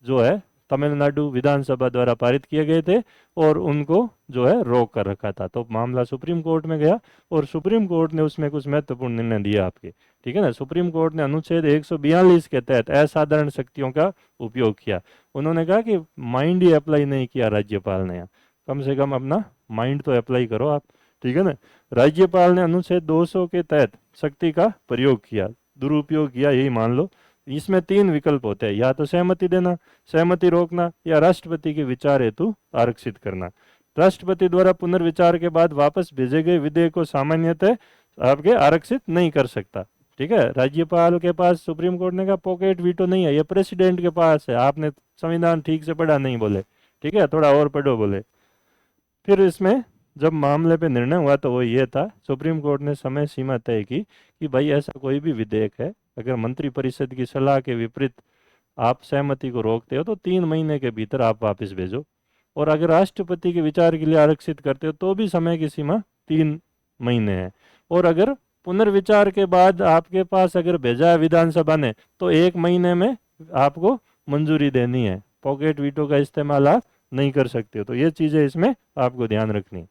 जो है तमिलनाडु विधानसभा द्वारा पारित किए गए थे और उनको जो है रोक कर रखा था। तो मामला सुप्रीम कोर्ट में गया और सुप्रीम कोर्ट ने उसमें कुछ महत्वपूर्ण निर्णय दिया आपके, ठीक है ना। सुप्रीम कोर्ट ने अनुच्छेद 142 के तहत असाधारण शक्तियों का उपयोग किया। उन्होंने कहा कि माइंड ही अप्लाई नहीं किया राज्यपाल ने, कम से कम अपना माइंड तो अप्लाई करो आप, ठीक है ना। राज्यपाल ने अनुच्छेद 200 के तहत शक्ति का प्रयोग किया, दुरुपयोग किया, यही मान लो। इसमें 3 विकल्प होते हैं, या तो सहमति देना, सहमति रोकना, या राष्ट्रपति के विचार हेतु आरक्षित करना। राष्ट्रपति द्वारा पुनर्विचार के बाद वापस भेजे गए विधेयक को सामान्यतः आपके आरक्षित नहीं कर सकता, ठीक है। राज्यपाल के पास सुप्रीम कोर्ट ने कहा पॉकेट वीटो नहीं है, ये प्रेसिडेंट के पास है, आपने संविधान ठीक से पढ़ा नहीं बोले, ठीक है, थोड़ा और पढ़ो बोले। फिर इसमें जब मामले पे निर्णय हुआ तो वो ये था, सुप्रीम कोर्ट ने समय सीमा तय की कि भाई ऐसा कोई भी विधेयक है अगर मंत्रिपरिषद की सलाह के विपरीत आप सहमति को रोकते हो तो 3 महीने के भीतर आप वापस भेजो, और अगर राष्ट्रपति के विचार के लिए आरक्षित करते हो तो भी समय की सीमा 3 महीने है, और अगर पुनर्विचार के बाद आपके पास अगर भेजा है विधानसभा ने तो 1 महीने में आपको मंजूरी देनी है, पॉकेट वीटो का इस्तेमाल आप नहीं कर सकते हो। तो ये चीजें इसमें आपको ध्यान रखनी।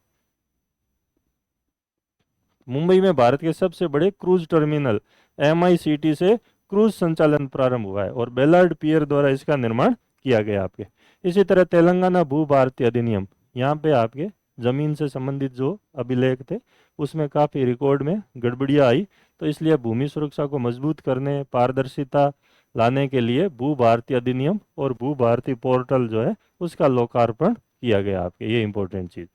मुंबई में भारत के सबसे बड़े क्रूज टर्मिनल MICT से क्रूज संचालन प्रारंभ हुआ है और बेलार्ड पियर द्वारा इसका निर्माण किया गया आपके। इसी तरह तेलंगाना भू भारती अधिनियम, यहाँ पे आपके जमीन से संबंधित जो अभिलेख थे उसमें काफ़ी रिकॉर्ड में गड़बड़ियाँ आई, तो इसलिए भूमि सुरक्षा को मजबूत करने, पारदर्शिता लाने के लिए भू भारती अधिनियम और भू भारती पोर्टल जो है उसका लोकार्पण किया गया आपके, ये इंपॉर्टेंट चीज़।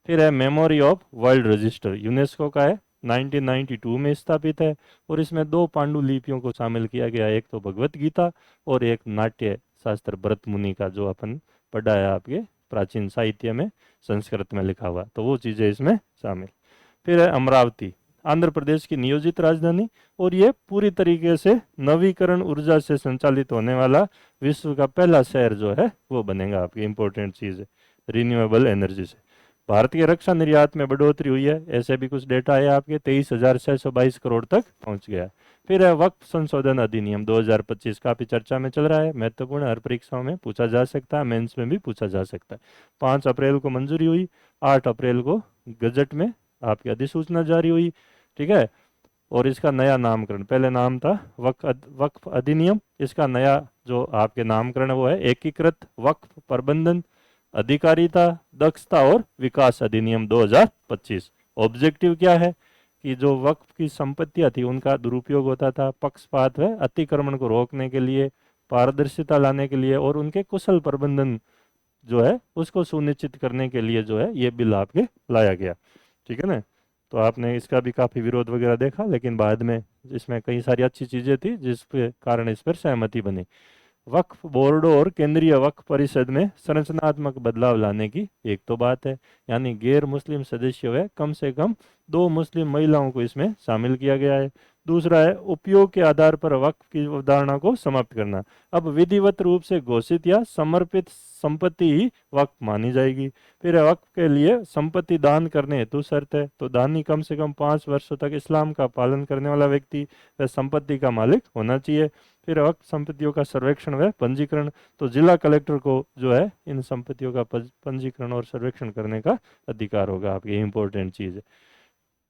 फिर है memory of world register, UNESCO का है, 1992 में स्थापित है और इसमें 2 पांडुलिपियों को शामिल किया गया, एक तो भगवत गीता और एक नाट्य शास्त्र भरत मुनि का जो अपन पढ़ा है आपके प्राचीन साहित्य में, संस्कृत में लिखा हुआ, तो वो चीज़ें इसमें शामिल। फिर है अमरावती, आंध्र प्रदेश की नियोजित राजधानी, और ये पूरी तरीके से नवीकरण ऊर्जा से संचालित होने वाला विश्व का पहला शहर जो है वो बनेगा आपकी, इंपॉर्टेंट चीज़ है, रिन्यूएबल एनर्जी से। भारत के रक्षा निर्यात में बढ़ोतरी हुई है, ऐसे भी कुछ डेटा है आपके, 23,622 करोड़ तक पहुंच गया। फिर है वक्फ संशोधन अधिनियम 2025, काफी चर्चा में चल रहा है, महत्वपूर्ण, हर परीक्षाओं में पूछा जा सकता है, मेंस में भी पूछा जा सकता है। 5 अप्रैल को मंजूरी हुई, 8 अप्रैल को गजट में आपकी अधिसूचना जारी हुई, ठीक है। और इसका नया नामकरण, पहले नाम था वक्फ अधिनियम, इसका नया जो आपके नामकरण वो है एकीकृत वक्फ प्रबंधन अधिकारिता, दक्षता और विकास अधिनियम 2025। ऑब्जेक्टिव क्या है कि जो वक्फ की संपत्तियां थी उनका दुरुपयोग होता था, पक्षपात व अतिक्रमण को रोकने के लिए, पारदर्शिता लाने के लिए और उनके कुशल प्रबंधन जो है उसको सुनिश्चित करने के लिए जो है ये बिल आपके लाया गया, ठीक है ना। तो आपने इसका भी काफ़ी विरोध वगैरह देखा, लेकिन बाद में इसमें कई सारी अच्छी चीज़ें थी जिसके कारण इस पर सहमति बनी। वक्फ बोर्डों और केंद्रीय वक्फ परिषद में संरचनात्मक बदलाव लाने की एक तो बात है, यानी गैर मुस्लिम सदस्य है कम से कम 2 मुस्लिम महिलाओं को इसमें शामिल किया गया है। दूसरा है उपयोग के आधार पर वक्फ की अवधारणा को समाप्त करना, अब विधिवत रूप से घोषित या समर्पित संपत्ति ही वक्फ मानी जाएगी। फिर वक्फ के लिए संपत्ति दान करने हेतु शर्त है, तो दानी कम से कम 5 वर्षों तक इस्लाम का पालन करने वाला व्यक्ति वह संपत्ति का मालिक होना चाहिए। फिर वक्फ संपत्तियों का सर्वेक्षण व पंजीकरण, तो जिला कलेक्टर को जो है इन संपत्तियों का पंजीकरण और सर्वेक्षण करने का अधिकार होगा आपकी, इंपॉर्टेंट चीज़ है।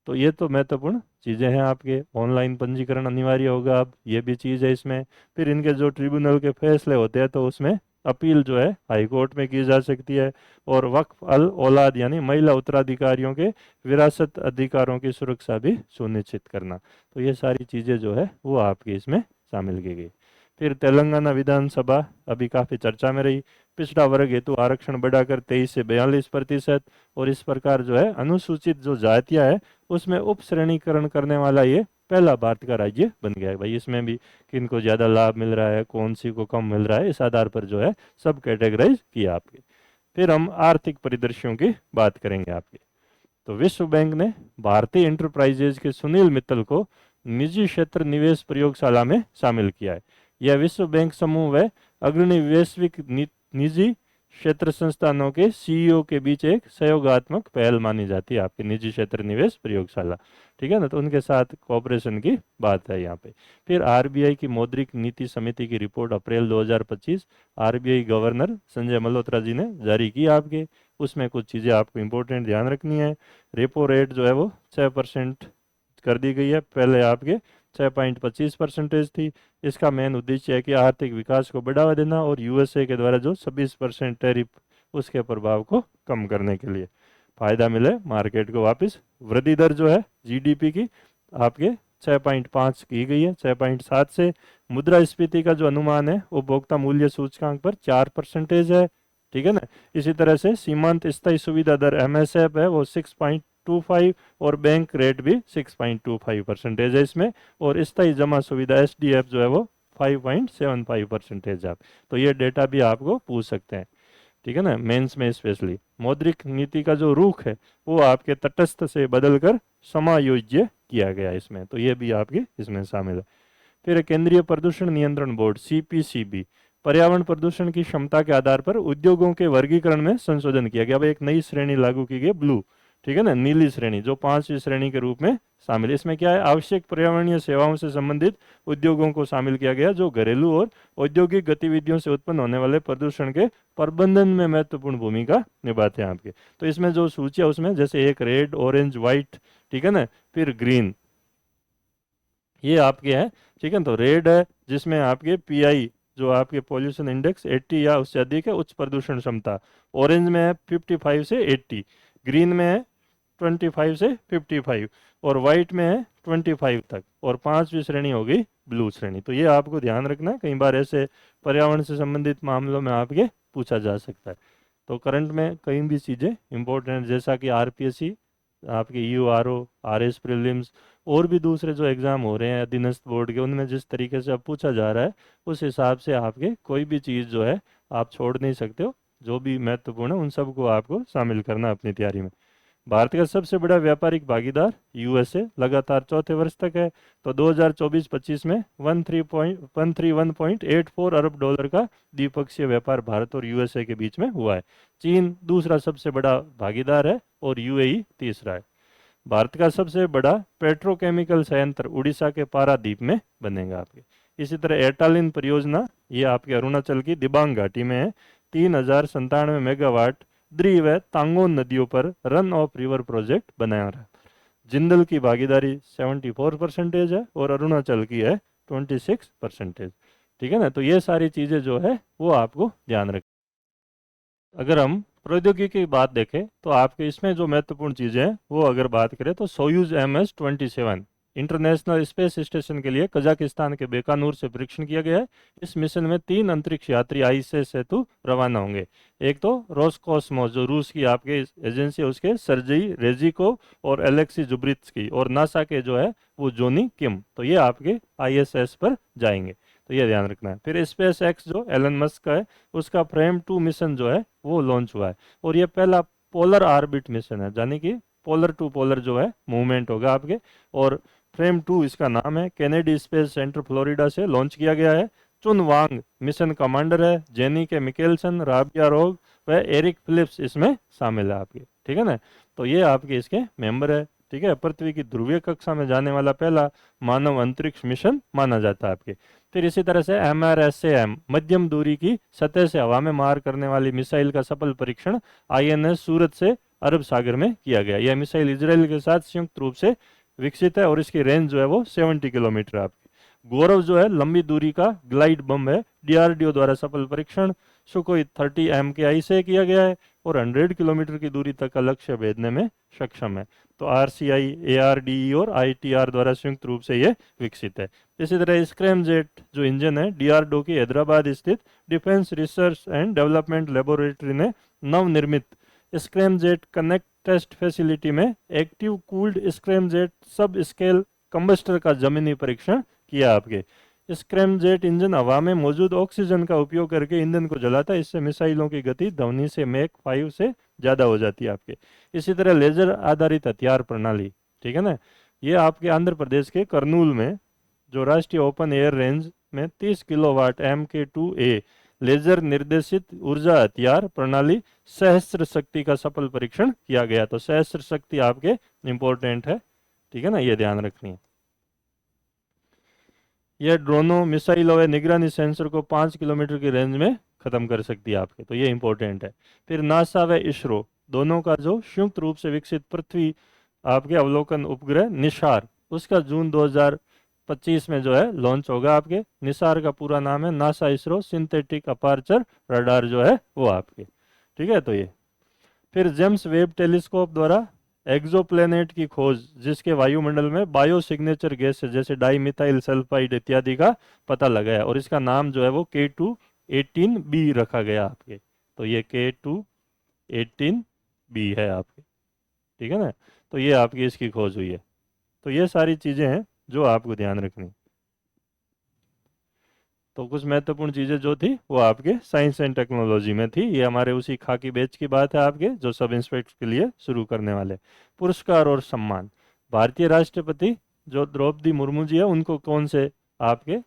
तो ये तो महत्वपूर्ण चीज़ें हैं आपके, ऑनलाइन पंजीकरण अनिवार्य होगा, अब ये भी चीज़ है इसमें। फिर इनके जो ट्रिब्यूनल के फैसले होते हैं तो उसमें अपील जो है हाई कोर्ट में की जा सकती है, और वक्फ अल औलाद यानी महिला उत्तराधिकारियों के विरासत अधिकारों की सुरक्षा भी सुनिश्चित करना, तो ये सारी चीज़ें जो है वो आपकी इसमें शामिल की गई। फिर तेलंगाना विधानसभा अभी काफ़ी चर्चा में रही, पिछड़ा वर्ग हेतु आरक्षण बढ़ाकर 23 से 42%, और इस प्रकार जो है अनुसूचित जो जातियां है उसमें उप श्रेणीकरण करने वाला ये पहला भारत का राज्य बन गया है। भाई इसमें भी किन को ज़्यादा लाभ मिल रहा है, कौन सी को कम मिल रहा है, इस आधार पर जो है सब कैटेगराइज किया आपके। फिर हम आर्थिक परिदृश्यों की बात करेंगे आपके। तो विश्व बैंक ने भारतीय इंटरप्राइजेज के सुनील मित्तल को निजी क्षेत्र निवेश प्रयोगशाला में शामिल किया है। यह विश्व बैंक समूह व अग्रणी वैश्विक निजी क्षेत्र संस्थानों के सीईओ के बीच एक सहयोगात्मक पहल मानी जाती है आपकी निजी क्षेत्र निवेश प्रयोगशाला, ठीक है ना। तो उनके साथ कोऑपरेशन की बात है यहाँ पे। फिर आरबीआई की मौद्रिक नीति समिति की रिपोर्ट अप्रैल 2025 आरबीआई गवर्नर संजय मल्होत्रा जी ने जारी की आपके। उसमें कुछ चीज़ें आपको इंपॉर्टेंट ध्यान रखनी है। रेपो रेट जो है वो 6% कर दी गई है, पहले आपके 6.25% थी। इसका मेन उद्देश्य है कि आर्थिक विकास को बढ़ावा देना और यूएसए के द्वारा जो 26% टैरिफ उसके प्रभाव को कम करने के लिए फायदा मिले मार्केट को वापस। वृद्धि दर जो है जीडीपी की आपके 6.5 की गई है 6.7 से। मुद्रास्फीति का जो अनुमान है उपभोक्ता मूल्य सूचकांक पर 4% है, ठीक है ना। इसी तरह से सीमांत स्थायी सुविधा दर एमएसएफ है वो 6.25 और बैंक रेट भी 6.25% है इसमें। और स्थायी जमा सुविधा एसडीएफ जो है वो 5.75% है। तो ये डेटा भी आपको पूछ सकते हैं, ठीक है ना, मेंस में स्पेशली। मौद्रिक नीति का जो रुख है वो आपके तटस्थ से बदलकर समायोज्य किया गया इसमें, तो ये भी आपके इसमें शामिल है। फिर केंद्रीय प्रदूषण नियंत्रण बोर्ड सीपीसीबी पर्यावरण प्रदूषण की क्षमता के आधार पर उद्योगों के वर्गीकरण में संशोधन किया गया। अब एक नई श्रेणी लागू की गई ब्लू, ठीक है ना, नीली श्रेणी जो 5वीं श्रेणी के रूप में शामिल है। इसमें क्या है, आवश्यक पर्यावरणीय सेवाओं से संबंधित उद्योगों को शामिल किया गया जो घरेलू और औद्योगिक गतिविधियों से उत्पन्न होने वाले प्रदूषण के प्रबंधन में महत्वपूर्ण भूमिका निभाते हैं आपके। तो इसमें जो सूची है उसमें जैसे एक रेड, ऑरेंज, व्हाइट, ठीक है ना, फिर ग्रीन, ये आपके हैं, ठीक है। तो रेड है जिसमें आपके पीआई जो आपके पॉल्यूशन इंडेक्स 80 या उससे अधिक है, उच्च प्रदूषण क्षमता। ऑरेंज में है 55 से 80, ग्रीन में है 25 से 55 और वाइट में है 25 तक। और 5वीं श्रेणी हो गई ब्लू श्रेणी। तो ये आपको ध्यान रखना है, कई बार ऐसे पर्यावरण से संबंधित मामलों में आपके पूछा जा सकता है। तो करंट में कई भी चीज़ें इंपॉर्टेंट जैसा कि आरपीएससी आपके यूआरओ, आरएस प्रीलिम्स और भी दूसरे जो एग्ज़ाम हो रहे हैं अधीनस्थ बोर्ड के, उनमें जिस तरीके से अब पूछा जा रहा है उस हिसाब से आपके कोई भी चीज़ जो है आप छोड़ नहीं सकते हो। जो भी महत्वपूर्ण है उन सबको आपको शामिल करना अपनी तैयारी में। भारत का सबसे बड़ा व्यापारिक भागीदार यूएसए लगातार चौथे वर्ष तक है। तो 2024-25 में 131.84 अरब डॉलर का द्विपक्षीय व्यापार भारत और यूएसए के बीच में हुआ है। चीन दूसरा सबसे बड़ा भागीदार है और यूएई तीसरा है। भारत का सबसे बड़ा पेट्रोकेमिकल संयंत्र उड़ीसा के पारादीप में बनेगा आपके। इसी तरह एटालिन परियोजना ये आपके अरुणाचल की दिबांग घाटी में है। 3097 मेगावाट द्री व तांगोन नदियों पर रन ऑफ रिवर प्रोजेक्ट बनाया रहा। जिंदल की भागीदारी 74% है और अरुणाचल की है 26%, ठीक है ना। तो ये सारी चीज़ें जो है वो आपको ध्यान रख। अगर हम प्रौद्योगिकी की बात देखें तो आपके इसमें जो महत्वपूर्ण चीज़ें हैं वो अगर बात करें तो Soyuz MS-27 international space station के लिए कजाकिस्तान के बेकानूर से परीक्षण किया गया है। इस मिशन में 3 अंतरिक्ष यात्री आईएसएस सेतु रवाना होंगे। एक तो रोसकॉस्मोस जो रूस की आपके एजेंसी है उसके सर्जेई रेजिकोव और एलेक्सी जुब्रित्स्की, और नासा के जो है वो जोनी किम, तो ये आपके आईएसएस पर जाएंगे। तो ये ध्यान रखना है। फिर स्पेस एक्स जो एलन मस्क का है उसका फ्रेम 2 मिशन जो है वो लॉन्च हुआ है और ये पहला पोलर ऑर्बिट मिशन है, यानी कि पोलर टू पोलर जो है मूवमेंट होगा आपके। और फ्रेम 2 इसका नाम है, केनेडी स्पेस सेंटर फ्लोरिडा से लॉन्च किया गया है। चुन वांग मिशन कमांडर है, जेनी के मिकेलसन, राबिया रोग व एरिक फिलिप्स इसमें शामिल है आपके, ठीक है ना। तो ये आपके इसके मेंबर है, ठीक है। पृथ्वी की ध्रुवीय कक्षा में जाने वाला पहला मानव अंतरिक्ष मिशन माना जाता है आपके। फिर इसी तरह से MRSAM मध्यम दूरी की सतह से हवा में मार करने वाली मिसाइल का सफल परीक्षण INS सूरत से अरब सागर में किया गया। यह मिसाइल इजराइल के साथ संयुक्त रूप से विकसित है और इसकी रेंज जो है वो 70 किलोमीटर है आपकी। गौरव जो है लंबी दूरी का ग्लाइड बम है, DRDO द्वारा सफल परीक्षण सुखोई 30 MKI से किया गया है और 100 किलोमीटर की दूरी तक का लक्ष्य भेदने में सक्षम है। तो RCI, ARDE और ITR द्वारा संयुक्त रूप से ये विकसित है। इसी तरह स्क्रैमजेट जो इंजन है DRDO की हैदराबाद स्थित defence research and development laboratory ने नवनिर्मित स्क्रैमजेट कनेक्ट टेस्ट फैसिलिटी में एक्टिव कूल्ड स्क्रैमजेट सब स्केल कंबस्टर का जमीनी परीक्षण किया आपके। स्क्रैमजेट इंजन हवा में मौजूद ऑक्सीजन का उपयोग करके ईंधन को जलाता है। इससे मिसाइलों की गति ध्वनि से मैक 5 से ज़्यादा हो जाती है आपके। इसी तरह लेजर आधारित हथियार प्रणाली, ठीक है ना, ये आपके आंध्र प्रदेश के कर्नूल में जो राष्ट्रीय ओपन एयर रेंज में 30 किलोवाट MK2A लेजर निर्देशित ऊर्जा हथियार प्रणाली सहस्त्र शक्ति का सफल परीक्षण किया गया। तो सहस्त्र शक्ति आपके इंपॉर्टेंट है, ठीक है ना, ये ध्यान रखनी है। यह ड्रोनों, मिसाइलों व निगरानी सेंसर को 5 किलोमीटर की रेंज में खत्म कर सकती है आपके, तो ये इंपॉर्टेंट है। फिर नासा व इसरो दोनों का जो संयुक्त रूप से विकसित पृथ्वी आपके अवलोकन उपग्रह निसार, उसका जून 2025 में जो है लॉन्च होगा आपके। निसार का पूरा नाम है NASA ISRO synthetic aperture radar जो है वो आपके, ठीक है। तो ये फिर जेम्स वेब टेलीस्कोप द्वारा एक्सोप्लैनेट की खोज, जिसके वायुमंडल में बायो सिग्नेचर गैस है जैसे डाई मिथाइल सल्फाइड इत्यादि का पता लगा है, और इसका नाम जो है वो K2-18b रखा गया आपके। तो ये K2-18b है आपके, ठीक है ना। तो ये आपकी इसकी खोज हुई है। तो ये सारी चीज़ें हैं जो आपको ध्यान रखनी। तो कुछ महत्वपूर्ण चीज़ें जो थी वो आपके साइंस एंड टेक्नोलॉजी में थी। ये हमारे उसी खाकी बैच की बात है आपके, जो सब इंस्पेक्टर के लिए शुरू करने वाले। पुरस्कार और सम्मान, भारतीय राष्ट्रपति जो द्रौपदी मुर्मू जी है उनको कौन से आपके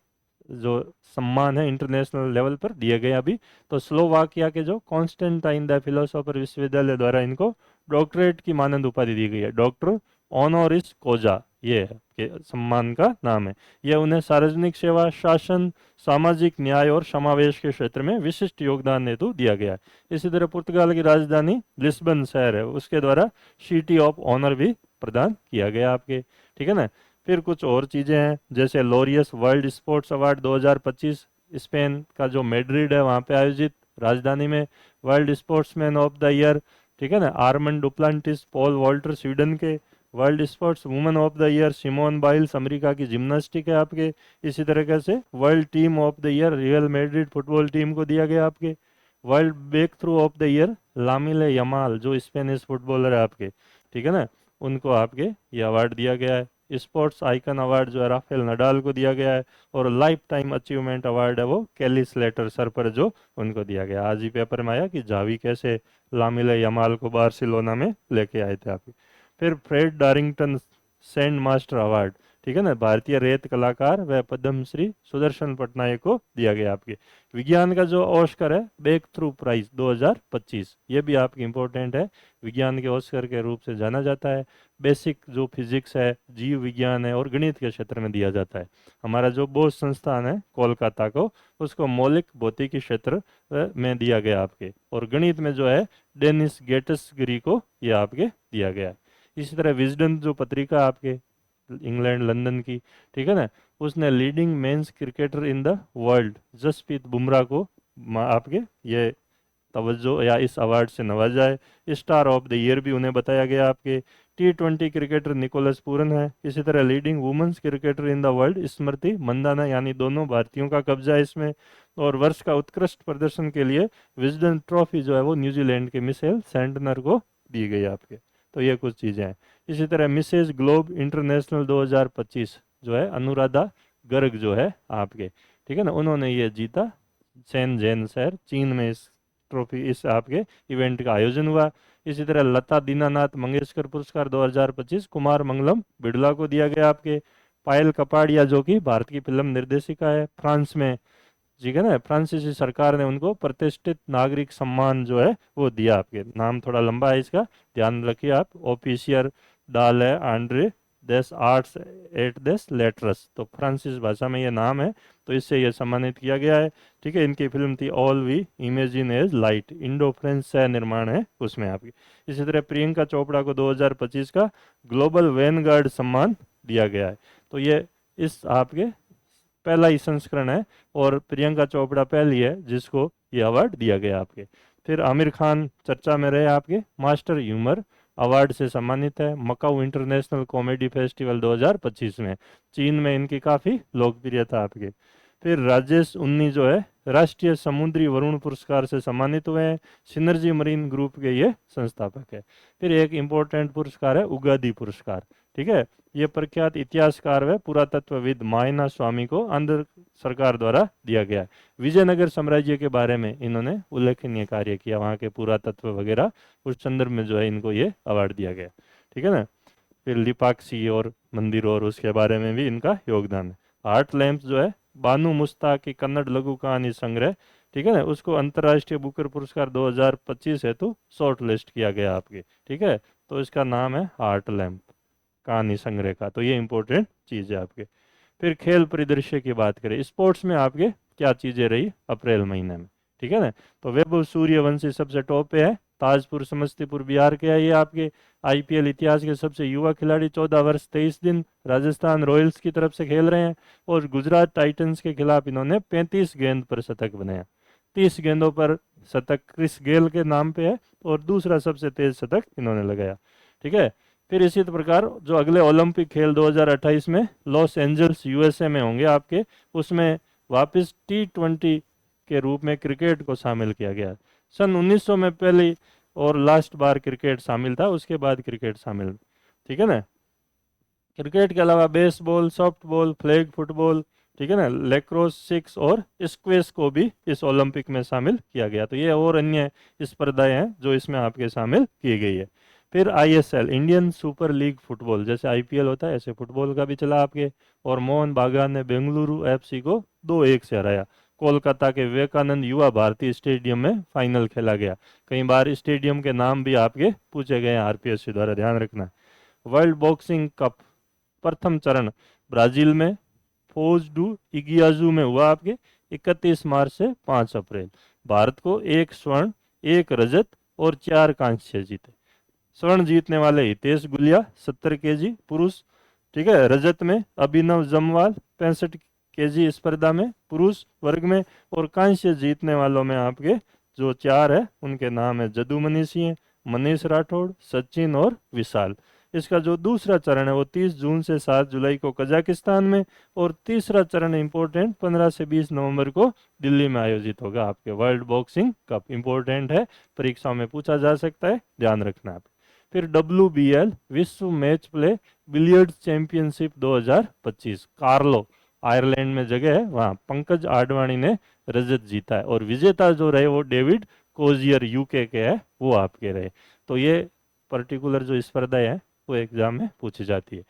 जो सम्मान है इंटरनेशनल लेवल पर दिए गए अभी। तो स्लोवाकिया के जो कॉन्स्टेंटाइन द फिलोसोफर विश्वविद्यालय द्वारा इनको डॉक्टरेट की मानद उपाधि दी गई है, डॉक्टर ऑनोरिस कोजा, ये है के सम्मान का नाम है। यह उन्हें सार्वजनिक सेवा, शासन, सामाजिक न्याय और समावेश के क्षेत्र में विशिष्ट योगदान हेतु दिया गया है। इसी तरह पुर्तगाल की राजधानी लिस्बन शहर है, उसके द्वारा सिटी ऑफ ऑनर भी प्रदान किया गया आपके, ठीक है ना। फिर कुछ और चीज़ें हैं जैसे Laureus world sports award 2025 Spain का जो मैड्रिड है वहाँ पे आयोजित, राजधानी में। World sportsman of the year, ठीक है ना, Armand Duplantis pole vaulter Sweden के। World sports women of the year Simone Biles America की जिम्नास्टिक है आपके। इसी तरीके से world team of the year Real Madrid football team को दिया गया आपके। World breakthrough of the year Lamine Yamal जो स्पेनिश फुटबॉलर है आपके, ठीक है ना, उनको आपके ये अवार्ड दिया गया है। स्पोर्ट्स आइकन अवार्ड जो है राफेल नडाल को दिया गया है, और लाइफ टाइम अचीवमेंट अवार्ड है वो केली स्लेटर सर पर जो उनको दिया गया। आज ही पेपर में आया कि जावी कैसे लामिले यमाल को बार्सिलोना में लेके आए थे आपके। फिर फ्रेड डारिंगटन सेंट मास्टर अवार्ड, ठीक है ना, भारतीय रेत कलाकार व पद्मश्री सुदर्शन पटनायक को दिया गया आपके। विज्ञान का जो ऑस्कर है ब्रेक थ्रू प्राइज 2025, ये भी आपकी इंपॉर्टेंट है, विज्ञान के ऑस्कर के रूप से जाना जाता है। बेसिक जो फिजिक्स है, जीव विज्ञान है और गणित के क्षेत्र में दिया जाता है। हमारा जो बोस संस्थान है कोलकाता को, उसको मौलिक भौतिकी क्षेत्र में दिया गया आपके, और गणित में जो है डेनिस गेटसगरी को ये आपके दिया गया है। इसी तरह विजडन जो पत्रिका आपके इंग्लैंड लंदन की, ठीक है ना, उसने leading men's cricketer in the world Jasprit Bumrah को आपके ये तवज्जो या इस अवार्ड से नवाजा है। स्टार ऑफ द ईयर भी उन्हें बताया गया आपके। T20 क्रिकेटर निकोलस पूरन है। इसी तरह leading women's cricketer in the world Smriti Mandhana, यानी दोनों भारतीयों का कब्जा है इसमें। और वर्ष का उत्कृष्ट प्रदर्शन के लिए विजडन ट्रॉफी जो है वो न्यूजीलैंड के मिशेल सेंटनर को दी गई आपके। तो ये कुछ चीज़ें हैं। इसी तरह मिसेज ग्लोब इंटरनेशनल 2025 जो है अनुराधा गर्ग जो है आपके, ठीक है ना, उन्होंने ये जीता। शेनज़ेन शहर चीन में इस ट्रॉफी इस आपके इवेंट का आयोजन हुआ। इसी तरह लता दीनानाथ मंगेशकर पुरस्कार 2025 कुमार मंगलम बिड़ला को दिया गया आपके। पायल कपाड़िया जो कि भारत की फिल्म निर्देशिका है, फ्रांस में, ठीक है ना, फ्रांसीसी सरकार ने उनको प्रतिष्ठित नागरिक सम्मान जो है वो दिया आपके। नाम थोड़ा लंबा है इसका, ध्यान रखिए आप। ऑफिशियर डाल है आंड्रे देस आर्ट्स एट देस लेटरस, तो फ्रांसीसी भाषा में ये नाम है, तो इससे ये सम्मानित किया गया है, ठीक है। इनकी फिल्म थी all we imagine as light, Indo French सह निर्माण है उसमें आपकी। इसी तरह प्रियंका चोपड़ा को 2025 का ग्लोबल वैनगार्ड सम्मान दिया गया है। तो ये इस आपके पहला ही संस्करण है, और प्रियंका चोपड़ा पहली है जिसको ये अवार्ड दिया गया आपके। फिर आमिर खान चर्चा में रहे आपके, मास्टर ह्यूमर अवार्ड से सम्मानित है मकाऊ इंटरनेशनल कॉमेडी फेस्टिवल 2025 में। चीन में इनकी काफ़ी लोकप्रियता आपके। फिर राजेश उन्नी जो है राष्ट्रीय समुद्री वरुण पुरस्कार से सम्मानित हुए हैं, सिनर्जी मरीन ग्रुप के ये संस्थापक है। फिर एक इम्पोर्टेंट पुरस्कार है उगादी पुरस्कार, ठीक है, ये प्रख्यात इतिहासकार व पुरातत्वविद मायना स्वामी को आंध्र सरकार द्वारा दिया गया है। विजयनगर साम्राज्य के बारे में इन्होंने उल्लेखनीय कार्य किया, वहाँ के पुरातत्व वगैरह, उस संदर्भ में जो है इनको ये अवार्ड दिया गया, ठीक है ना। फिर लिपाक्षी और मंदिर और उसके बारे में भी इनका योगदान है। हार्ट लैम्प जो है बानू मुस्ताक की कन्नड़ लघु कहानी संग्रह, ठीक है ना, उसको अंतर्राष्ट्रीय बुकर पुरस्कार 2025 हेतु शॉर्ट लिस्ट किया गया आपके। ठीक है, तो इसका नाम है हार्ट लैम्प कहानी संग्रह का। तो ये इंपॉर्टेंट चीज़ है आपके। फिर खेल परिदृश्य की बात करें, स्पोर्ट्स में आपके क्या चीज़ें रही अप्रैल महीने में। ठीक है ना, तो वैभव सूर्यवंशी सबसे टॉप पे है, ताजपुर समस्तीपुर बिहार के है ये आपके। आईपीएल इतिहास के सबसे युवा खिलाड़ी, 14 वर्ष 23 दिन, राजस्थान रॉयल्स की तरफ से खेल रहे हैं। और गुजरात टाइटंस के खिलाफ इन्होंने 35 गेंद पर शतक बनाया। 30 गेंदों पर शतक क्रिस गेल के नाम पे है, और दूसरा सबसे तेज शतक इन्होंने लगाया। ठीक है, फिर इसी प्रकार जो अगले ओलंपिक खेल 2028 में लॉस एंजल्स यूएसए में होंगे आपके, उसमें वापस T20 के रूप में क्रिकेट को शामिल किया गया। सन 1900 में पहली और लास्ट बार क्रिकेट शामिल था, उसके बाद क्रिकेट शामिल। ठीक है ना, क्रिकेट के अलावा बेसबॉल, सॉफ्टबॉल, फ्लैग फुटबॉल, ठीक है ना, लेक्रोस, सिक्स और स्क्वैश को भी इस ओलंपिक में शामिल किया गया। तो ये और अन्य स्पर्धाएं हैं जो इसमें आपके शामिल की गई है। फिर ISL, Indian super league football, जैसे आईपीएल होता है ऐसे फुटबॉल का भी चला आपके। और मोहन बागान ने बेंगलुरु एफसी को 2-1 से हराया। कोलकाता के विवेकानंद युवा भारती स्टेडियम में फाइनल खेला गया। कई बार स्टेडियम के नाम भी आपके पूछे गए हैं आरपीएससी द्वारा, ध्यान रखना। वर्ल्ड बॉक्सिंग कप प्रथम चरण ब्राजील में फोज डू इगियाजू में हुआ आपके 31 मार्च से 5 अप्रैल। भारत को 1 स्वर्ण, 1 रजत और 4 कांस्य जीते। स्वर्ण जीतने वाले हितेश गुलिया 70 केजी पुरुष, ठीक है, रजत में अभिनव जमवाल 65 केजी स्पर्धा में पुरुष वर्ग में। और कांस्य जीतने वालों में आपके जो 4 है उनके नाम है जदुमनी सिंह, मनीष राठौड़, सचिन और विशाल। इसका जो दूसरा चरण है वो 30 जून से 7 जुलाई को कजाकिस्तान में, और तीसरा चरण इंपॉर्टेंट 15 से 20 नवंबर को दिल्ली में आयोजित होगा आपके। वर्ल्ड बॉक्सिंग कप इंपॉर्टेंट है, परीक्षाओं में पूछा जा सकता है, ध्यान रखना आप। फिर WBL विश्व match play billiards championship 2025, Carlo Ireland में जगह है, वहाँ पंकज आडवाणी ने रजत जीता है। और विजेता जो रहे वो डेविड कोजियर यूके के है, वो आपके रहे। तो ये पर्टिकुलर जो स्पर्धा है वो एग्जाम में पूछी जाती है।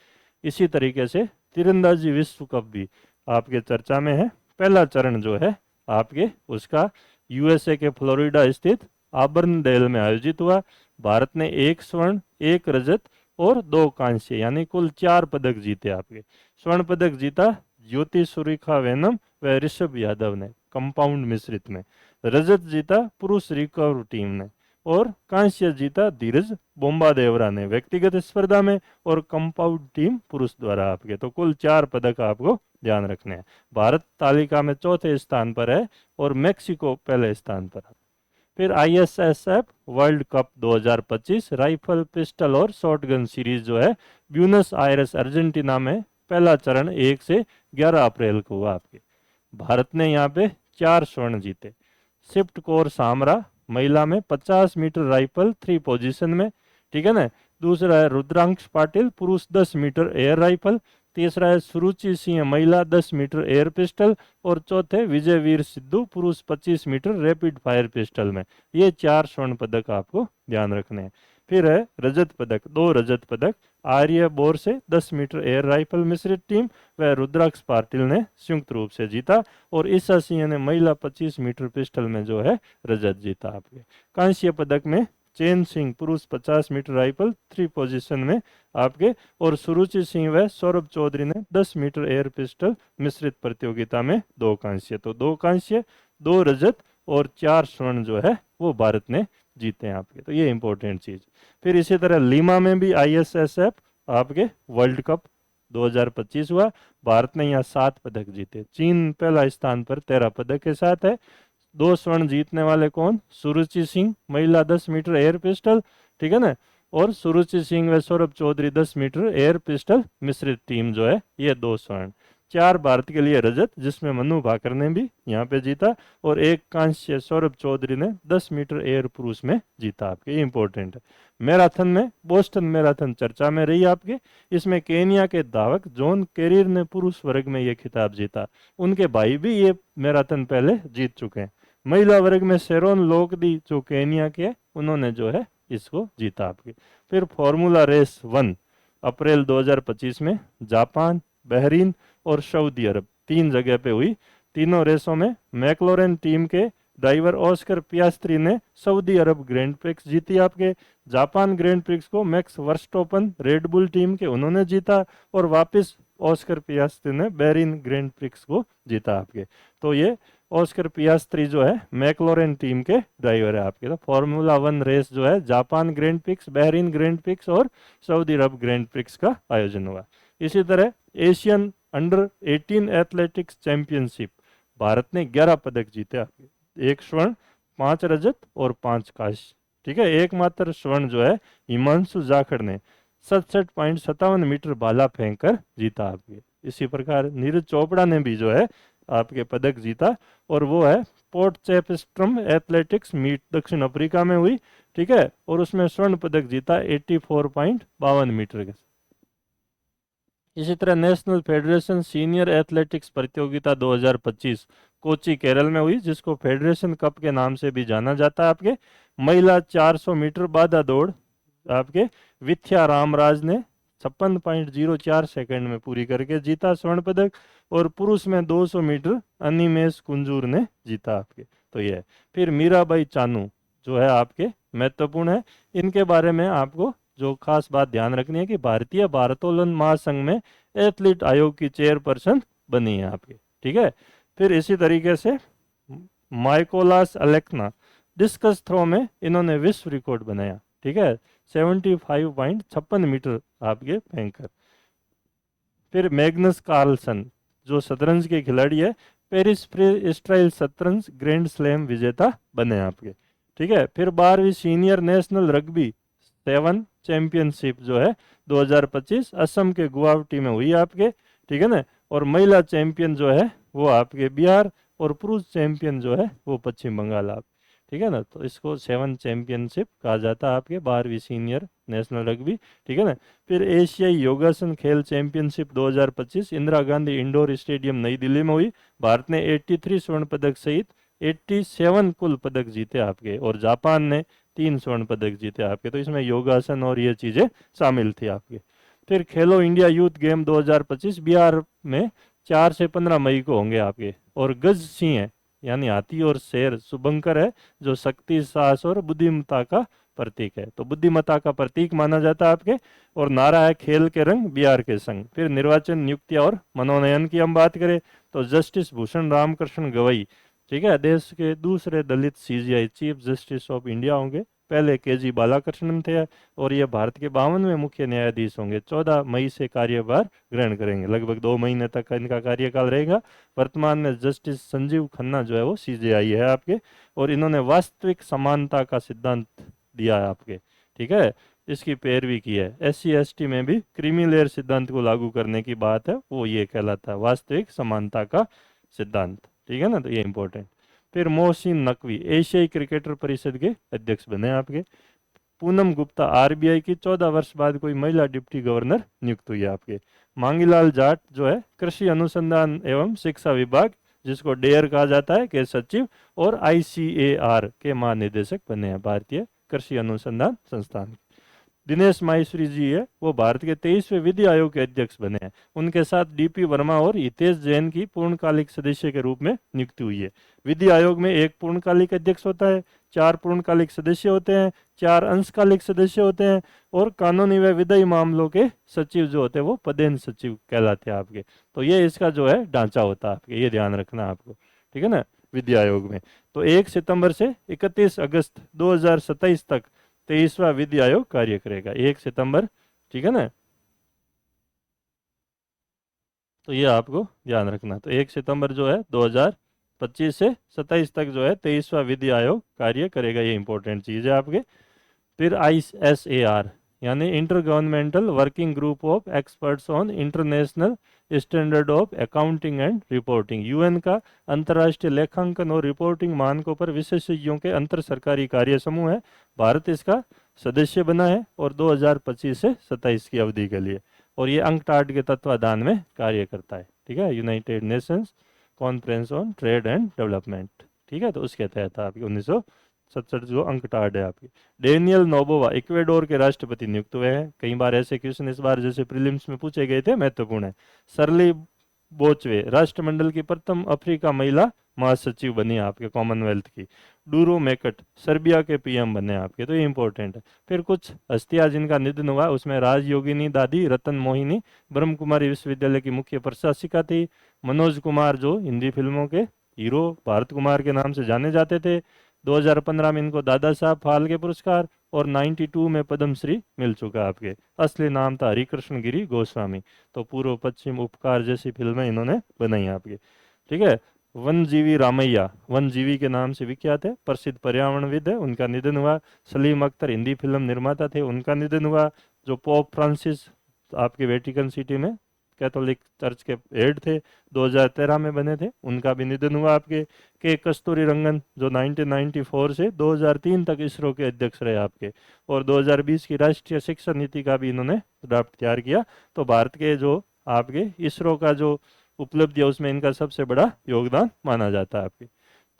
इसी तरीके से तीरंदाजी विश्व कप भी आपके चर्चा में है। पहला चरण जो है आपके उसका यूएसए के फ्लोरिडा स्थित आबर्नडेल में आयोजित हुआ। भारत ने 1 स्वर्ण, 1 रजत और 2 कांस्य, यानी कुल 4 पदक जीते आपके। स्वर्ण पदक जीता ज्योति सुरेखा वेनम व ऋषभ यादव ने कंपाउंड मिश्रित में। रजत जीता पुरुष रिकर्व टीम ने। और कांस्य जीता धीरज बोम्बादेवरा ने व्यक्तिगत स्पर्धा में, और कंपाउंड टीम पुरुष द्वारा आपके। तो कुल 4 पदक आपको ध्यान रखने हैं। भारत तालिका में चौथे स्थान पर है और मेक्सिको पहले स्थान पर है। फिर ISSF world cup 2025 rifle, pistol और शॉटगन सीरीज जो है ब्यूनस आयर्स अर्जेंटीना में पहला चरण 1 से 11 अप्रैल को हुआ आपके। भारत ने यहाँ पे 4 स्वर्ण जीते। शिफ्ट कोर सामरा महिला में 50 मीटर राइफल 3 पोजीशन में, ठीक है ना। दूसरा है रुद्रांश पाटिल पुरुष 10 मीटर एयर राइफल। तीसरा है सुरुचि सिंह महिला 10 मीटर एयर पिस्टल। और चौथे विजय वीर सिद्धू पुरुष 25 मीटर रैपिड फायर पिस्टल में। ये 4 स्वर्ण पदक आपको ध्यान रखने हैं। फिर है रजत पदक, 2 रजत पदक आर्य बोर से 10 मीटर एयर राइफल मिश्रित टीम व रुद्राक्ष पाटिल ने संयुक्त रूप से जीता। और ईसा सिंह ने महिला 25 मीटर पिस्टल में जो है रजत जीता आपके। कांस्य पदक में चैन सिंह पुरुष 50 मीटर राइफल 3 पोजीशन में आपके। और सुरुचि सिंह व सौरभ चौधरी ने 10 मीटर एयर पिस्टल मिश्रित प्रतियोगिता में 2 कांस्य। तो 2 कांस्य, 2 रजत और 4 स्वर्ण जो है वो भारत ने जीते हैं आपके। तो ये इंपॉर्टेंट चीज। फिर इसी तरह लीमा में भी ISSF आपके वर्ल्ड कप 2025 हुआ। भारत ने यहाँ 7 पदक जीते। चीन पहला स्थान पर 13 पदक के साथ है। 2 स्वर्ण जीतने वाले कौन? सुरुचि सिंह महिला 10 मीटर एयर पिस्टल, ठीक है ना। और सुरुचि सिंह व Saurabh Chaudhary 10 metre air pistol मिश्रित टीम जो है ये 2 स्वर्ण। 4 भारत के लिए रजत, जिसमें मनु भाकर ने भी यहाँ पे जीता। और 1 कांस्य सौरभ चौधरी ने 10 मीटर एयर पुरुष में जीता आपके। ये इंपॉर्टेंट है। मैराथन में बोस्टन मैराथन चर्चा में रही आपके। इसमें केनिया के धावक जॉन कैरियर ने पुरुष वर्ग में ये खिताब जीता। उनके भाई भी ये मैराथन पहले जीत चुके हैं। महिला वर्ग में शेरोन लोकदी जो केनिया के, उन्होंने जो है इसको जीता आपके। फिर फॉर्मूला रेस 1 अप्रैल 2025 में जापान, बहरीन और सऊदी अरब 3 जगह पे हुई। तीनों रेसों में मैक्लोरेन टीम के ड्राइवर ऑस्कर पियास्त्री ने सऊदी अरब ग्रैंड प्रिक्स जीती आपके। जापान ग्रैंड प्रिक्स को मैक्स वर्स्टोपन रेड बुल टीम के उन्होंने जीता, और वापस ऑस्कर पियास्त्री ने बेरिन ग्रैंड प्रिक्स को जीता आपके। तो ये ऑस्कर पियास्त्री जो है मैकलोरेन टीम के ड्राइवर है आपके। तो फार्मूला 1 रेस जो है Japan grand prix, Bahrain grand prix और सऊदी अरब ग्रैंड प्रिक्स का आयोजन हुआ। इसी तरह Asian under 18 athletics championship, Bharat ने 11 पदक जीते आपके, 1 स्वर्ण, 5 रजत और 5 कांस्य। ठीक है, एकमात्र स्वर्ण जो है हिमांशु जाखड़ ने 67.57 मीटर भाला फेंक कर जीता आपके। इसी प्रकार नीरज चोपड़ा ने भी जो है आपके पदक जीता, और वो है पोर्ट चेपस्ट्रम एथलेटिक्स मीट दक्षिण अफ्रीका में हुई। ठीक है, और उसमें स्वर्ण पदक जीता 84.52 मीटर के। इसी तरह नेशनल फेडरेशन सीनियर एथलेटिक्स प्रतियोगिता 2025 कोची केरल में हुई, जिसको फेडरेशन कप के नाम से भी जाना जाता है आपके। महिला 400 मीटर बाधा दौड़ आपके विथ्या रामराज ने 56.04 सेकंड में पूरी करके जीता स्वर्ण पदक, और पुरुष में 200 मीटर अनिमेश कुंजूर ने जीता आपके। तो ये फिर मीराबाई चानू जो है आपके महत्वपूर्ण है। इनके बारे में आपको जो खास बात ध्यान रखनी है कि भारतीय भारोत्तोलन महासंघ में एथलीट आयोग की चेयरपर्सन बनी है आपके। ठीक है, फिर इसी तरीके से माइकोलास अलेक्ना डिस्कस थ्रो में इन्होंने विश्व रिकॉर्ड बनाया। ठीक है, 75.56 मीटर आपके फेंकर। फिर मैग्नस कार्लसन जो शतरंज के खिलाड़ी है, पेरिस फ्री स्टाइल शतरंज ग्रैंड स्लैम विजेता बने आपके। ठीक है, फिर 12वीं सीनियर नेशनल रग्बी 7 चैंपियनशिप जो है 2025 असम के गुवाहाटी में हुई आपके। ठीक है ना, और महिला चैंपियन जो है वो आपके बिहार, और पुरुष चैंपियन जो है वो पश्चिम बंगाल आप। ठीक है ना, तो इसको 7 चैंपियनशिप कहा जाता है आपके 12वीं सीनियर नेशनल रग्बी। ठीक है ना, फिर एशियाई योगासन खेल championship 2025 Indira Gandhi indoor stadium नई दिल्ली में हुई। भारत ने 83 स्वर्ण पदक सहित 87 कुल पदक जीते आपके, और जापान ने 3 स्वर्ण पदक जीते आपके। तो इसमें योगासन और ये चीजें शामिल थी आपके। फिर खेलो इंडिया यूथ गेम 2025 बिहार में 4 से 15 मई को होंगे आपके, और गज सिंह है यानी हाथी और शेर शुभंकर है जो शक्ति, साहस और बुद्धिमत्ता का प्रतीक है। तो बुद्धिमत्ता का प्रतीक माना जाता है आपके, और नारा है खेल के रंग बिहार के संग। फिर निर्वाचन नियुक्तियां और मनोनयन की हम बात करें तो जस्टिस भूषण रामकृष्ण गवई, ठीक है, देश के दूसरे दलित CJI chief justice of India होंगे। पहले केजी बालाकृष्णन थे, और ये भारत के 52वें मुख्य न्यायाधीश होंगे। 14 मई से कार्यभार ग्रहण करेंगे, लगभग 2 महीने तक इनका कार्यकाल रहेगा। वर्तमान में जस्टिस संजीव खन्ना जो है वो सीजीआई है आपके, और इन्होंने वास्तविक समानता का सिद्धांत दिया है आपके। ठीक है, इसकी पैरवी की है। SC ST में भी क्रीमी लेयर सिद्धांत को लागू करने की बात है, वो ये कहलाता है वास्तविक समानता का सिद्धांत। ठीक है ना, तो ये इंपॉर्टेंट। फिर मोहसिन नकवी एशियाई क्रिकेटर परिषद के अध्यक्ष बने आपके। पूनम गुप्ता RBI की 14 वर्ष बाद कोई महिला डिप्टी गवर्नर नियुक्त हुई है आपके। मांगीलाल जाट जो है कृषि अनुसंधान एवं शिक्षा विभाग जिसको डेयर कहा जाता है के सचिव, और ICAR के महानिदेशक बने हैं, भारतीय कृषि अनुसंधान संस्थान। दिनेश माहेश्वरी जी है वो भारत के 23वें विधि आयोग के अध्यक्ष बने हैं। उनके साथ DP वर्मा और हितेश जैन की पूर्णकालिक सदस्य के रूप में नियुक्ति हुई है। विधि आयोग में 1 पूर्णकालिक अध्यक्ष होता है, 4 पूर्णकालिक सदस्य होते हैं, 4 अंशकालिक सदस्य होते हैं, और कानूनी व विधायी मामलों के सचिव जो होते हैं वो पदेन सचिव कहलाते हैं आपके। तो ये इसका जो है ढांचा होता है आपके, ये ध्यान रखना आपको। ठीक है ना, विधि आयोग में तो 1 सितंबर से 31 अगस्त 2027 तक 23वां विधि आयोग कार्य करेगा, 1 सितंबर। ठीक है ना, तो ये आपको ध्यान रखना। तो 1 सितंबर जो है 2025 से 27 तक जो है 23वां विधि आयोग कार्य करेगा, ये इंपॉर्टेंट चीज़ है आपके। फिर ISAR यानी inter governmental working group of experts on international standard of accounting and reporting, UN का अंतर्राष्ट्रीय लेखांकन और रिपोर्टिंग मानकों पर विशेषज्ञों के अंतर सरकारी कार्य समूह है। भारत इसका सदस्य बना है, और 2025 से 27 की अवधि के लिए, और ये अंकटाड के तत्वाधान में कार्य करता है। ठीक है, United Nations conference on trade and development. ठीक है, तो उसके तहत आपकी 1967 जो अंकटाड है आपकी। डेनियल नोबोवा इक्वेडोर के राष्ट्रपति नियुक्त हुए हैं। कई बार ऐसे क्वेश्चन इस बार जैसे प्रीलिम्स में पूछे गए थे, महत्वपूर्ण है। सरली बोचवे राष्ट्रमंडल की प्रथम अफ्रीका महिला महासचिव बनी आपके कॉमनवेल्थ की। डूरो मैकट सर्बिया के पीएम बने आपके, तो ये इंपॉर्टेंट है। फिर कुछ हस्तियां जिनका निधन हुआ, उसमें राजयोगिनी दादी रतन मोहिनी ब्रह्म कुमारी विश्वविद्यालय की मुख्य प्रशासिका थी। मनोज कुमार जो हिंदी फिल्मों के हीरो भारत कुमार के नाम से जाने जाते थे। 2015 में इनको दादा साहब फाल्के पुरस्कार और 92 में पद्मश्री मिल चुका आपके। असली नाम था हरिकृष्ण गिरी गोस्वामी। तो पूर्व पश्चिम उपकार जैसी फिल्में इन्होंने बनाई आपके, ठीक है। वनजीवी रामैया वनजीवी के नाम से विख्यात है, प्रसिद्ध पर्यावरणविद है, उनका निधन हुआ। सलीम अख्तर हिंदी फिल्म निर्माता थे, उनका निधन हुआ। जो पोप फ्रांसिस आपके वेटिकन सिटी में कैथोलिक चर्च के हेड थे, 2013 में बने थे, उनका भी निधन हुआ आपके। के कस्तूरी रंगन जो 1994 से 2003 तक इसरो के अध्यक्ष रहे आपके, और 2020 की राष्ट्रीय शिक्षा नीति का भी इन्होंने ड्राफ्ट तैयार किया। तो भारत के जो आपके इसरो का जो उपलब्धि है उसमें इनका सबसे बड़ा योगदान माना जाता है आपके।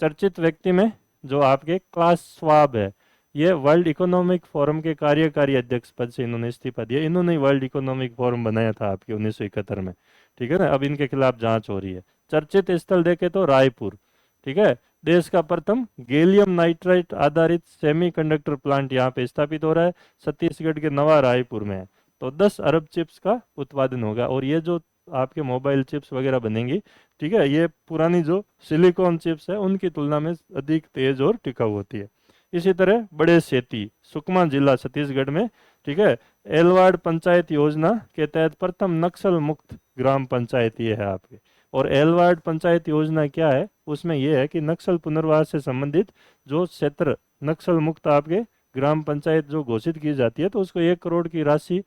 चर्चित व्यक्ति में जो आपके क्लास स्वाब है, ये वर्ल्ड इकोनॉमिक फोरम के कार्यकारी अध्यक्ष पद से इन्होंने इस्तीफा दिया। इन्होंने वर्ल्ड इकोनॉमिक फोरम बनाया था आपके 1971 में, ठीक है ना। अब इनके खिलाफ जांच हो रही है। चर्चित स्थल देखे तो रायपुर, ठीक है। देश का प्रथम गैलियम नाइट्राइट आधारित सेमीकंडक्टर प्लांट यहाँ पे स्थापित हो रहा है, छत्तीसगढ़ के नवा रायपुर में है। तो 10 अरब चिप्स का उत्पादन होगा, और ये जो आपके मोबाइल चिप्स वगैरह बनेंगी, ठीक है, ये पुरानी जो सिलिकॉन चिप्स है उनकी तुलना में अधिक तेज और टिकाऊ होती है। इसी तरह बड़े सेती सुकमा जिला छत्तीसगढ़ में, ठीक है, एलवाड़ पंचायत योजना के तहत प्रथम नक्सल मुक्त ग्राम पंचायत ये है आपके। और एलवाड़ पंचायत योजना क्या है, उसमें यह है कि नक्सल पुनर्वास से संबंधित जो क्षेत्र नक्सल मुक्त आपके ग्राम पंचायत जो घोषित की जाती है, तो उसको 1 करोड़ की राशि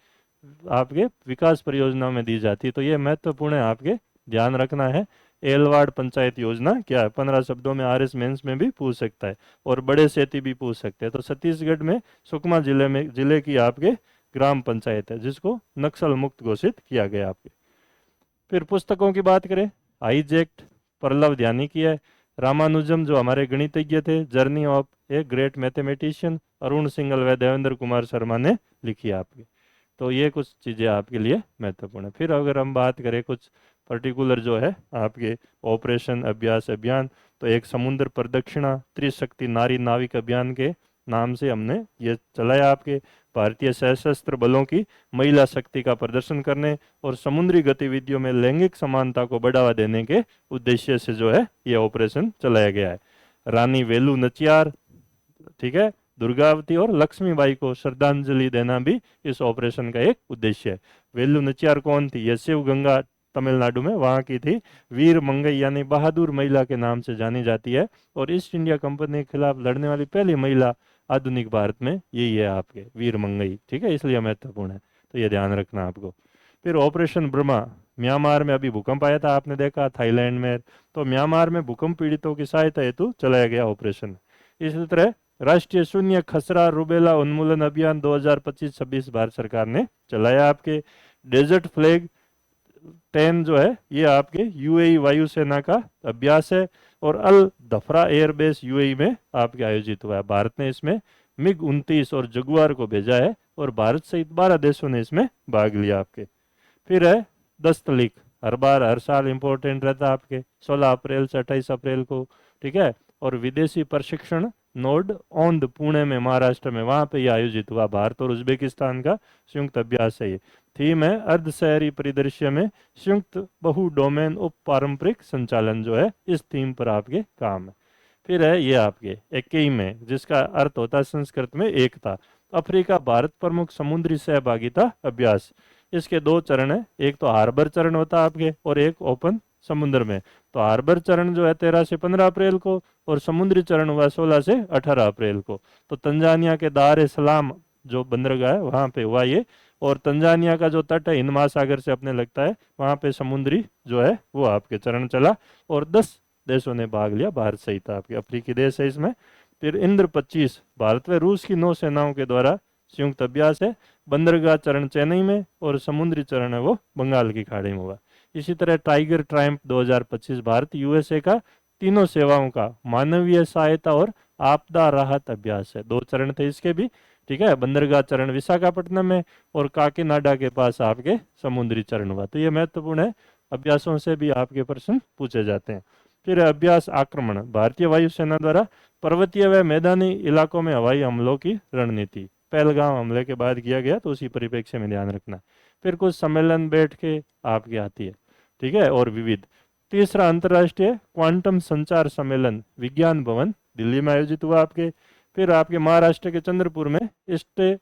आपके विकास परियोजना में दी जाती है। तो ये महत्वपूर्ण है, आपके ध्यान रखना है। एलवाड़ पंचायत योजना क्या है, 15 शब्दों में आरएस मेंस में भी पूछ सकता है, और बड़े सेती भी पूछ सकते हैं। तो छत्तीसगढ़ में सुकमा जिले की आपके ग्राम पंचायत है जिसको नक्सल मुक्त घोषित किया गया आपके। फिर पुस्तकों की बात करें, हाईजेक्ट पल्लव ध्यानी की है। रामानुजम जो हमारे गणितज्ञ थे, journey of a great mathematician, Arun Singhal व देवेंद्र कुमार शर्मा ने लिखी है आपकी। तो ये कुछ चीज़ें आपके लिए महत्वपूर्ण है। फिर अगर हम बात करें कुछ पर्टिकुलर जो है आपके ऑपरेशन अभ्यास अभियान, तो एक समुद्र प्रदक्षिणा त्रिशक्ति नारी नाविक अभियान के नाम से हमने ये चलाया आपके। भारतीय सशस्त्र बलों की महिला शक्ति का प्रदर्शन करने और समुद्री गतिविधियों में लैंगिक समानता को बढ़ावा देने के उद्देश्य से जो है ये ऑपरेशन चलाया गया है। रानी वेलु नचियार, ठीक है, दुर्गावती और लक्ष्मीबाई को श्रद्धांजलि देना भी इस ऑपरेशन का एक उद्देश्य है। वेलु नचियार कौन थी, ये शिवगंगा तमिलनाडु में वहाँ की थी। वीर मंगई यानी बहादुर महिला के नाम से जानी जाती है, और ईस्ट इंडिया कंपनी के खिलाफ लड़ने वाली पहली महिला आधुनिक भारत में यही है आपके, वीर मंगई, ठीक है, इसलिए महत्वपूर्ण है, तो ये ध्यान रखना आपको। फिर ऑपरेशन ब्रह्मा, म्यांमार में अभी भूकंप आया था, आपने देखा, थाईलैंड में, तो म्यांमार में भूकंप पीड़ितों की सहायता हेतु चलाया गया ऑपरेशन। इसी तरह राष्ट्रीय शून्य खसरा रुबेला उन्मूलन अभियान 2025-26 भारत सरकार ने चलाया आपके। डेजर्ट फ्लैग 10 जो है ये आपके यूएई वायुसेना का अभ्यास है, और अल दफरा एयरबेस यूएई में आपके आयोजित हुआ है। भारत ने इसमें मिग 29 और जगुआर को भेजा है, और भारत सहित 12 देशों ने इसमें भाग लिया आपके। फिर है दस्तलीक, हर बार हर साल इंपॉर्टेंट रहता है आपके, 16 अप्रैल से 28 अप्रैल को, ठीक है। और विदेशी प्रशिक्षण नोड औंध पुणे में महाराष्ट्र में, वहाँ पे ये आयोजित हुआ। भारत और उज्बेकिस्तान का संयुक्त अभ्यास है ये। थीम है अर्ध शहरी परिदृश्य में संयुक्त बहु डोमेन उप पारंपरिक संचालन, जो है इस थीम पर आपके काम है। फिर है ये आपके 21 में, जिसका अर्थ होता है संस्कृत में एकता, अफ्रीका भारत प्रमुख समुद्री सहभागिता अभ्यास। इसके 2 चरण है, एक तो हार्बर चरण होता है आपके, और एक ओपन समुद्र में। तो हार्बर चरण जो है 13 से 15 अप्रैल को, और समुद्री चरण हुआ 16 से 18 अप्रैल को। तो तंजानिया के दार ए सलाम जो बंदरगाह है वहाँ पे हुआ ये, और तंजानिया का जो तट है हिंद महासागर से अपने लगता है, वहाँ पे समुद्री जो है वो आपके चरण चला, और 10 देशों ने भाग लिया, भारत सहित आपके, अफ्रीकी देश है इसमें। फिर इंद्र 25 भारत व रूस की नौसेनाओं के द्वारा संयुक्त अभ्यास है। बंदरगाह चरण चेन्नई में, और समुद्री चरण है वो बंगाल की खाड़ी में हुआ। इसी तरह टाइगर ट्रायम्फ 2025 भारत यूएसए का तीनों सेवाओं का मानवीय सहायता और आपदा राहत अभ्यास है। 2 चरण थे इसके भी, ठीक है। बंदरगाह चरण विशाखापट्टनम में, और काकीनाडा के पास आपके समुद्री चरण हुआ। तो ये महत्वपूर्ण है, अभ्यासों से भी आपके प्रश्न पूछे जाते हैं। फिर अभ्यास आक्रमण, भारतीय वायुसेना द्वारा पर्वतीय व मैदानी इलाकों में हवाई हमलों की रणनीति, पहलगाम हमले के बाद किया गया, तो उसी परिप्रेक्ष्य में ध्यान रखना। फिर कुछ सम्मेलन बैठ के आपकी आती है, ठीक है, और विविध। तीसरा अंतर्राष्ट्रीय क्वांटम संचार सम्मेलन विज्ञान भवन दिल्ली में आयोजित हुआ आपके। फिर आपके महाराष्ट्र के चंद्रपुर में इष्टे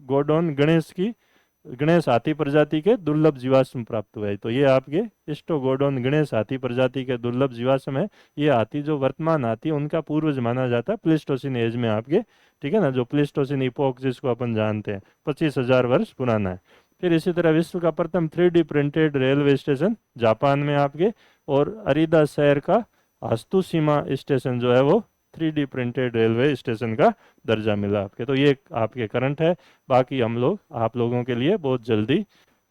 गोडोन गणेश हाथी प्रजाति के दुर्लभ जीवाश्म प्राप्त हुए। तो ये आपके इस्टोगोडोन गणेश हाथी प्रजाति के दुर्लभ जीवाश्म है। ये हाथी जो वर्तमान हाथी उनका पूर्वज माना जाता है प्लेस्टोसिन एज में आपके, ठीक है ना, जो प्लेस्टोसिन इपोक जिसको अपन जानते हैं 25,000 वर्ष पुराना है। फिर इसी तरह विश्व का प्रथम 3D printed railway station Japan में आपके, और अरीदा शहर का हस्तुशिमा स्टेशन जो है वो 3D प्रिंटेड रेलवे स्टेशन का दर्जा मिला आपके। तो ये आपके करंट है। बाकी हम लोग आप लोगों के लिए बहुत जल्दी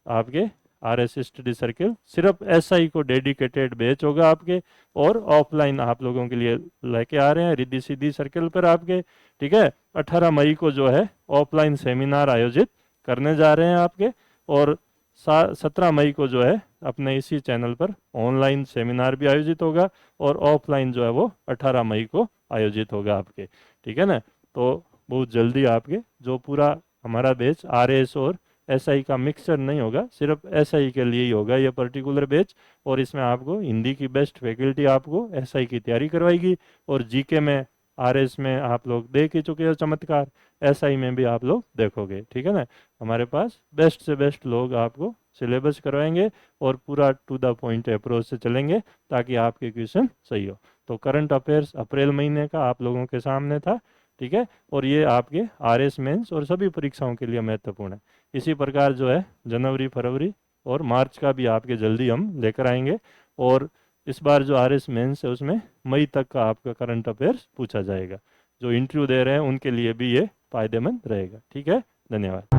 आपके RS स्टडी सर्किल सिर्फ SI को डेडिकेटेड बैच होगा आपके, और ऑफलाइन आप लोगों के लिए लेके आ रहे हैं रिद्धि सिद्धि सर्किल पर आपके, ठीक है। 18 मई को जो है ऑफलाइन सेमिनार आयोजित करने जा रहे हैं आपके, और 17 मई को जो है अपने इसी चैनल पर ऑनलाइन सेमिनार भी आयोजित होगा, और ऑफलाइन जो है वो 18 मई को आयोजित होगा आपके, ठीक है ना। तो बहुत जल्दी आपके जो पूरा हमारा बैच RS और SI का मिक्सचर नहीं होगा, सिर्फ SI के लिए ही होगा ये पर्टिकुलर बैच, और इसमें आपको हिंदी की बेस्ट फैकल्टी आपको SI की तैयारी करवाएगी, और GK में RS में आप लोग देख ही चुके हो चमत्कार, SI में भी आप लोग देखोगे, ठीक है ना। हमारे पास बेस्ट से बेस्ट लोग आपको सिलेबस करवाएंगे और पूरा टू द पॉइंट अप्रोच से चलेंगे ताकि आपके क्वेश्चन सही हो। तो करंट अफेयर्स अप्रैल महीने का आप लोगों के सामने था, ठीक है, और ये आपके RS मेंस और सभी परीक्षाओं के लिए महत्वपूर्ण है। इसी प्रकार जो है जनवरी, फरवरी और मार्च का भी आपके जल्दी हम लेकर आएंगे, और इस बार जो RS मेंस है उसमें मई तक का आपका करंट अफेयर्स पूछा जाएगा। जो इंटरव्यू दे रहे हैं उनके लिए भी ये फायदेमंद रहेगा, ठीक है। धन्यवाद।